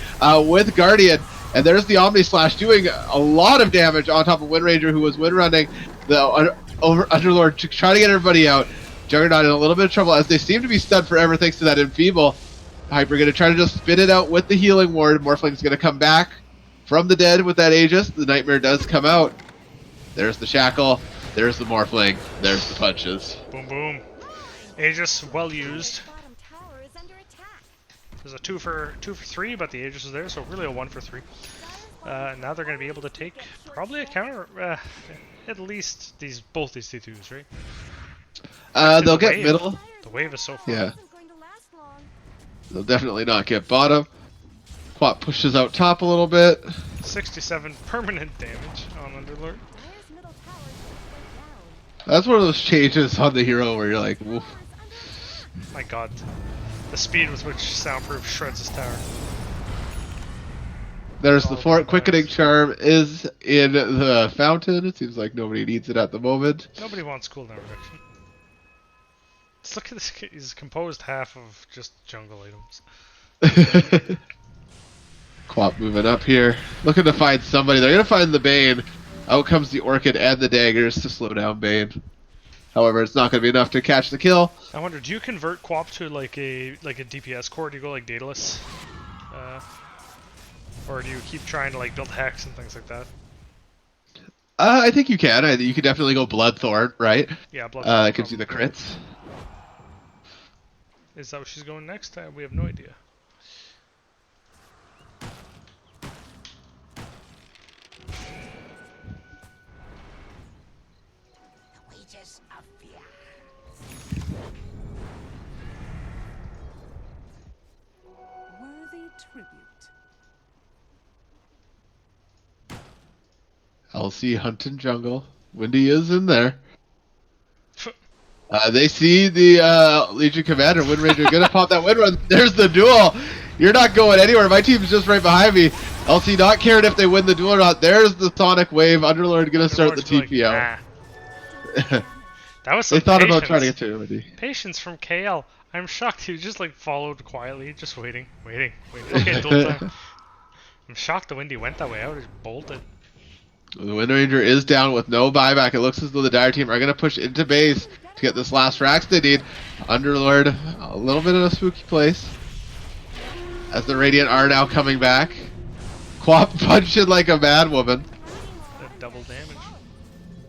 with Guardian. And there's the Omni Slash doing a lot of damage on top of Wind Ranger, who was wind running the Underlord to try to get everybody out. Juggernaut in a little bit of trouble as they seem to be stunned forever thanks to that Enfeeble. Hyper going to try to just spin it out with the Healing Ward. Morphling's going to come back from the dead with that Aegis. The Nightmare does come out. There's the Shackle. There's the Morphling. There's the punches. Boom boom. Aegis well used. Bottom tower is under attack. There's a 2 for 3, but the Aegis is there, so really a 1 for 3. Now they're going to be able to take probably a counter. At least both these T2s, right? They'll the get wave. middle. The wave is so far. Yeah. Isn't going to last long. They'll definitely not get bottom. Quap pushes out top a little bit. 67 permanent damage on Underlord. Dire's middle tower is down. That's one of those changes on the hero where you're like, woof. Tower is under attack. My god. The speed with which Soundproof shreds his tower. There's the Oh, fort. nice. Quickening Charm is in the fountain. It seems like nobody needs it at the moment. Nobody wants cooldown reduction. Just look at this. He's composed half of just jungle items. Quap moving up here. Looking to find somebody. They're going to find the Bane. Out comes the Orchid and the daggers to slow down Bane. However, it's not going to be enough to catch the kill. I wonder, do you convert Quap to like a DPS core? Do you go like Daedalus? Or do you keep trying to like build Hex and things like that? I think you can. You can definitely go Bloodthorn, right? Yeah, Blood. That gives you the crits. Is that what she's going next? We have no idea. The wages of fear. Worthy tribute. LC hunting jungle. Windy is in there. They see the Legion Commander, Wind Ranger, gonna pop that Wind Run. There's the duel. You're not going anywhere. My team's just right behind me. LC not caring if they win the duel or not. There's the Sonic Wave. Underlord gonna start the Underlord's TP like, out. "Nah." That was some They thought patience. about trying to get to Windy. Patience from KL. I'm shocked he just like followed quietly, just waiting. Okay, duel time. I'm shocked the Windy went that way. I would have bolted. The Wind Ranger is down with no buyback. It looks as though the Dire team are going to push into base to get this last Rax they need. Underlord, a little bit in a spooky place. As the Radiant are now coming back. Quap punching like a mad woman. That double damage.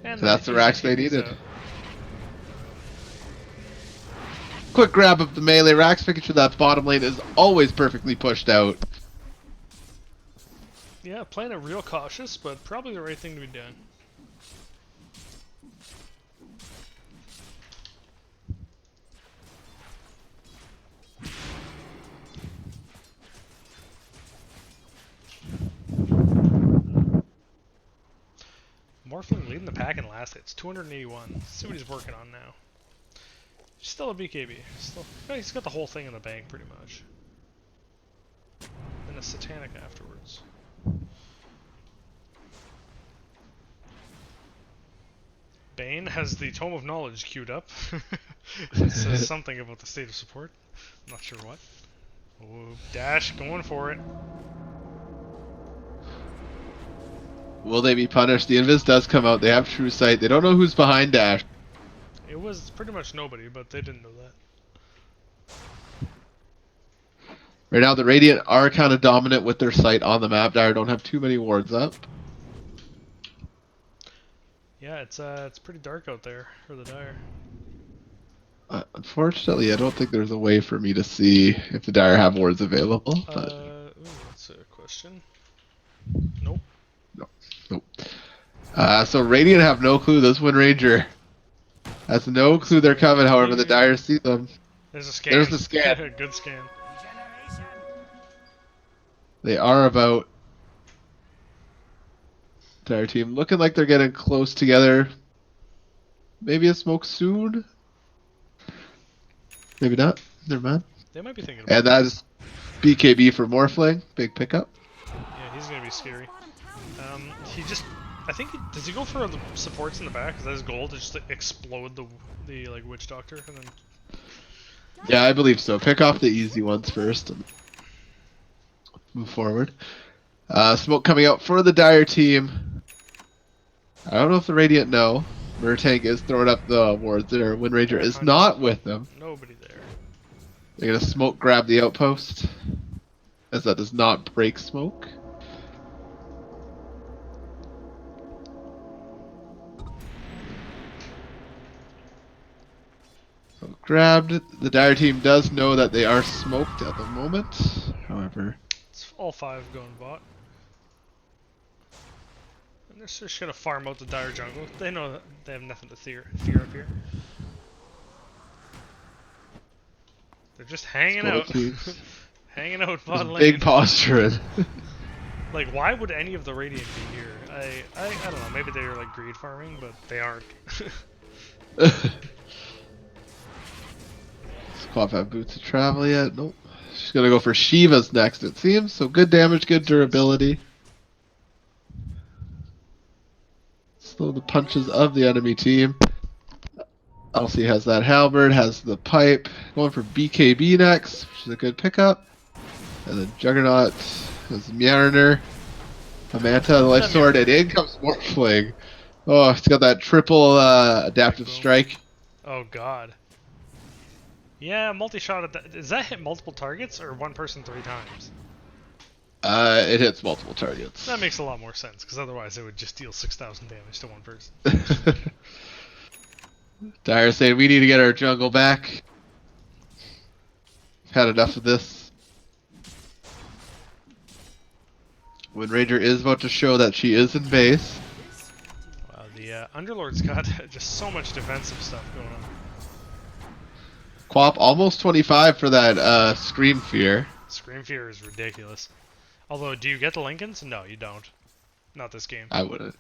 And So that's the Rax they needed. So, Quick grab of the melee Rax, making sure that bottom lane is always perfectly pushed out. yeah, playing it real cautious, but probably the right thing to be doing. Morphling leading the pack in last hits, 281. Let's see what he's working on now. Still a BKB. He's got the whole thing in the bank pretty much. And a Satanic afterwards. Bane has the Tome of Knowledge queued up. It says something about the state of support. I'm not sure what. Oh, Dash going for it. Will they be punished? The Invis does come out. They have True Sight. They don't know who's behind Dash. It was pretty much nobody, but they didn't know that. Right now, the Radiant are kind of dominant with their sight on the map. Dire don't have too many wards up. Yeah, it's pretty dark out there for the Dire. Unfortunately, I don't think there's a way for me to see if the Dire have wards available. But Ooh, that's a question. Nope. nope. So Radiant have no clue. This Wind Ranger has no clue they're coming. However, the Dire see them. There's a scan. There's the scan. Good scan. They are about. Dire team looking like they're getting close together. Maybe a smoke soon. Maybe not. Never mind. They might be thinking about And that is BKB for Morphling. Big pickup. Yeah, he's gonna be scary. He just, I think, does he go for the supports in the back? Is that his goal to just explode the like Witch Doctor and then? Yeah, I believe so. Pick off the easy ones first and move forward. Smoke coming out for the Dire team. I don't know if the Radiant know. Murtank is throwing up the wards there. Wind Ranger is not with them. Nobody there. They're gonna smoke grab the outpost, as that does not break smoke. So grabbed. The Dire team does know that they are smoked at the moment. However, It's all 5 going bot. And they're just gonna farm out the Dire jungle. They know that they have nothing to fear up here. They're just hanging out. Hanging out bot lane. big posturing. Like, why would any of the Radiant be here? I don't know. Maybe they're like greed farming, but they aren't. Squad have boots of travel yet? Nope. She's gonna go for Shiva's next, it seems. So good damage, good durability. Slow the punches of the enemy team. Elsie has that halberd, has the pipe. Going for BKB next, which is a good pickup. And then Juggernaut has Mjolnir, Amanta, the Life Sword, and in comes Morphling. Oh, it's got that triple adaptive strike. Oh god. Yeah, multi-shot at that. Does that hit multiple targets or one person 3 times? It hits multiple targets. That makes a lot more sense, because otherwise it would just deal 6,000 damage to one person. Dire saying we need to get our jungle back. Had enough of this. Wind Ranger is about to show that she is in base. Wow, the Underlord's got just so much defensive stuff going on. Quap almost 25 for that Scream Fear. Scream Fear is ridiculous. Although, do you get the Lincolns? No, you don't. Not this game. I wouldn't.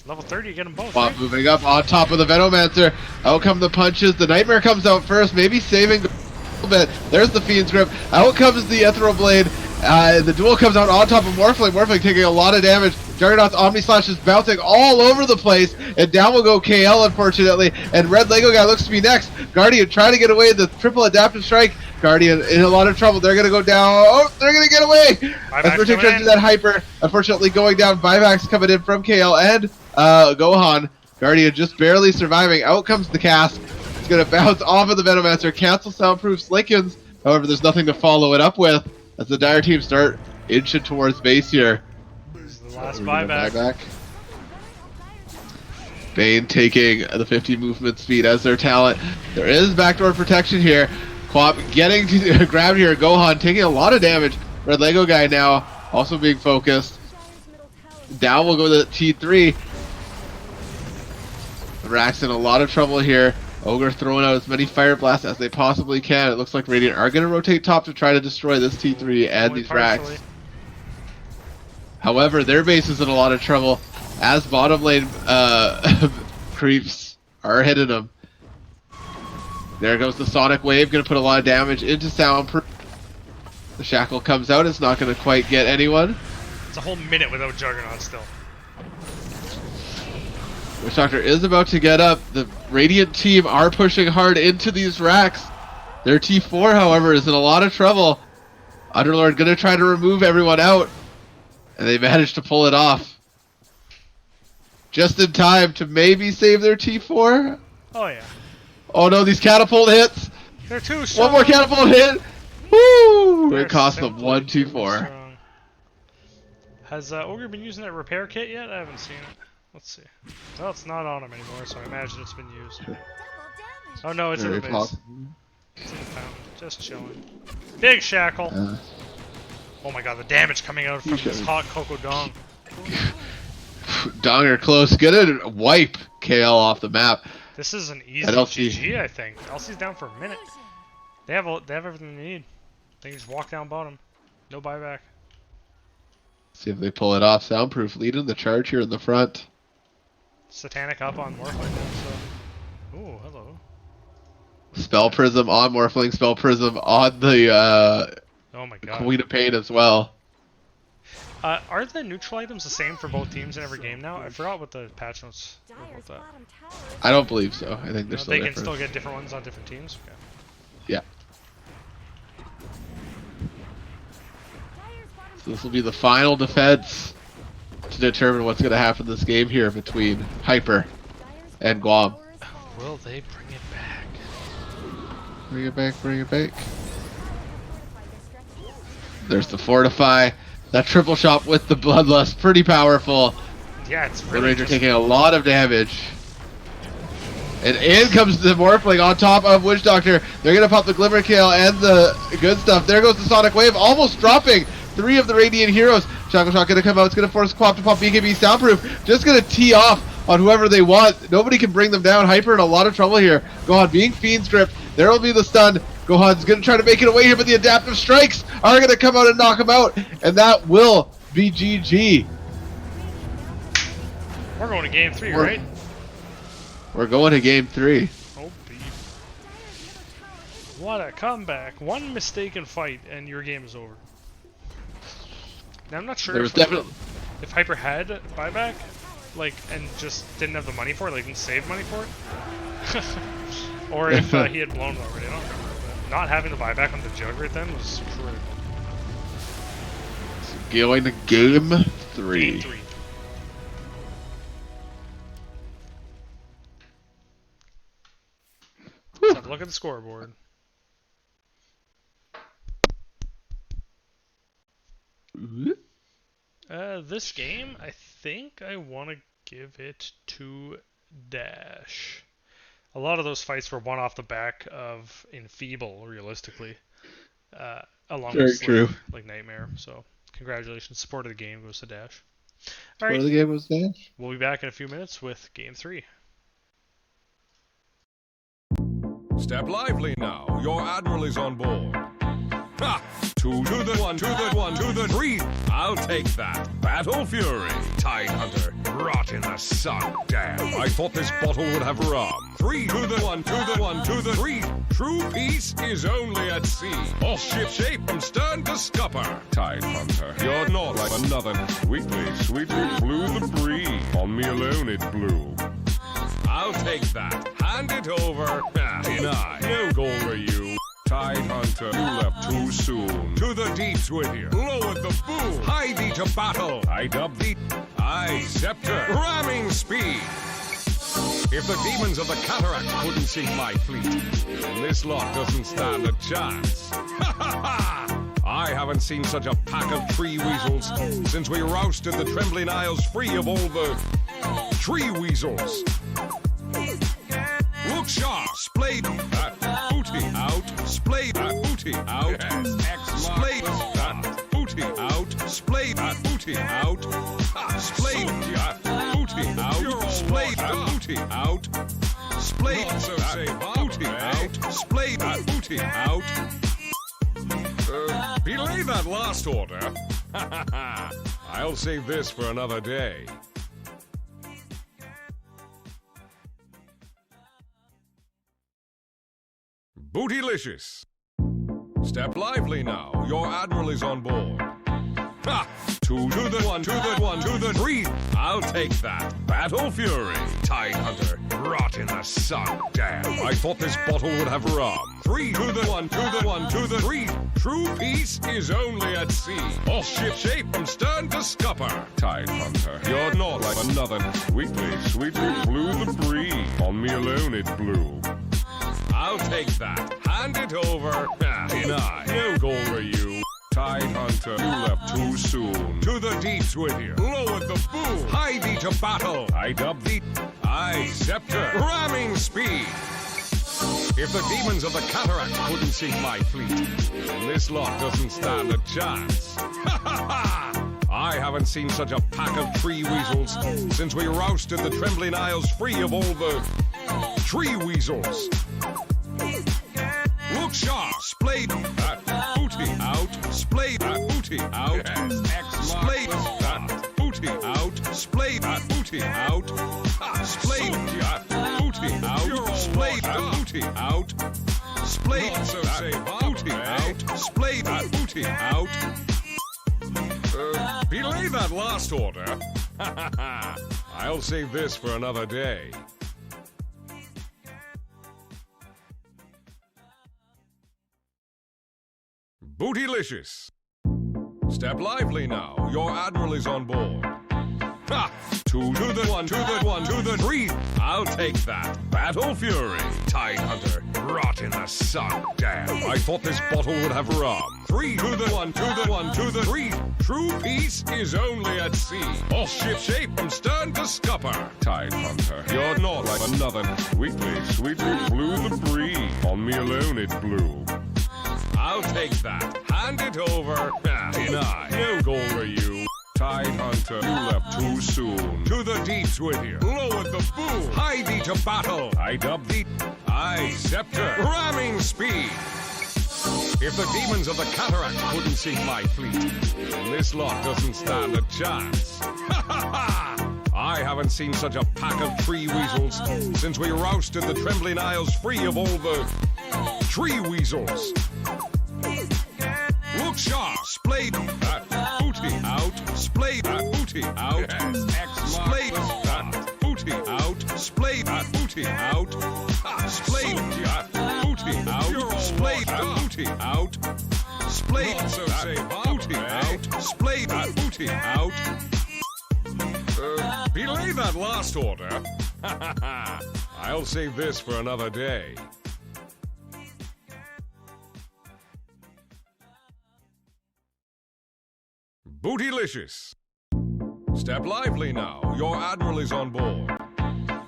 Level 30, you get them both. Quap Right? moving up on top of the Venomancer. Out come the punches. The Nightmare comes out first, maybe saving a little bit. There's the Fiend's Grip. Out comes the Ethereal Blade. The duel comes out on top of Morphling. Morphling taking a lot of damage. Juggernaut's Omni Slash is bouncing all over the place. And down will go KL, unfortunately. And Red Lego Guy looks to be next. Guardian trying to get away. The triple adaptive strike. Guardian in a lot of trouble. They're going to go down. Oh, they're going to get away. As Murtank tries to do that hyper. Unfortunately, going down. Vivax coming in from KL and Gohan. Guardian just barely surviving. Out comes the cast. It's going to bounce off of the Venomancer. Cancel soundproof Slickens. However, there's nothing to follow it up with as the Dire team start inching towards base here. This is the last buyback. Bane taking the 50 movement speed as their talent. There is backdoor protection here. Quap getting to grab here. Gohan taking a lot of damage. Red Lego Guy now also being focused. Down will go to T3. Rack's in a lot of trouble here. Ogre throwing out as many fire blasts as they possibly can. It looks like Radiant are going to rotate top to try to destroy this T3 and Only these partially. racks. However, their base is in a lot of trouble as bottom lane creeps are hitting them. There goes the Sonic Wave, going to put a lot of damage into Soundproof. The Shackle comes out, it's not going to quite get anyone. It's a whole minute without Juggernaut still. Witch Doctor is about to get up. The Radiant team are pushing hard into these racks. Their T4, however, is in a lot of trouble. Underlord gonna try to remove everyone out. And they managed to pull it off. Just in time to maybe save their T4. Oh yeah. Oh no, these catapult hits. They're too strong. One more catapult hit. Woo! They're It cost them simply 1 too T4. strong. Has Ogre been using that repair kit yet? I haven't seen it. Let's see. Well, it's not on him anymore, so I imagine it's been used. Double damage. Oh no, it's in the Very base. possible. It's in the fountain. Just chilling. Big shackle. Oh my god, the damage coming out from this hot cocoa dong. Donger close. Gonna wipe KL off the map. This is an easy And LC. GG, I think. LC's down for a minute. They have everything they need. They can just walk down bottom. No buyback. See if they pull it off. Soundproof leading the charge here in the front. Satanic up on Morphling now, so. Ooh, hello. Spell Prism on Morphling. Spell Prism on the Oh my god. Queen of Pain as well. Are the neutral items the same for both teams in every game now? I forgot what the patch notes were Dyer's about that. bottom tower is I don't believe so. I think they're still They can different. still get different ones on different teams? Okay. Yeah. Dyer's bottom So this will be the final defense to determine what's going to happen this game here between Hyper Dyer's and Guam. tower is falling. Will they bring it back? Bring it back, bring it back. Fortify their stretches. There's the Fortify. That triple shot with the Bloodlust, pretty powerful. Yeah, it's The really Ranger just... taking a lot of damage. And in comes the Morphling on top of Witch Doctor. They're going to pop the Glimmer Kale and the good stuff. There goes the Sonic Wave, almost dropping 3 of the Radiant heroes. Shackle Shot going to come out. It's going to force Quap to pop BKB Soundproof. Just going to tee off on whoever they want. Nobody can bring them down. Hyper in a lot of trouble here. Gohan being Fiend Script. There will be the stun. Gohan's going to try to make it away here, but the Adaptive Strikes are going to come out and knock him out. And that will be GG. We're going to game 3, right? We're going to game 3. Oh, beef. What a comeback. One mistaken fight, and your game is over. Now, I'm not sure There was if, definitely... if Hyper had buyback, like, and just didn't have the money for it, like, didn't save money for it. Or if he had blown it already. I don't remember. But not having the buyback on the Jug right then was critical. Going to game 3. Game 3. Let's have a look at the scoreboard. This game, I think I want to give it to Dash. A lot of those fights were won off the back of Enfeeble, realistically. Along Very with true. like Nightmare. So, congratulations. Support of the game goes to Dash. What Alright, the game was Dash? we'll be back in a few minutes with Game 3. Step lively now. Your admiral is on board. Ha! 2 to the 1 to the 1 to the 3. I'll take that. Battle Fury. Tide Hunter. Rot in the sun. Damn. I thought this bottle would have rum. 3 to the 1 to the 1 to the 3. True peace is only at sea. Off ship shape from stern to scupper. Tide Hunter. You're not like another. Sweetly, sweetly blew the breeze. On me alone it blew. I'll take that. Hand it over. Deny. No goal for you. Tide Hunter, you left too soon. To the deeps with you. Lowered the boom. Hie thee to battle. I dub thee. I scepter. Ramming speed. If the demons of the cataract couldn't sink my fleet, then this lot doesn't stand a chance. Ha ha ha! I haven't seen such a pack of tree weasels since we rousted the Trembling Isles free of all the tree weasels. Look sharp, splayed that booty out, splayed that booty out, splayed that booty out, splayed that booty out, splayed that booty out, splayed that booty out, splayed that booty out, splayed that booty out. Belay that last order. I'll save this for another day. Bootylicious. Step lively now. Your admiral is on board. Ha! Two to the one, to the one, to the three. I'll take that. Battle Fury. Tide Hunter. Rot in the sun. Damn. I thought this bottle would have rum. Three to the one, to the one, to the three. True peace is only at sea. All ship shape from stern to scupper. Tide Hunter. You're not like another. Sweetly, sweetly blew the breeze. On me alone it blew. I'll take that. Hand it over. Deny. No goal for you. Tide Hunter, you left too soon. To the deeps with you. Lower the boom. Hie thee to battle. I dub thee. I scepter. Ramming speed. If the demons of the cataract couldn't sink my fleet, then this lot doesn't stand a chance. Ha ha ha! I haven't seen such a pack of tree weasels since we rousted the Trembling Isles free of all the tree weasels. Look sharp, splay that booty out, splay that booty out, splay that booty out, splay that booty out, splay that booty out, splay that booty out, splay that booty out, splay that booty out. Belay that last order. I'll save this for another day. Bootylicious. Step lively now. Your admiral is on board. Ha! Two to the one, to the one, to the three. I'll take that. Battle Fury. Tide Hunter. Rot in the sun. Damn. I thought this bottle would have rum. Three to the one, to the one, to the three. True peace is only at sea. All ship shape from stern to scupper. Tide Hunter. You're not like another. Sweetly, sweetly blew the breeze. On me alone it blew. I'll take that. Hand it over. Deny. No goal for you. Tide Hunter, you left too soon. To the deeps with you. Lower the boom. Hie thee to battle. I dub thee. I scepter. Ramming speed. If the demons of the cataract couldn't sink my fleet, then this lot doesn't stand a chance. Ha ha ha! I haven't seen such a pack of tree weasels since we rousted the Trembling Isles free of all the tree weasels. Look sharp, splay that booty out, splay that booty out, splay that booty out, splay that booty out, splay that booty out, splay that booty out, splay that booty out, splay that booty out. Belay that last order. I'll save this for another day. Bootylicious. Step lively now. Your admiral is on board.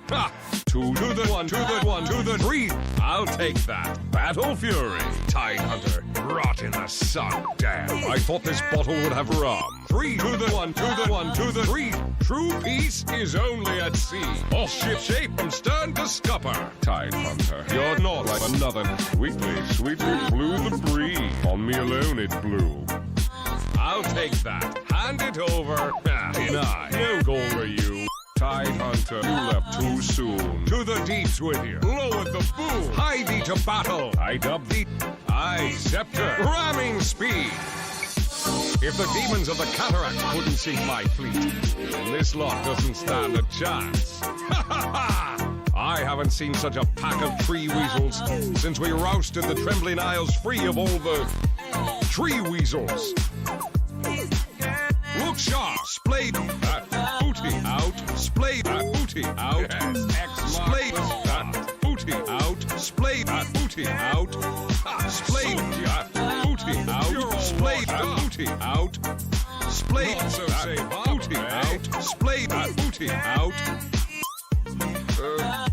Ha! Two to the one, to the one, to the three. I'll take that. Battle Fury. Tide Hunter. Rot in the sun. Damn. I thought this bottle would have rum. Three to the one, to the one, to the three. True peace is only at sea. All ship shape from stern to scupper. Tide Hunter. You're not like another. Sweetly, sweetly blew the breeze. On me alone it blew. I'll take that. Hand it over. Deny. No goal for you. Tide Hunter, you left too soon. To the deeps with you. Lower the boom. Hie thee to battle. I dub thee. I scepter. Ramming speed. If the demons of the cataract couldn't sink my fleet, then this lot doesn't stand a chance. Ha ha ha! I haven't seen such a pack of tree weasels since we rousted the Trembling Isles free of all the tree weasels. Look sharp, splay that booty out, splay that booty out, splay that booty out, splay that booty out, splay that booty out, splay that booty out, splay that booty out, splay that booty out.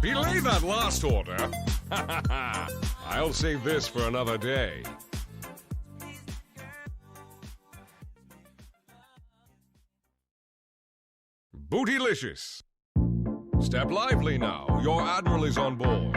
Belay that last order. I'll save this for another day. Bootylicious. Step lively now. Your admiral is on board.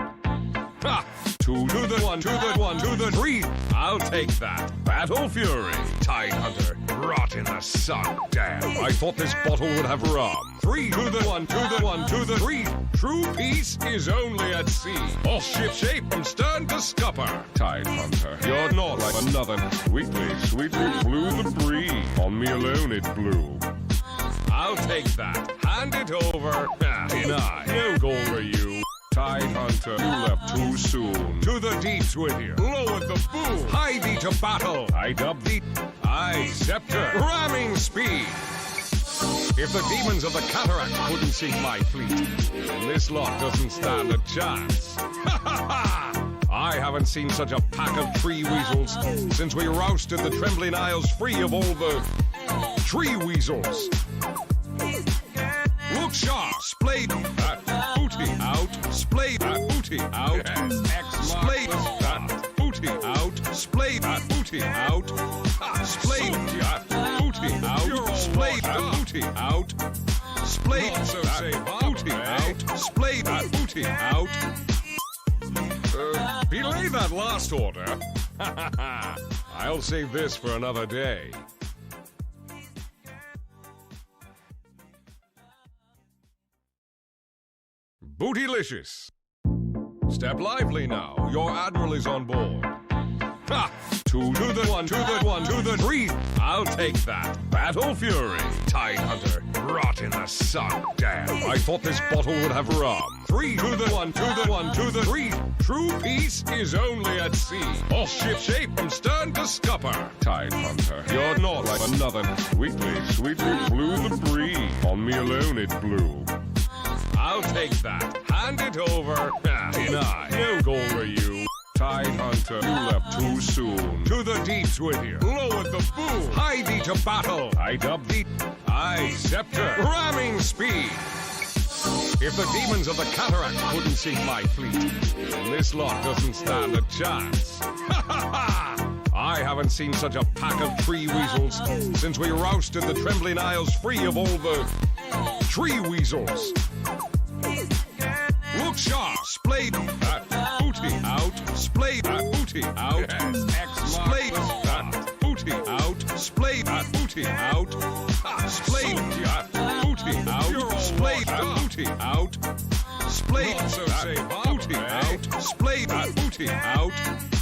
Ha! two to the one, to the one, to the three. I'll take that. Battle Fury. Tide Hunter. Rot in the sun. Damn. I thought this bottle would have rum. Three to the one, to the one, to the three. True peace is only at sea. Off ship shape from stern to scupper. Tide Hunter. You're not like another. Sweetly blew the breeze. On me alone it blew. I'll take that. Hand it over. Deny. No goal for you. Tide Hunter, you left too soon. To the deeps with you. Lowered the boom. Hie thee to battle. I dub thee. I scepter. Ramming speed. If the demons of the cataract couldn't sink my fleet, then this lot doesn't stand a chance. Ha ha ha! I haven't seen such a pack of tree weasels since we rousted the trembling isles free of all the tree weasels. Look sharp, splayed that booty out, splayed that booty out, splayed that booty out, splayed that booty out, splayed that booty out, splayed that booty out, splayed that booty out, splayed that booty out. Belay that last order. I'll save this for another day. Bootylicious. Step lively now. Your admiral is on board. Ha! Two to the one, to the one, to the three. I'll take that. Battle Fury. Tide Hunter. Rot in the sun. Damn. I thought this bottle would have rum. Three to the one, to the one, to the three. True peace is only at sea. Off ship shape from stern to scupper. Tide Hunter. You're not like another. Sweetly blew the breeze. On me alone it blew. I'll take that. Hand it over. Deny. No goal for you. Tide Hunter, you left too soon. To the deeps with you. Lowered the boom. Hie thee to battle. I dub thee. I scepter. Ramming speed. If the demons of the cataract couldn't sink my fleet, then this lot doesn't stand a chance. Ha ha ha! I haven't seen such a pack of tree weasels since we rousted the trembling isles free of all the tree weasels. Look sharp, splayed that booty out, splayed that booty out, splayed that booty out, splayed that booty out, splayed that booty out, splayed that booty out, splayed that booty out, splayed that booty out.